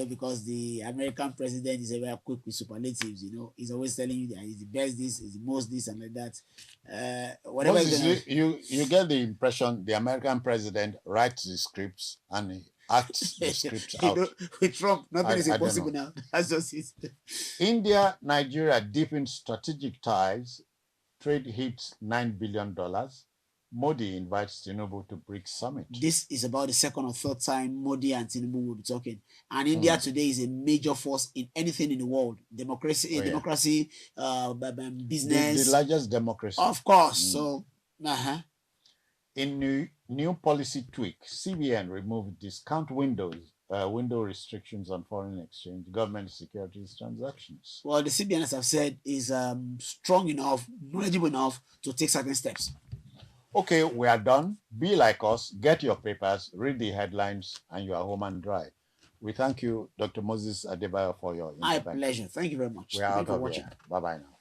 Because the American president is very quick with superlatives. He's always telling you that he's the best this, he's the most this, and like that. Whatever.
You get the impression the American president writes the scripts and he acts the scripts out.
With Trump, nothing is impossible now. That's just it.
India, Nigeria deepen strategic ties. Trade hits $9 billion. Modi invites Tinubu to BRICS summit.
This is about the second or third time Modi and Tinubu will be talking. And India today is a major force in anything in the world. Democracy, business.
The largest democracy.
Of course. So,
In new policy tweak, CBN removed discount window restrictions on foreign exchange, government securities transactions.
Well, the CBN, as I've said, is strong enough, knowledgeable enough to take certain steps.
Okay, we are done. Be like us, get your papers, read the headlines, and you are home and dry. We thank you, Dr. Moses Adebayo, for your intervention.
My pleasure. Thank you very much.
We are out of here. Bye-bye now.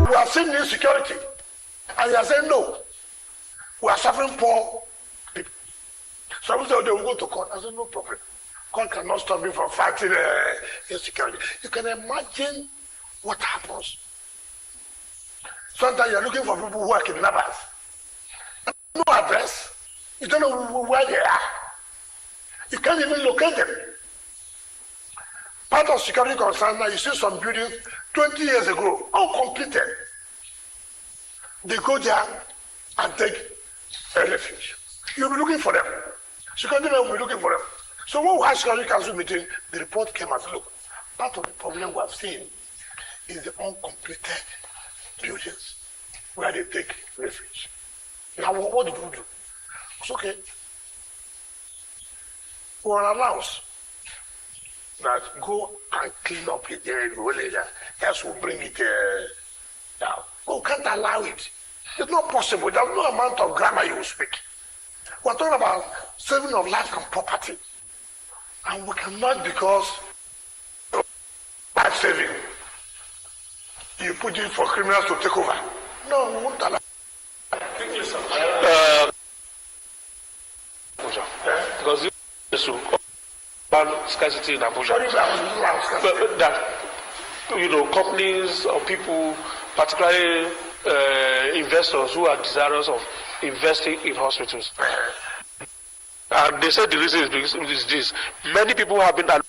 We are seeing insecurity, and you are saying no. We are suffering poor people. Some say they will go to court. I said no problem. Court cannot stop me from fighting insecurity. You can imagine what happens. Sometimes you are looking for people who are kidnappers. No address. You don't know where they are. You can't even locate them. Part of security concern now, you see some buildings 20 years ago, uncompleted. They go there and take a refuge. You'll be looking for them. Security men will be looking for them. So when we had security council meeting, the report came as, look, part of the problem we have seen is the uncompleted buildings where they take refuge. Now what did we do? It's okay. We will announce that go and clean up the area, else we'll bring it down. But we can't allow it. It's not possible. There's no amount of grammar you will speak. We're talking about saving of life and property. And we cannot, because of life saving, you put it for criminals to take over. No, we won't allow. Thank you, sir.
Because this will scarcity in Abuja. That, companies or people, particularly investors who are desirous of investing in hospitals. And they said the reason is this. Many people have been. Now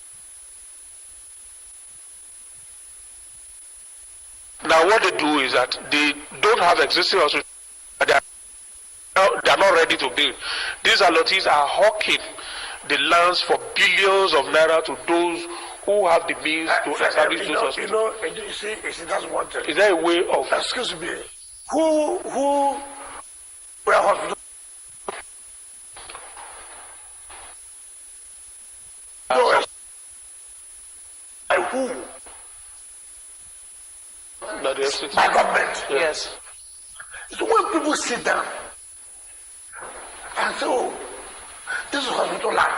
what they do is that they don't have existing hospitals. They are not ready to build. These allottees are hawking the lands for billions of naira to those who have the means to establish those hospitals.
You see, that's one thing.
Is there a way of...
Excuse me. Who were hospitals? No, by who? By government.
Yes.
So when people sit down and say, oh, this is hospital land.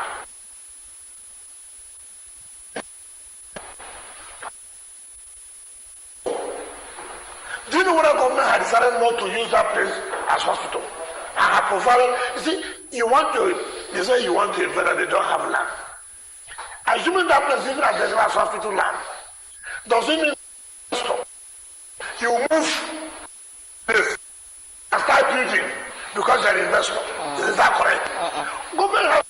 Do you know what the government had decided not to use that place as hospital? And have provided, you see, they say you want to invest and they don't have land. Assuming that place even as the last hospital land, doesn't mean stop. You move this and start building because they're investor. Is that correct? Government has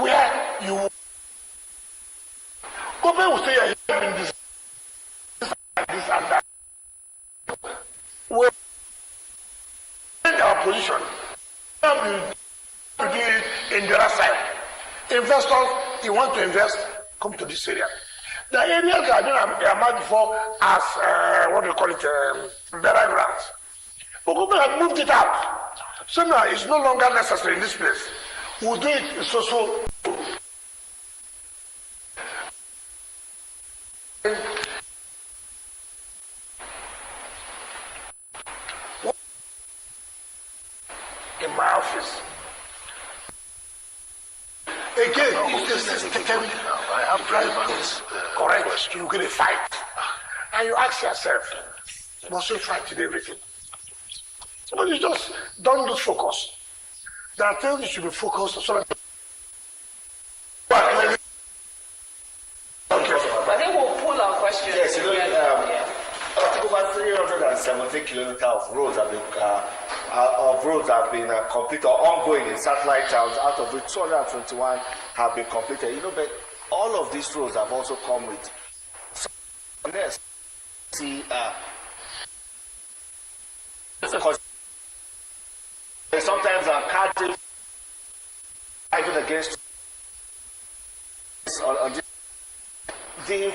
where you government will say you're having this and that. We change our position. We do it in the other side. Investors, you want to invest, come to this area. The areas that have been earmarked before as what do you call it, better grants. But government has moved it out. So now it's no longer necessary in this place. We'll do it so. In my office. Again, it's the system. I have drivers. Correct. You get a fight. And you ask yourself, must you fight in everything? So you just don't lose focus. There are things you should be focused on. So that
I think we'll pull our questions.
Yes, I think over 370 kilometers of roads have been of roads have been completed or ongoing in satellite towns, out of which 221 have been completed. You know, but all of these roads have also come with sometimes carting even against on the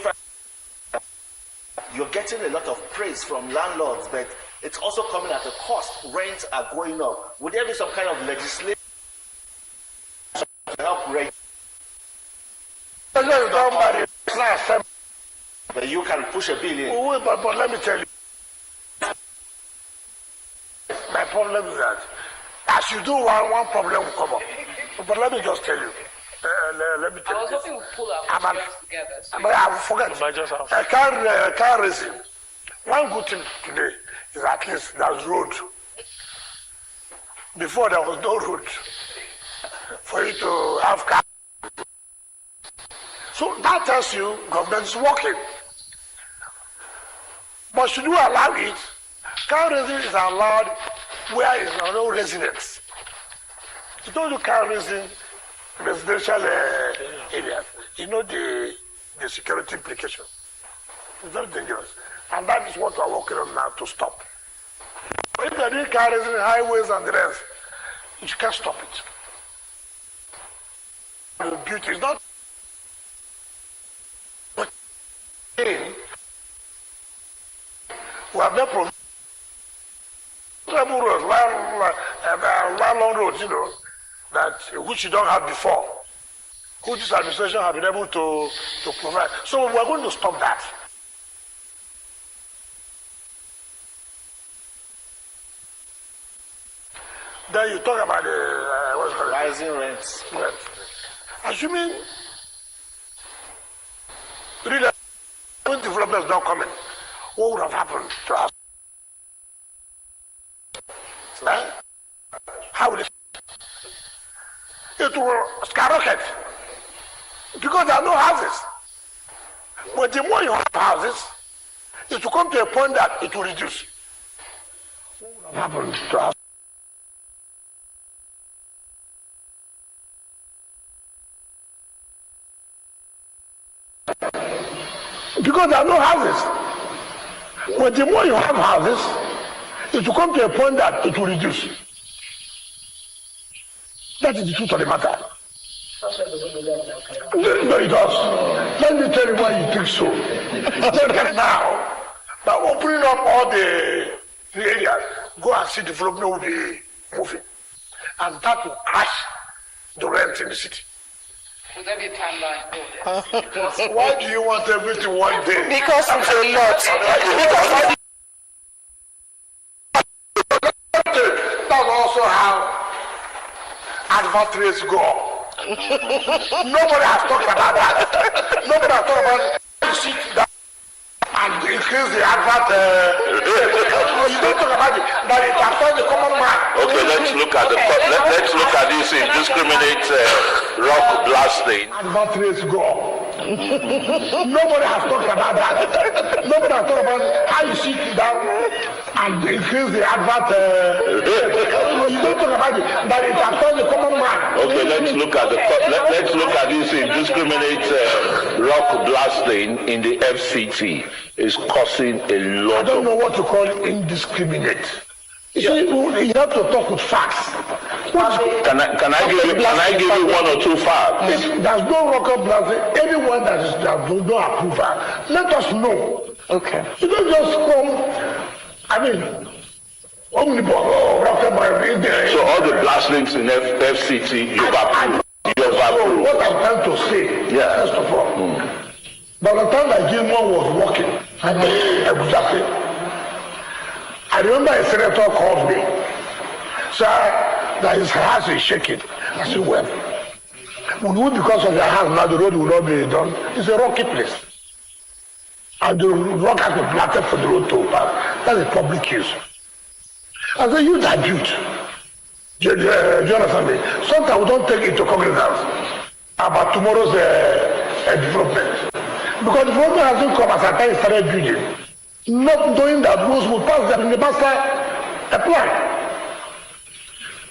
you're getting a lot of praise from landlords, but it's also coming at a cost. Rents are going up. Would there be some kind of legislation to help rate? But you can push a bill in.
But let me tell you, my problem is that as you do one problem will come up. But let me just tell you. Let me tell you.
I was hoping we'd pull our ideas together. So
But I forget. Car racing. One good thing today is at least there's road. Before there was no road for you to have car. So that tells you government is working. But should you allow it? Car racing is allowed where there is no residents. You don't do car racing residential areas. You know the security implication. It's very dangerous. And that is what we're working on now to stop. But if they're doing car racing highways and the rest, you can't stop it. The beauty is not we have no problem. Roads, long roads, you know, that which you don't have before, which this administration have been able to provide. So we're going to stop that. Then you talk about the
rising rents.
Assuming really when development is not coming, what would have happened to us? How would it will skyrocket because there are no houses. But the more you have houses, it will come to a point that it will reduce. What would have happened to us? Because there are no houses. But the more you have houses, it will come to a point that it will reduce. That is the truth of the matter. No, it does. Let me tell you why you think so. Now, by opening up all the areas, go and see development will be moving. And that will crash the rent in the city.
would there be a timeline?
Why do you want everything one day?
Because it's a lot.
That's also how adversaries go. Nobody has talked about that. Nobody has talked about that and increase the advert. You don't talk about it, but it affects the common man.
Okay, let's look at let's look at this indiscriminate rock blasting.
Adversaries go. Nobody has talked about that. Nobody has talked about how you sit down and increase the advert. You don't talk about it, but it affects the common man.
Okay, let's look at let's look at this indiscriminate rock blasting in the FCT. It's causing a lot.
I don't know what to call indiscriminate. You see, you have to talk with facts.
Can I give you one or two facts?
If there's no rocket blasting, anyone that does not approve, let us know.
Okay.
You don't just come. I mean, omnibus or rocket blasting.
So all the blastings in FCT you've approved.
So what I'm trying to say, first of all, by the time that Gilmore was working, I remember a senator called me, sir, that his house is shaking. I said, well, because of your house now the road will not be done. It's a rocky place. And the rock has been planted for the road to pass. That's a public use. I said, you dilute. Do you understand me? Sometimes we don't take into cognizance about tomorrow's development. Because the development hasn't come as I started building. Not knowing that roads will pass them in the master plan.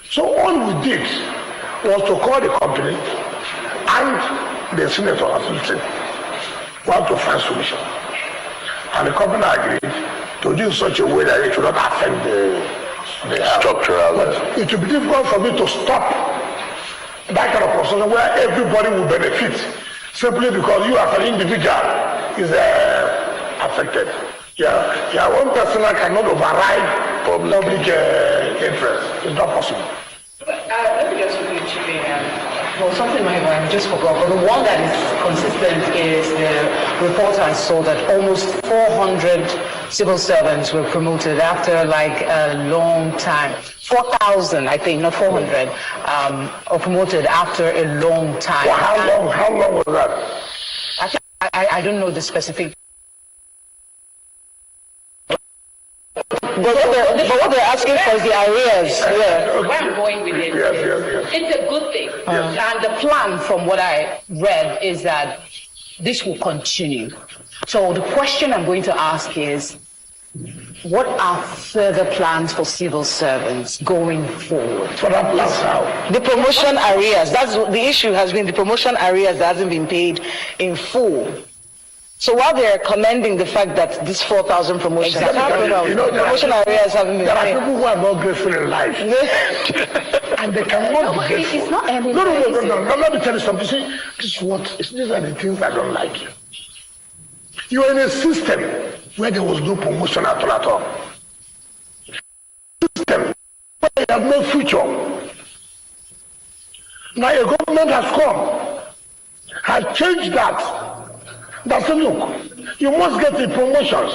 So all we did was to call the company and the senator assistant want to find solution. And the company agreed to do in such a way that it should not affect the
structural.
But it will be difficult for me to stop that kind of construction where everybody will benefit simply because you as an individual is affected. One person cannot override public interest. It's not possible.
Let me just quickly chip in. Well, something I just forgot, but the one that is consistent is the report I saw that almost 400 civil servants were promoted after like a long time. 4,000, I think, not 400, are promoted after a long time.
Well, how long was that?
I don't know the specific. But what they're asking for is the arrears. Where I'm going with it, it's a good thing. And the plan, from what I read, is that this will continue. So the question I'm going to ask is, what are further plans for civil servants going forward? The promotion arrears. That's the issue. Has been the promotion arrears that hasn't been paid in full. So while they're commending the fact that this 4,000 promotions, promotion areas haven't been paid.
There are people who are not grateful in life. And they cannot be grateful.
It's not every
No. Let me tell you something. See, these are the things I don't like. You are in a system where there was no promotion at all. System where you have no future. Now a government has come, has changed that. That said, look, you must get the promotions.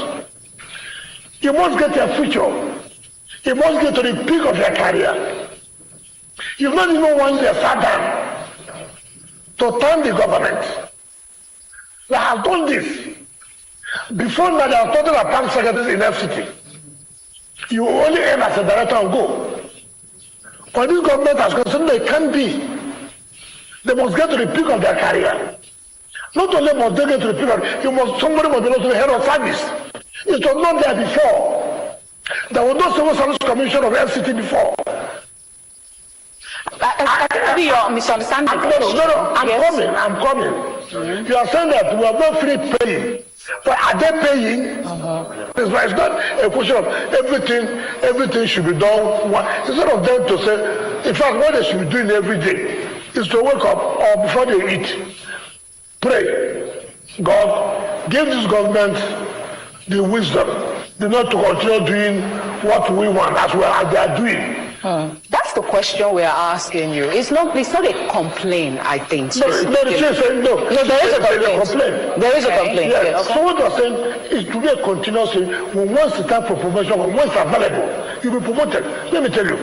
You must get your future. You must get to the peak of your career. You've not even once sat down to turn the government. They have done this. Before that, they have told the bank secretaries in FCT. You only aim as a director and go. But this government has considered they can't be. They must get to the peak of their career. Not only must they get to the peak, somebody must be able to the head of service. It was not there before. There was no civil service commission of FCT before.
Maybe you're misunderstanding.
No, I'm coming. Mm-hmm. You are saying that we have not free paying. But are they paying? It's not a question of everything should be done. Instead of them to say, in fact, what they should be doing every day is to wake up or before they eat, pray. God, give this government the wisdom, not to continue doing what we want as well as they are doing.
That's the question we are asking you. It's not a complaint, I think.
No, there is a complaint.
There is a complaint.
Yes.
Yes.
So what you're saying is to be a continuous thing. When once the time for promotion, when once available, you'll be promoted. Let me tell you,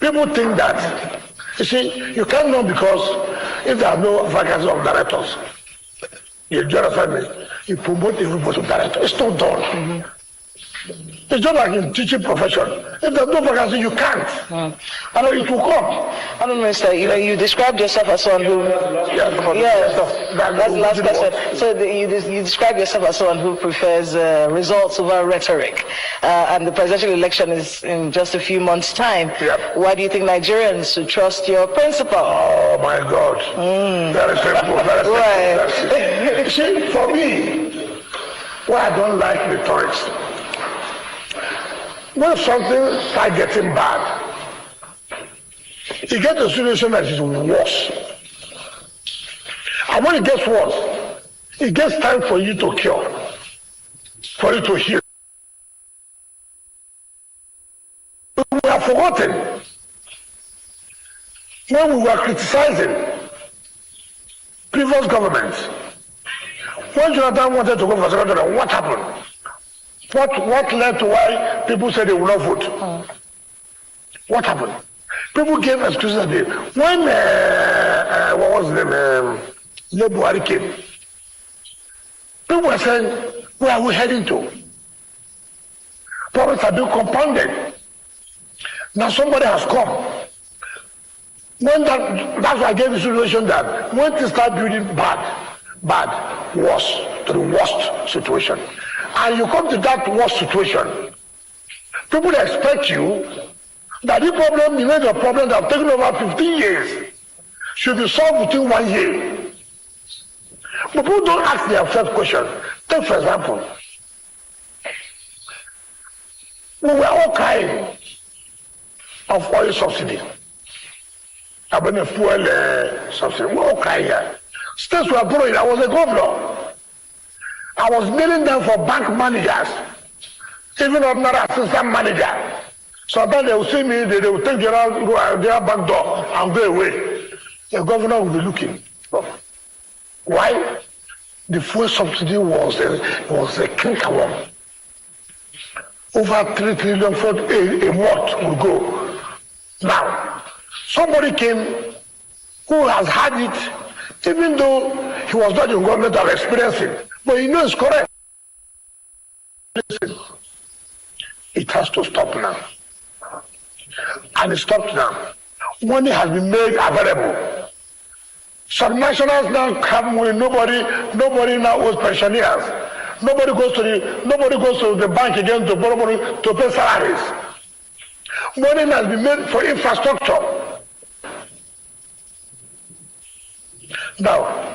people think that, you see, you can't know because if there are no vacancies of directors, you understand me? You promote everybody to director. It's not done. Mm-hmm. It's not like in teaching profession. If there's no vacancy, you can't. I know it will come.
I don't know, sir. You described yourself as someone who. That's the last question. So you describe yourself as someone who prefers results over rhetoric, and the presidential election is in just a few months' time.
Yeah.
Why do you think Nigerians should trust your principle?
Oh my God! Very simple. Very simple. See, for me, why I don't like rhetorics. When something starts getting bad, you get a situation that is worse. And when it gets worse, it gets time for you to cure, for you to heal. We have forgotten when we were criticizing previous governments. When Jonathan wanted to go for secretary, what happened? What led to why people said they will not vote? What happened? People gave excuses that day. When what was the name? Buhari came. People were saying, where are we heading to? Problems have been compounded. Now somebody has come. When that's why I gave the situation that when things start building worse to the worst situation. And you come to that worst situation, people expect you That the problem, the major problem that have taken over 15 years, should be solved within 1 year. But people don't ask themselves questions. Take for example, we were all crying of oil subsidy. About the fuel subsidy. We were all crying here. States were borrowing. I was a governor. I was kneeling down for bank managers, even ordinary assistant manager. Sometimes they will see me, they will take their back door and go away. The governor will be looking. Why? The fuel subsidy was a clinker one. Over 3 trillion for a month will go. Now, somebody came who has had it, even though he was not in government or experiencing, but he knows correct. Listen, it has to stop now. And it stopped now. Money has been made available. Some nationals now have money. Nobody now owes pensioners. Nobody goes to the bank again to borrow money to pay salaries. Money has been made for infrastructure. Now,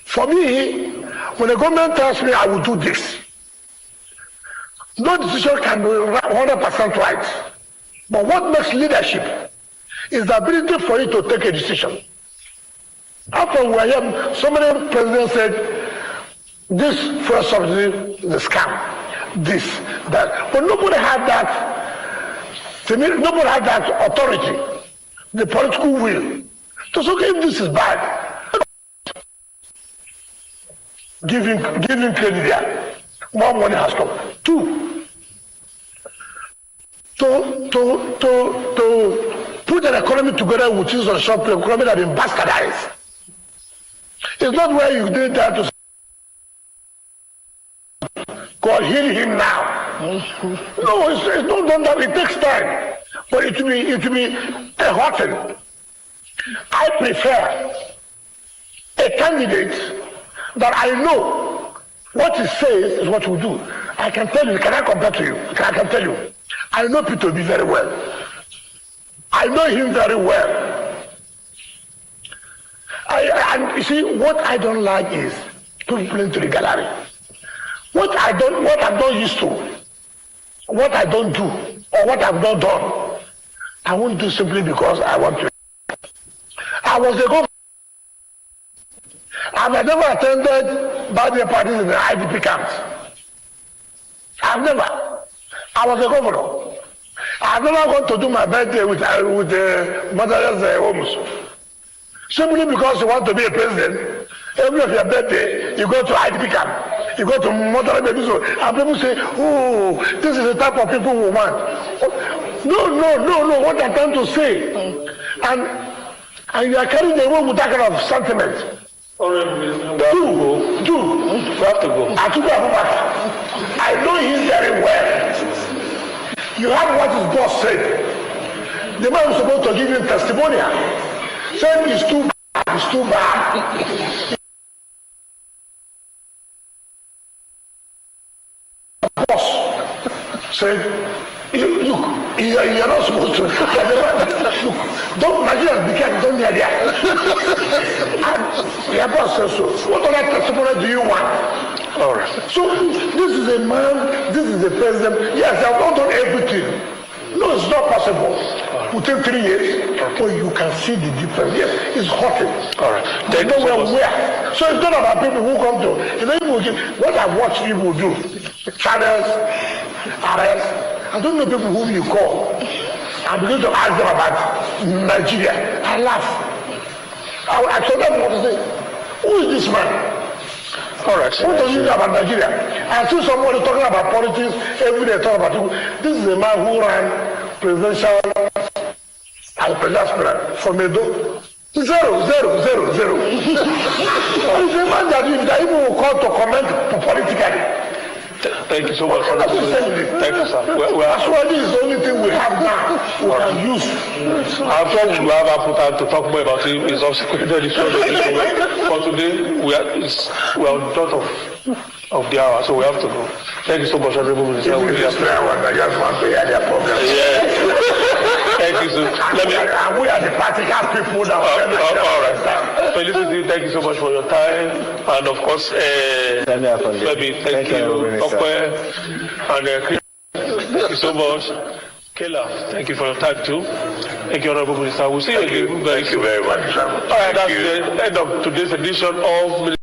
for me, when the government tells me I will do this, no decision can be 100% right. But what makes leadership is the ability for you to take a decision. After we are here, so many presidents said, this first subsidy is a scam, this, that. But nobody had that, to me, nobody had that authority, the political will. To say, okay, if this is bad, give him credit there. More money has come. Two, to put an economy together which is a short economy that has been bastardized. It's not where you did that to God heal him now. No, it's not done that. It takes time, but it will be a hotting. I prefer a candidate that I know what he says is what he will do. I can tell you. Can I compare to you? I can tell you. I know Peter Obi very well. I know him very well. And you see, what I don't like is people playing to the gallery. What I'm not used to, what I don't do, or what I've not done, I won't do simply because I want to. I was a governor. I've never attended birthday parties in the IDP camps. I've never. I was a governor. I've never gone to do my birthday with motherless homes. Simply because you want to be a president, every of your birthday, you go to IDP camp, you go to motherless babies, and people say, oh, this is the type of people we want. No, what I'm trying to say. And you are carrying the road with that kind of sentiment. Do. You have to go. I know him very well. You have what his boss said. The man was supposed to give him testimonial. Saying it's too bad. Boss said, look, you're not supposed to. Look, don't Nigerians be careful, don't near there. Your boss says so. What other testimony do you want? All right. So this is a man, this is a president. Yes, I've not done everything. No, it's not possible. Within 3 years, but you can see the difference. Yes, it's hotting. All right. They know where. So it's not about people who come to. What I've watched people do, channels, arrests. I don't know people whom you call. I begin to ask them about Nigeria. I laugh. I told them what to say. Who is this man? All right. What does he know about Nigeria? I see somebody talking about politics every day. Talking about people. This is a man who ran presidential as presidential aspirant from Edo. Zero. It's a man that even will call to comment politically.
Thank you so much for that. Thank you, sir.
That's why this is the only thing we have now. We can use.
I'm sure we will have ample time to talk more about it in subsequent editions of this program. For today, we are on top of the hour, so we have to go. Thank you so much, Honorable Minister.
I just want to hear their problem.
Yeah. you so.
We are the practical people now.
All right. Felicity, thank you so much for your time, and of course, maybe thank you, Okwe, and thank you so much. Kela, thank you for your time too. Thank you, Honorable Minister. We'll see you again very soon.
Thank you very much.
All right, that's the end of today's edition of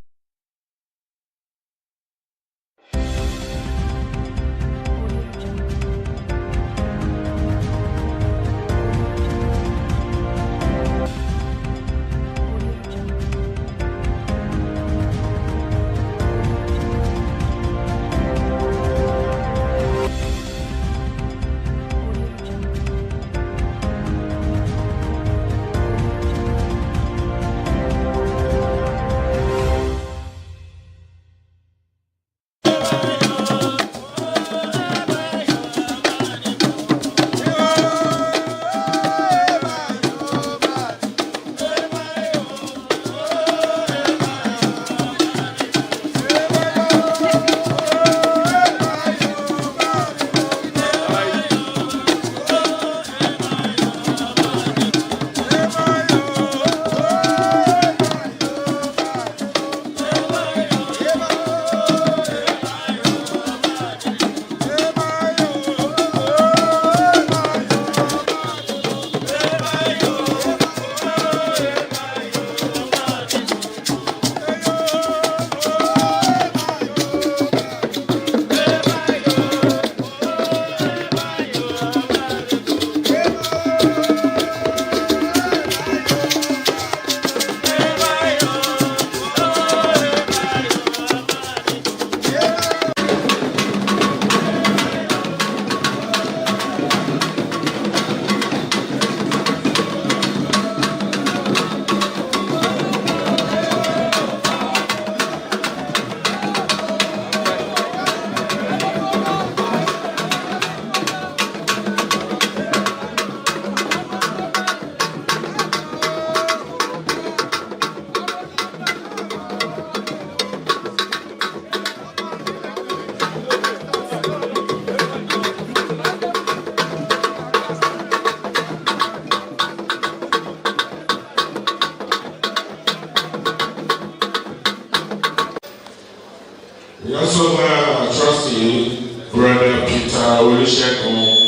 We also have a trustee, Brother Peter Olusegun